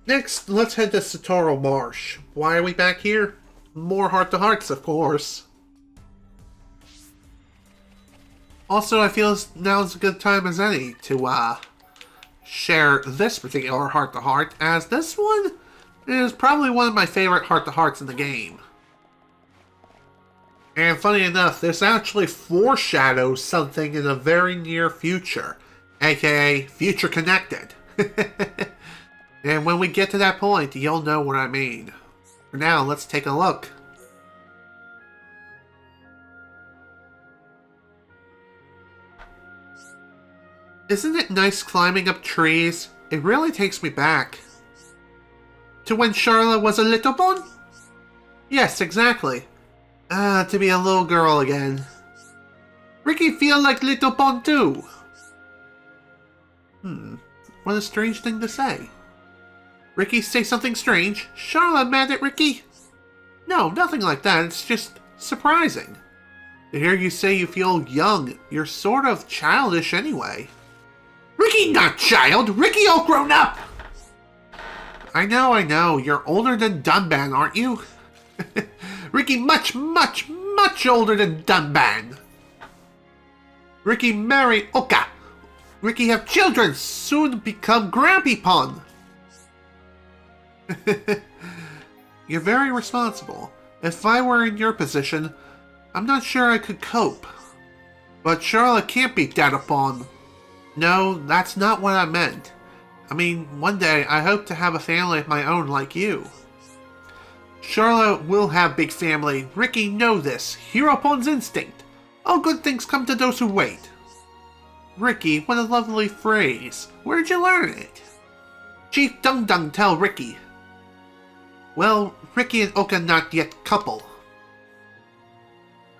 Next, let's head to Satoru Marsh. Why are we back here? More heart-to-hearts, of course. Also, I feel now's a good time as any to share this particular heart-to-heart, as this one is probably one of my favorite heart-to-hearts in the game. And funny enough, this actually foreshadows something in the very near future, aka future connected. And when we get to that point, you'll know what I mean. For now, let's take a look. Isn't it nice climbing up trees? It really takes me back. To when Charlotte was a little bun? Yes, exactly. To be a little girl again. Ricky feel like little bun too. What a strange thing to say. Ricky say something strange? Charlotte mad at Ricky? No, nothing like that. It's just surprising. To hear you say you feel young, you're sort of childish anyway. Ricky not child! Ricky all grown up! I know. You're older than Dunban, aren't you? Ricky much older than Dunban. Ricky marry Oka. Ricky have children, soon become Grampy-pon. You're very responsible. If I were in your position, I'm not sure I could cope. But Charlotte can't be Dad-upon. No, that's not what I meant. I mean, one day I hope to have a family of my own like you. Charlotte will have big family. Ricky know this. Hero-pon's instinct. All good things come to those who wait. Ricky, what a lovely phrase. Where'd you learn it? Chief Dung Dung tell Ricky. Well, Ricky and Oka not yet couple.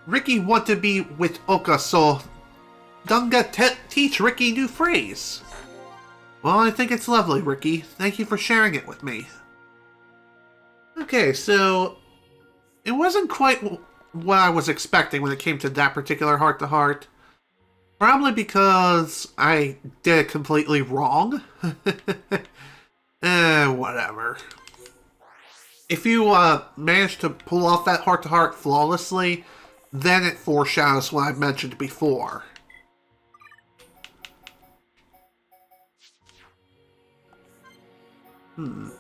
Ricky want to be with Oka, so Dunga teach Ricky new phrase. Well, I think it's lovely, Ricky. Thank you for sharing it with me. Okay, so it wasn't quite what I was expecting when it came to that particular heart-to-heart. Probably because I did it completely wrong. Whatever. If you manage to pull off that heart-to-heart flawlessly, then it foreshadows what I mentioned before.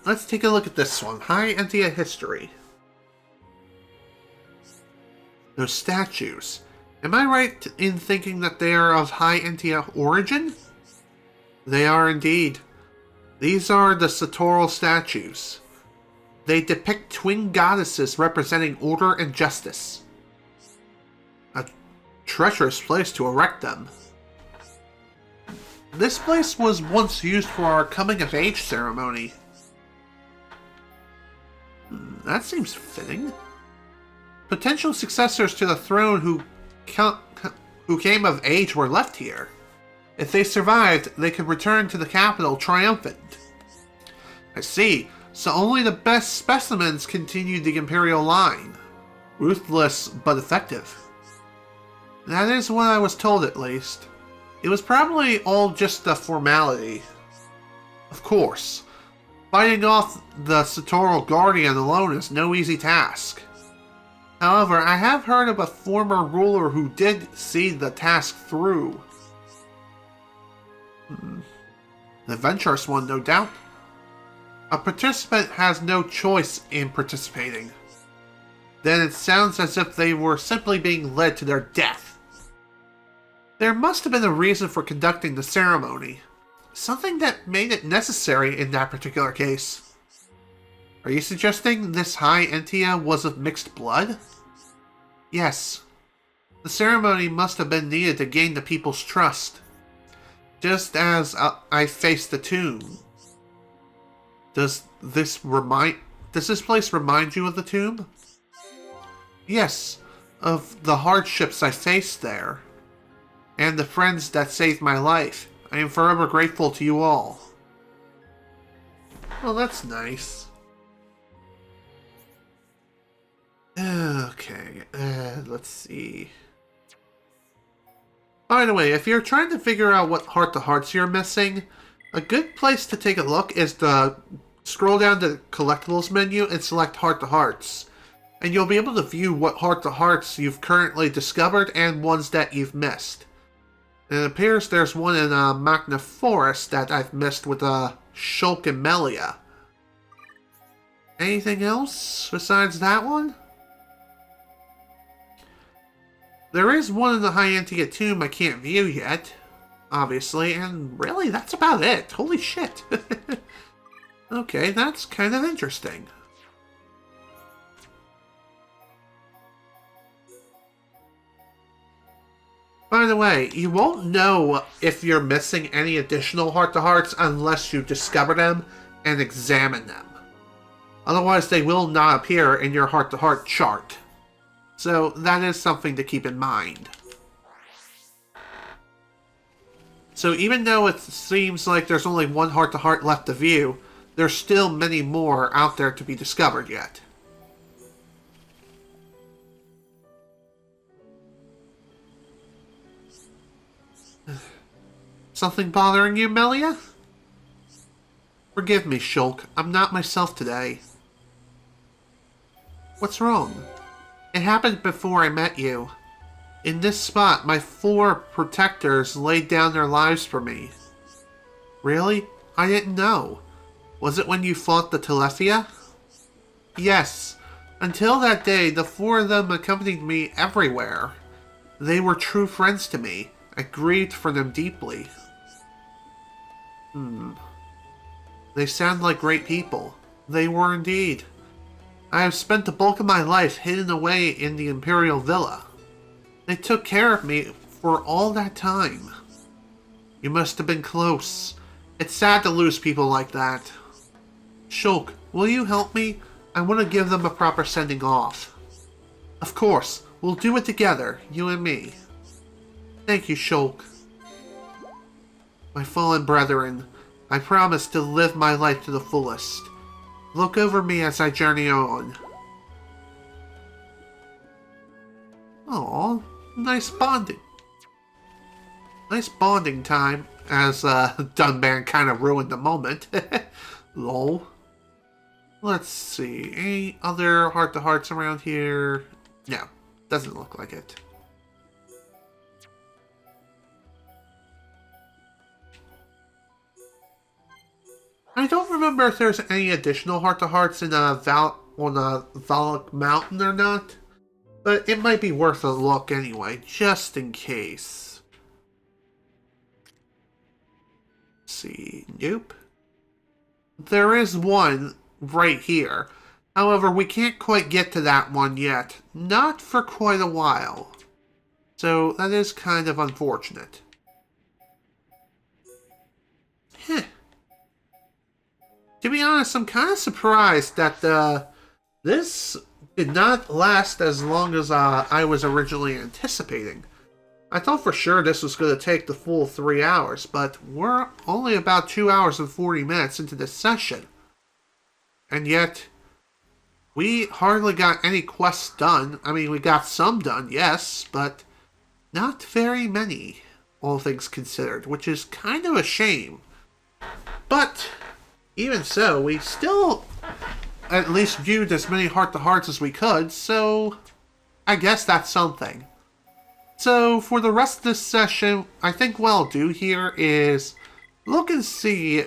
Let's take a look at this one. High Entia history. Those statues. Am I right in thinking that they are of High Entia origin? They are indeed. These are the Satoru Statues. They depict twin goddesses representing order and justice. A treacherous place to erect them. This place was once used for our coming-of-age ceremony. That seems fitting. Potential successors to the throne who came of age were left here. If they survived, they could return to the capital triumphant. I see. So only the best specimens continued the Imperial line. Ruthless, but effective. That is what I was told, at least. It was probably all just a formality. Of course. Fighting off the Satoru Guardian alone is no easy task. However, I have heard of a former ruler who did see the task through. An adventurous one, no doubt. A participant has no choice in participating. Then it sounds as if they were simply being led to their death. There must have been a reason for conducting the ceremony. Something that made it necessary in that particular case. Are you suggesting this High Entia was of mixed blood? Yes. The ceremony must have been needed to gain the people's trust. Just as I faced the tomb. Does this place remind you of the tomb? Yes, of the hardships I faced there. And the friends that saved my life. I am forever grateful to you all. Well, that's nice. Okay, let's see. By the way, if you're trying to figure out what heart-to-hearts you're missing, a good place to take a look is the scroll down to the collectibles menu and select Heart to Hearts. And you'll be able to view what Heart to Hearts you've currently discovered and ones that you've missed. And it appears there's one in Magna Forest that I've missed with Shulk and Melia. Anything else besides that one? There is one in the High Antia Tomb I can't view yet, obviously, and really, that's about it. Holy shit. Okay, that's kind of interesting. By the way, you won't know if you're missing any additional heart-to-hearts unless you discover them and examine them. Otherwise, they will not appear in your heart-to-heart chart. So, that is something to keep in mind. So, even though it seems like there's only one heart-to-heart left to view, there's still many more out there to be discovered yet. Something bothering you, Melia? Forgive me, Shulk. I'm not myself today. What's wrong? It happened before I met you. In this spot, my 4 protectors laid down their lives for me. Really? I didn't know. Was it when you fought the Telethia? Yes. Until that day, the 4 of them accompanied me everywhere. They were true friends to me. I grieved for them deeply. They sound like great people. They were indeed. I have spent the bulk of my life hidden away in the Imperial Villa. They took care of me for all that time. You must have been close. It's sad to lose people like that. Shulk, will you help me? I want to give them a proper sending off. Of course, we'll do it together, you and me. Thank you, Shulk. My fallen brethren, I promise to live my life to the fullest. Look over me as I journey on. Aw, nice bonding. Nice bonding time, as Dunban kind of ruined the moment. Lol. Let's see, any other heart-to-hearts around here? No, doesn't look like it. I don't remember if there's any additional heart-to-hearts in Vallec Mountain or not, but it might be worth a look anyway, just in case. Let's see, nope. There is one right here. However, we can't quite get to that one yet, not for quite a while. So that is kind of unfortunate. Heh. To be honest, I'm kind of surprised that this did not last as long as I was originally anticipating. I thought for sure this was going to take the full 3 hours, but we're only about 2 hours and 40 minutes into this session. And yet, we hardly got any quests done. I mean, we got some done, yes, but not very many, all things considered, which is kind of a shame. But even so, we still at least viewed as many heart-to-hearts as we could, so I guess that's something. So for the rest of this session, I think what I'll do here is look and see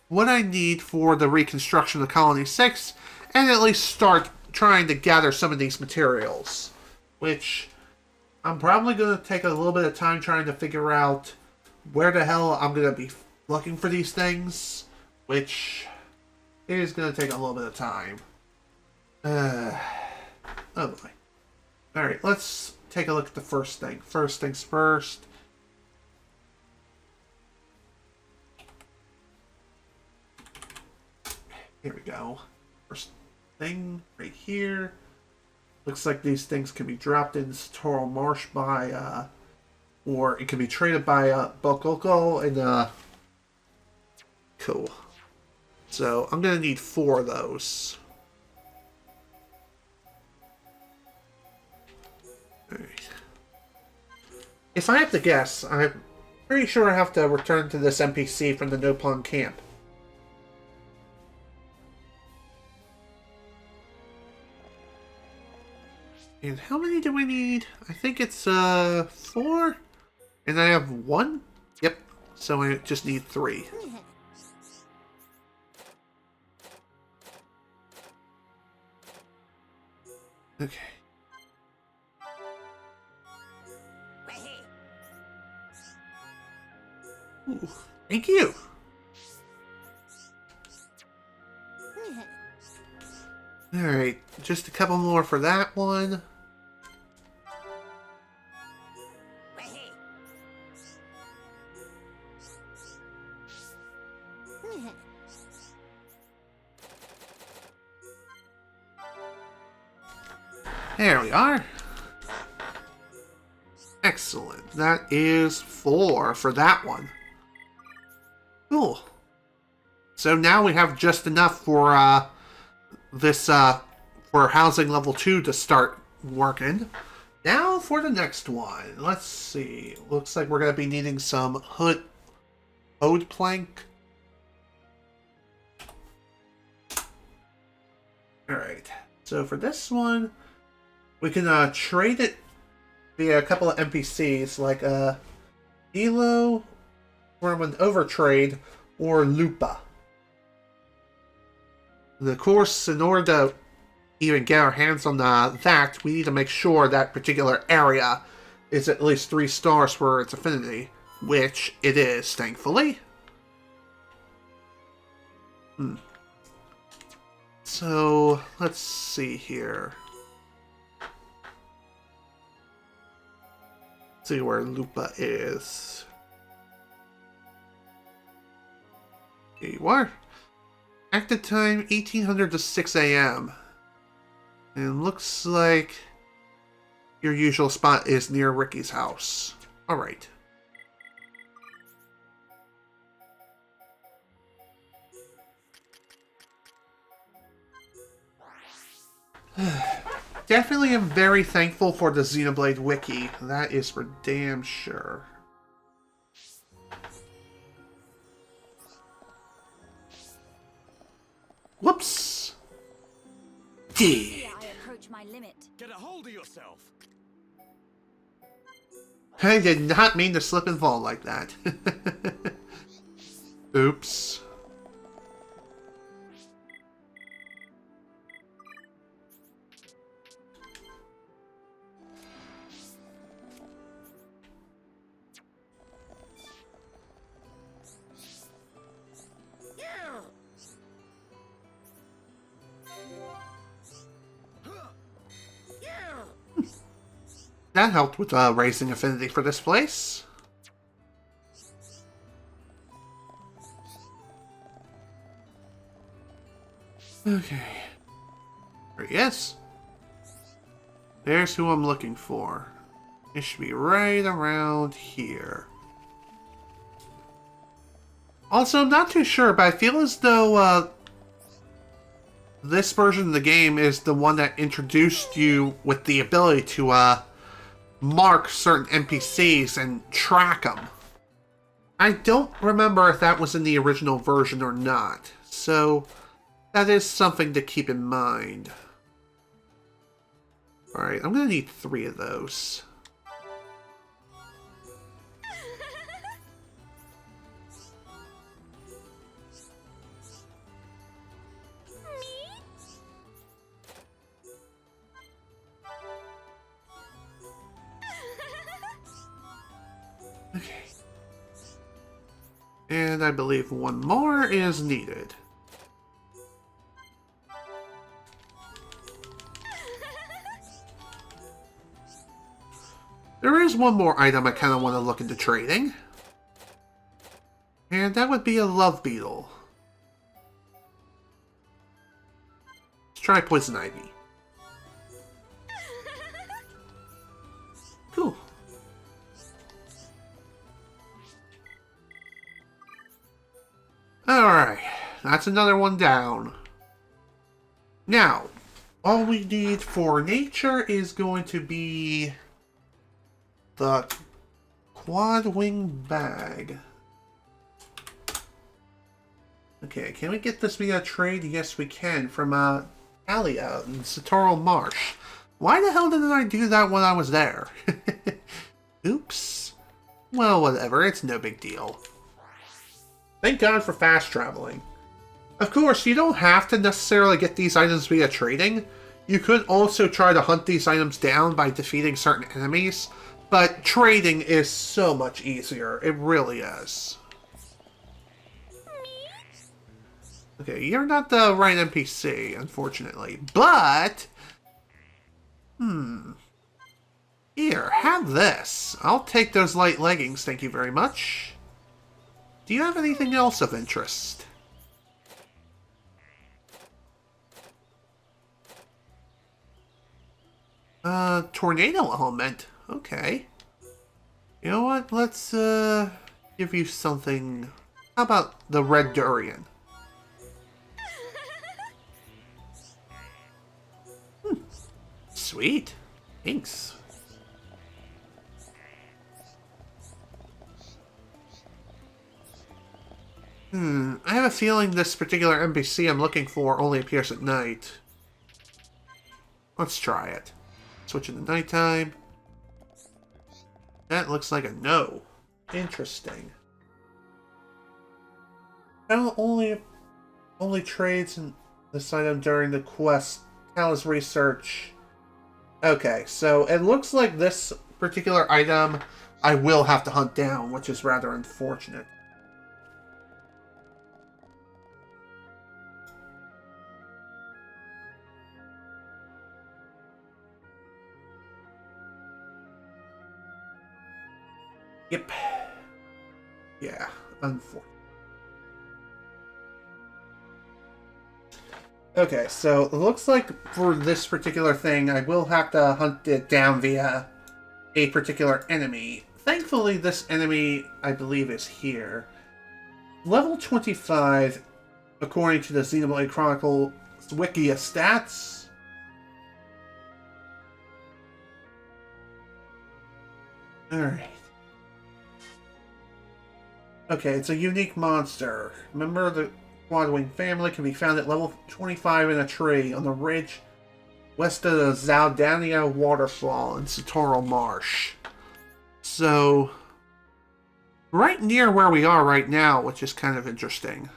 what I need for the reconstruction of Colony 6, and at least start trying to gather some of these materials, which I'm probably going to take a little bit of time trying to figure out where the hell I'm going to be looking for these things, which is going to take a little bit of time. Oh boy. Alright, let's take a look at the first thing. First things first. Here we go. First thing right here. Looks like these things can be dropped in Satoru Marsh by, or it can be traded by Bokoko and, cool. So, I'm going to need 4 of those. Alright. If I have to guess, I'm pretty sure I have to return to this NPC from the Nopon camp. And how many do we need? I think it's 4. And I have 1? Yep. So I just need 3. Okay. Ooh, thank you. Alright, just a couple more for that one. There we are. Excellent. That is 4 for that one. Cool. So now we have just enough for this for housing level 2 to start working. Now for the next one. Let's see. Looks like we're going to be needing some hood plank. Alright. So for this one, we can trade it via a couple of NPCs like Elo from an overtrade or Lupa. And of course, in order to even get our hands on that, we need to make sure that particular area is at least 3 stars for its affinity, which it is, thankfully. So, let's see here. Let's see where Lupa is. Here you are. Active time 1800 to 6 a.m. And looks like your usual spot is near Ricky's house. Alright. Definitely am very thankful for the Xenoblade Wiki. That is for damn sure. Whoops! I approach my limit. Get a hold of yourself. I did not mean to slip and fall like that. Oops. That helped with raising affinity for this place. Okay. There he is. There's who I'm looking for. It should be right around here. Also, I'm not too sure, but I feel as though this version of the game is the one that introduced you with the ability to mark certain NPCs and track them. I don't remember if that was in the original version or not, so that is something to keep in mind. Alright, I'm going to need 3 of those. Okay. And I believe 1 more is needed. There is 1 more item I kind of want to look into trading. And that would be a love beetle. Let's try poison ivy. Cool. Alright, that's another one down. Now, all we need for nature is going to be the quad wing bag. Okay, can we get this via trade? Yes, we can, from Alia in Satoru Marsh. Why the hell didn't I do that when I was there? Oops. Well, whatever. It's no big deal. Thank God for fast traveling. Of course, you don't have to necessarily get these items via trading. You could also try to hunt these items down by defeating certain enemies, but trading is so much easier. It really is. Okay, you're not the right NPC, unfortunately, but... Here, have this. I'll take those light leggings, thank you very much. Do you have anything else of interest? Tornado element. Okay. You know what? Let's, give you something. How about the red durian? Sweet. Thanks. I have a feeling this particular NPC I'm looking for only appears at night. Let's try it. Switch it to nighttime. That looks like a no. Interesting. Only trades in this item during the quest. Talus research. Okay, so it looks like this particular item I will have to hunt down, which is rather unfortunate. Yep. Yeah, unfortunate. Okay, so it looks like for this particular thing, I will have to hunt it down via a particular enemy. Thankfully, this enemy, I believe, is here. Level 25, according to the Xenoblade Chronicles wiki of stats. Alright. Okay, it's a unique monster. Member of the Quadwing family can be found at level 25 in a tree on the ridge west of the Zaldania waterfall in Satoru Marsh. So, right near where we are right now, which is kind of interesting.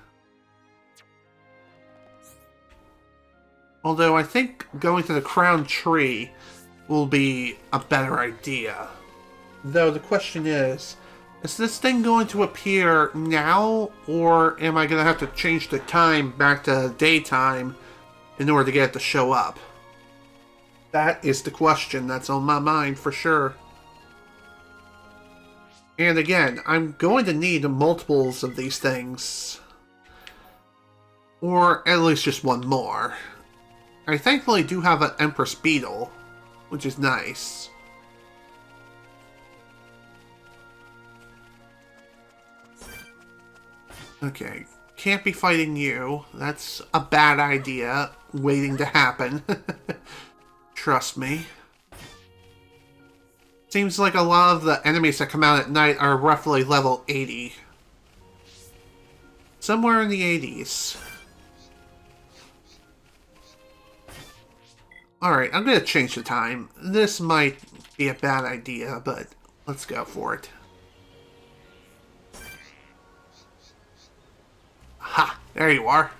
Although I think going to the crown tree will be a better idea. Though the question is this thing going to appear now, or am I going to have to change the time back to daytime in order to get it to show up? That is the question that's on my mind for sure. And again, I'm going to need multiples of these things. Or at least just one more. I thankfully do have an Empress Beetle, which is nice. Okay, can't be fighting you. That's a bad idea waiting to happen. Trust me. Seems like a lot of the enemies that come out at night are roughly level 80. Somewhere in the 80s. Alright, I'm going to change the time. This might be a bad idea, but let's go for it. Ha! There you are.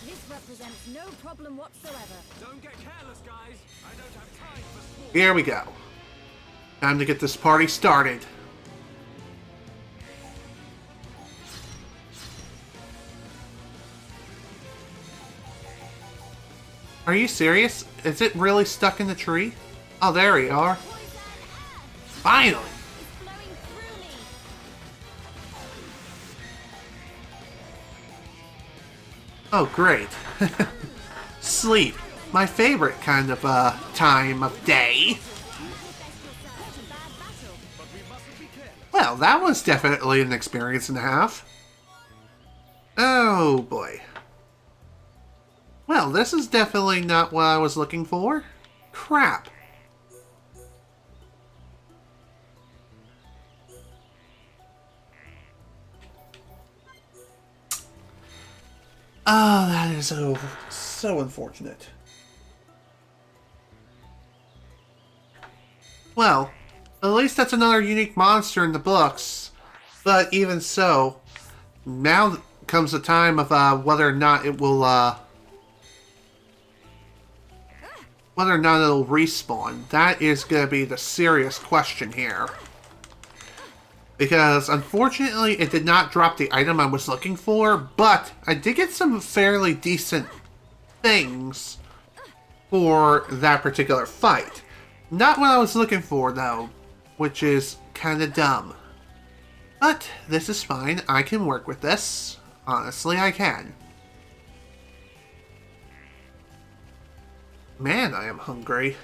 This represents no problem whatsoever. Don't get careless, guys. I don't have time for small. Here we go. Time to get this party started. Are you serious? Is it really stuck in the tree? Oh, there you are. Finally! Oh, great. Sleep. My favorite kind of, time of day. Well, that was definitely an experience and a half. Oh, boy. Well, this is definitely not what I was looking for. Crap. Oh, that is so unfortunate. Well, at least that's another unique monster in the books. But even so, now comes the time of whether or not it will, whether or not it'll respawn. That is going to be the serious question here. Because, unfortunately, it did not drop the item I was looking for, but I did get some fairly decent things for that particular fight. Not what I was looking for, though, which is kind of dumb. But this is fine. I can work with this. Honestly, I can. Man, I am hungry.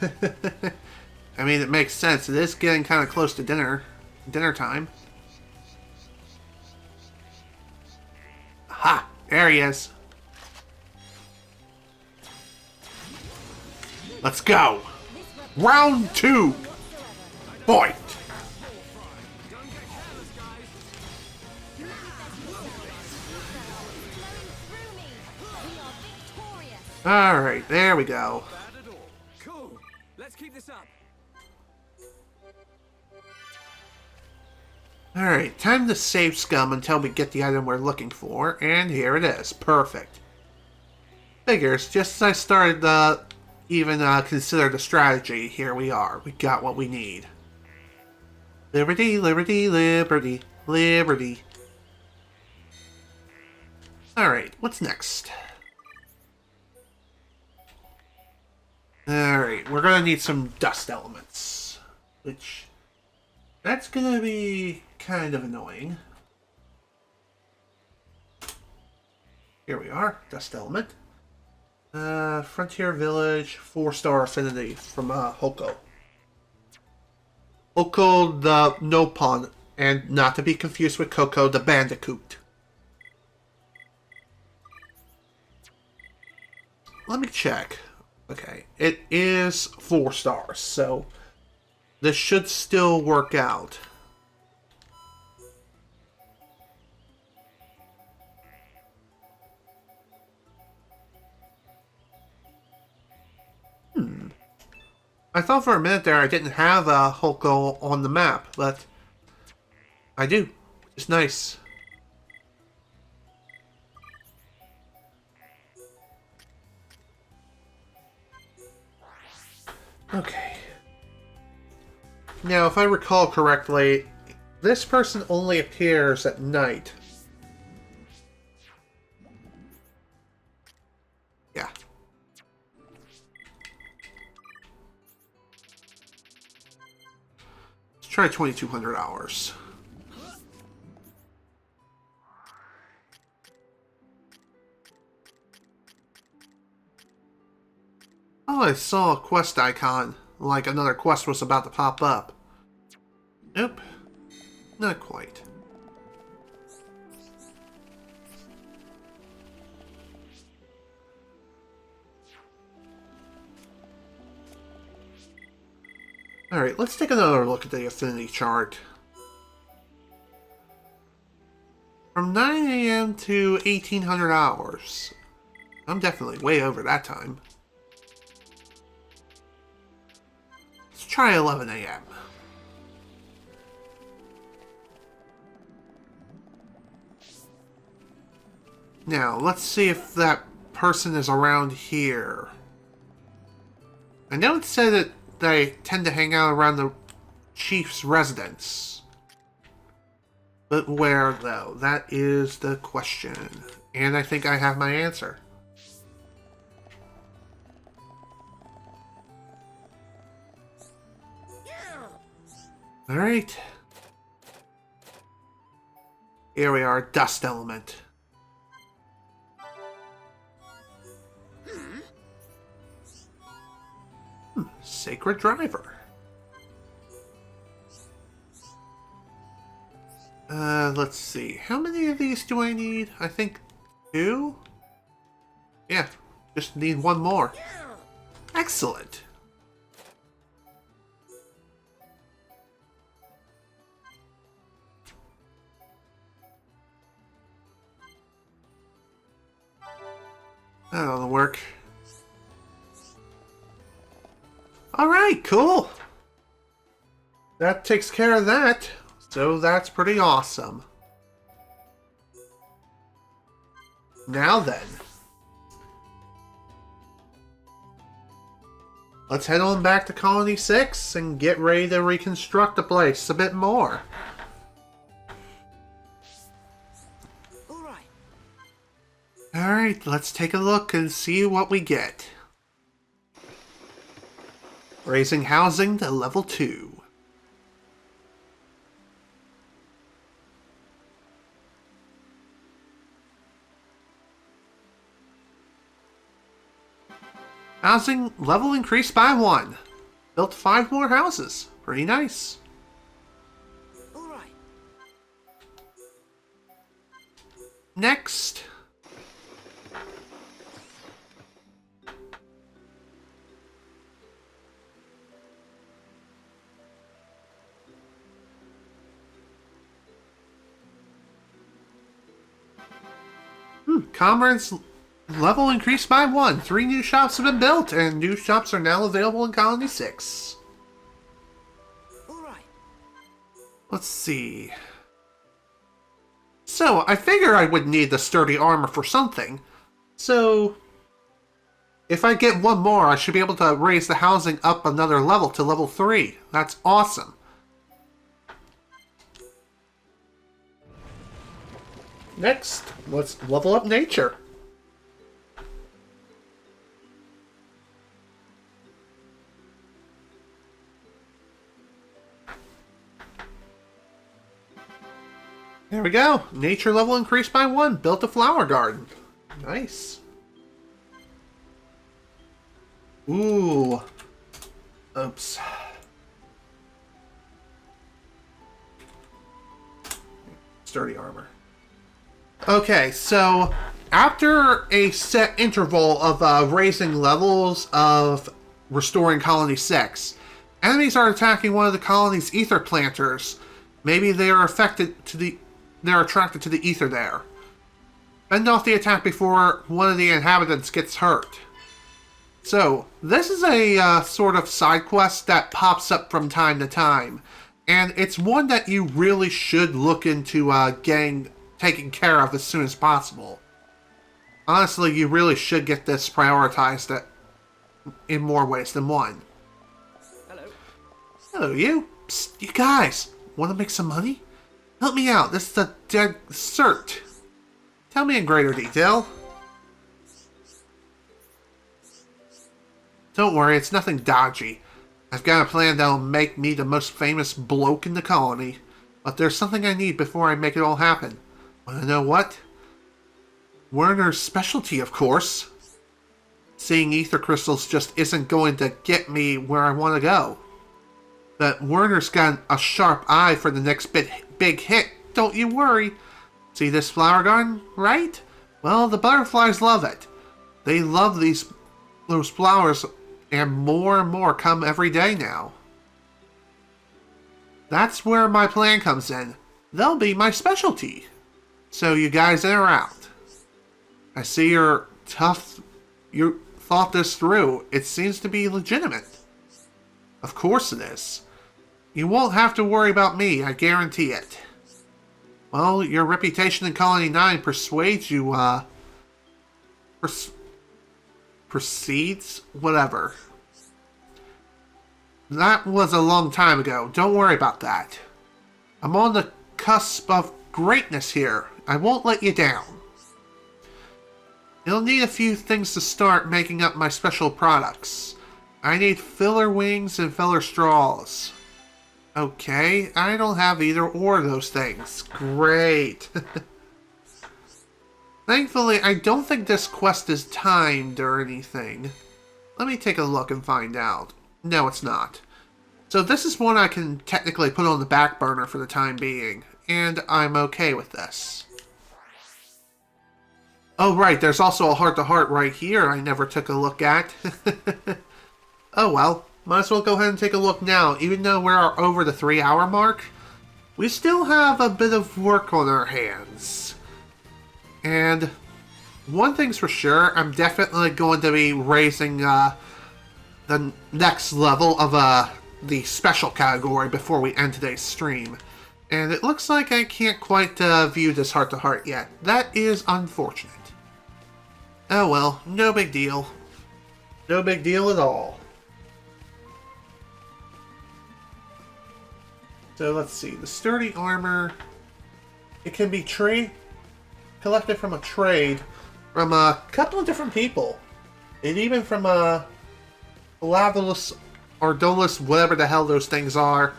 I mean, it makes sense. It is getting kind of close to dinner time. Aha! There he is. Let's go! Round 2! Fight! Alright, there we go. Bad at all. Cool. Let's keep this up. Alright, time to save scum until we get the item we're looking for, and here it is. Perfect. Figures, just as I started to even consider the strategy, here we are. We got what we need. Liberty, liberty, liberty, liberty. Alright, what's next? Alright, we're gonna need some dust elements. Which, that's gonna be kind of annoying. Here we are, dust element. Frontier Village, 4-star affinity from Hoko. Hoko the Nopon, and not to be confused with Coco the Bandicoot. Let me check. Okay, it is 4 stars, so this should still work out. I thought for a minute there I didn't have a Hoko on the map, but I do. It's nice. Okay. Now, if I recall correctly, this person only appears at night. Yeah. Let's try 2,200 hours. Oh, I saw a quest icon, like another quest was about to pop up. Nope, not quite. Alright, let's take another look at the affinity chart. From 9 AM to 1,800 hours. I'm definitely way over that time. Let's try 11 AM. Now, let's see if that person is around here. I know it said that they tend to hang out around the chief's residence. But where, though? That is the question. And I think I have my answer. Alright. Here we are, dust element. Sacred driver. Let's see. How many of these do I need? I think 2? Yeah, just need 1 more. Excellent. That'll work. Alright, cool. That takes care of that. So that's pretty awesome. Now then. Let's head on back to Colony 6 and get ready to reconstruct the place a bit more. Alright, let's take a look and see what we get. Raising housing to level 2. Housing level increased by 1. Built 5 more houses. Pretty nice. Alright. Next. Comrades level increased by 1. 3 new shops have been built, and new shops are now available in Colony 6. Alright. Let's see. So, I figure I would need the sturdy armor for something. So, if I get 1 more, I should be able to raise the housing up another level to level 3. That's awesome. Next, let's level up nature. There we go. Nature level increased by 1. Built a flower garden. Nice. Ooh. Oops. Sturdy armor. Okay, so after a set interval of raising levels of restoring Colony 6, enemies are attacking one of the colony's ether planters. Maybe they are attracted to the ether there. Fend off the attack before one of the inhabitants gets hurt. So, this is a sort of side quest that pops up from time to time, and it's one that you really should look into getting taken care of as soon as possible. Honestly, you really should get this prioritized in more ways than one. Hello. Hello, you. Psst, you guys. Want to make some money? Help me out. This is a dead cert. Tell me in greater detail. Don't worry, it's nothing dodgy. I've got a plan that'll make me the most famous bloke in the colony. But there's something I need before I make it all happen. Want to know what? Werner's specialty, of course. Seeing ether crystals just isn't going to get me where I want to go. But Werner's got a sharp eye for the next big hit. Don't you worry. See this flower garden, right? Well, the butterflies love it. They love those flowers, and more come every day now. That's where my plan comes in. They'll be my specialty. So you guys in or out? I see you're tough. You thought this through. It seems to be legitimate. Of course it is. You won't have to worry about me, I guarantee it. Well, your reputation in Colony 9 persuades you, proceeds? Whatever. That was a long time ago. Don't worry about that. I'm on the cusp of greatness here. I won't let you down. You'll need a few things to start making up my special products. I need filler wings and filler straws. Okay, I don't have either or of those things. Great. Thankfully, I don't think this quest is timed or anything. Let me take a look and find out. No, it's not. So this is one I can technically put on the back burner for the time being, and I'm okay with this. Oh right, there's also a heart-to-heart right here I never took a look at. Oh well, might as well go ahead and take a look now. Even though we're over the 3-hour mark, we still have a bit of work on our hands. And one thing's for sure, I'm definitely going to be raising the next level of the special category before we end today's stream. And it looks like I can't quite view this heart-to-heart yet. That is unfortunate. Oh well, no big deal. No big deal at all. So let's see, the sturdy armor, it can be collected from a trade from a couple of different people. And even from a Lavalus or Dolus, whatever the hell those things are.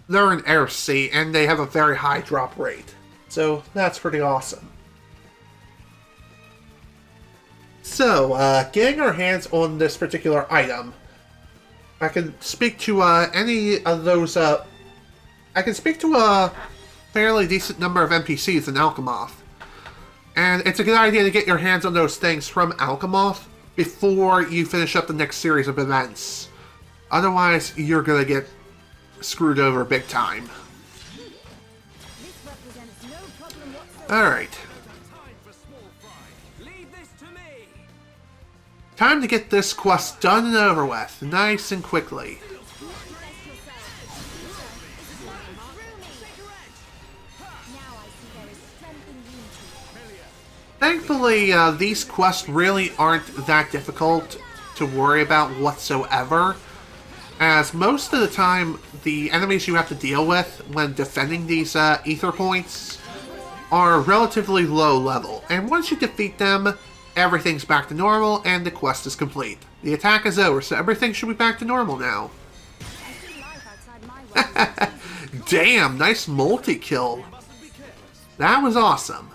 They're in Air Sea, and they have a very high drop rate. So, that's pretty awesome. So, getting our hands on this particular item, I can speak to any of those, I can speak to a fairly decent number of NPCs in Alchemoth. And it's a good idea to get your hands on those things from Alchemoth before you finish up the next series of events. Otherwise, you're gonna get screwed over big time. This represents no problem whatsoever. Alright. Time for small fry. Leave this to me. Time to get this quest done and over with, nice and quickly. Manifest yourself. It's flowing through me. Now I see there is strength in unity. Thankfully, these quests really aren't that difficult to worry about whatsoever, as most of the time, the enemies you have to deal with when defending these ether points are relatively low level, and once you defeat them, everything's back to normal and the quest is complete. The attack is over, so everything should be back to normal now. I see life outside my world. Damn, nice multi-kill. That was awesome.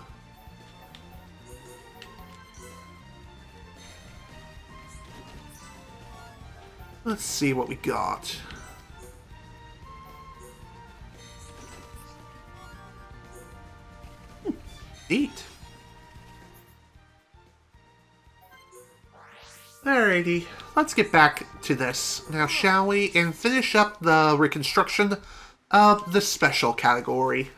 Let's see what we got. Neat. Alrighty, let's get back to this now, shall we? And finish up the reconstruction of the special category.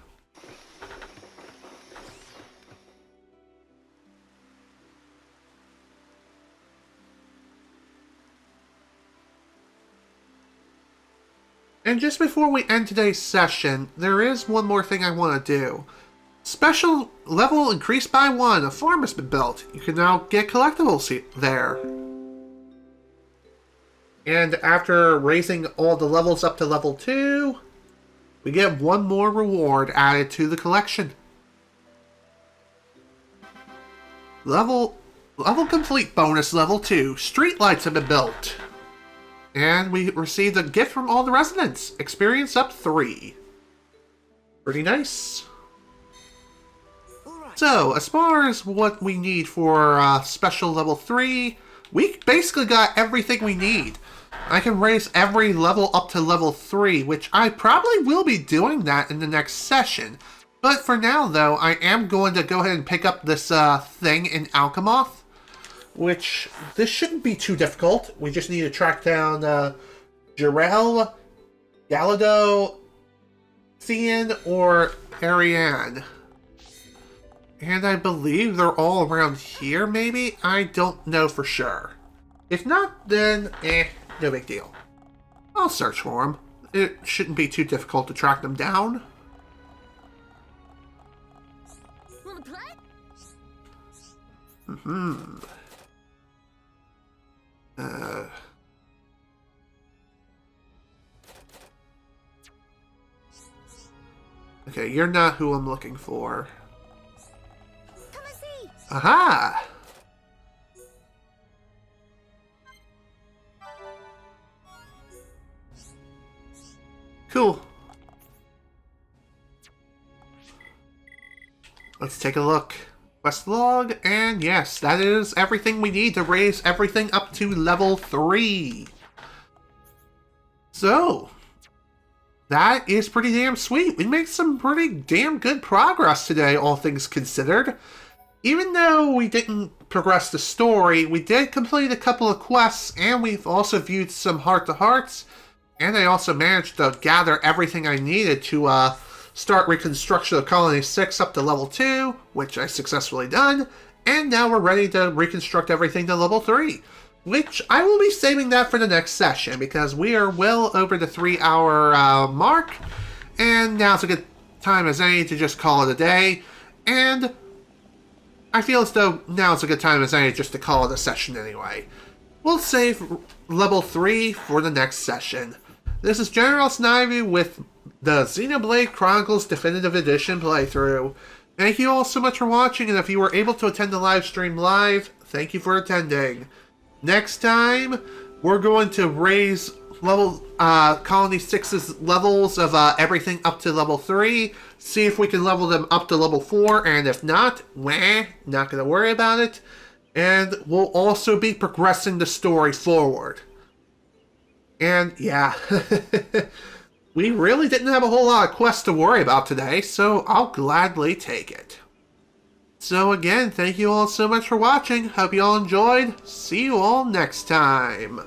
And just before we end today's session, there is one more thing I want to do. Special level increased by 1. A farm has been built. You can now get collectibles there. And after raising all the levels up to level 2, we get one more reward added to the collection. Level complete bonus level 2. Streetlights have been built. And we received a gift from all the residents. Experience up 3. Pretty nice. So, as far as what we need for special level 3, we basically got everything we need. I can raise every level up to level 3, which I probably will be doing that in the next session. But for now, though, I am going to go ahead and pick up this thing in Alchemoth. Which, this shouldn't be too difficult. We just need to track down Jarell, Galado, Thean, or Ariane. And I believe they're all around here, maybe? I don't know for sure. If not, then, no big deal. I'll search for them. It shouldn't be too difficult to track them down. Wanna play? Okay, you're not who I'm looking for. Come and see. Aha! Cool. Let's take a look. Quest log, and yes, that is everything we need to raise everything up to level 3. So, that is pretty damn sweet. We made some pretty damn good progress today, all things considered. Even though we didn't progress the story, we did complete a couple of quests, and we've also viewed some heart-to-hearts, and I also managed to gather everything I needed to start reconstruction of Colony 6 up to level 2, which I successfully done, And now we're ready to reconstruct everything to level 3. Which I will be saving that for the next session because we are well over the 3-hour mark. And now's a good time as any to just call it a day. And I feel as though now's a good time as any just to call it a session anyway. We'll save level 3 for the next session. This is General Snivy with the Xenoblade Chronicles Definitive Edition playthrough. Thank you all so much for watching, and if you were able to attend the live stream live, thank you for attending. Next time, we're going to raise level Colony 6's levels of everything up to level 3, see if we can level them up to level 4, and if not, not going to worry about it. And we'll also be progressing the story forward. And yeah, we really didn't have a whole lot of quests to worry about today, so I'll gladly take it. So again, thank you all so much for watching. Hope you all enjoyed. See you all next time.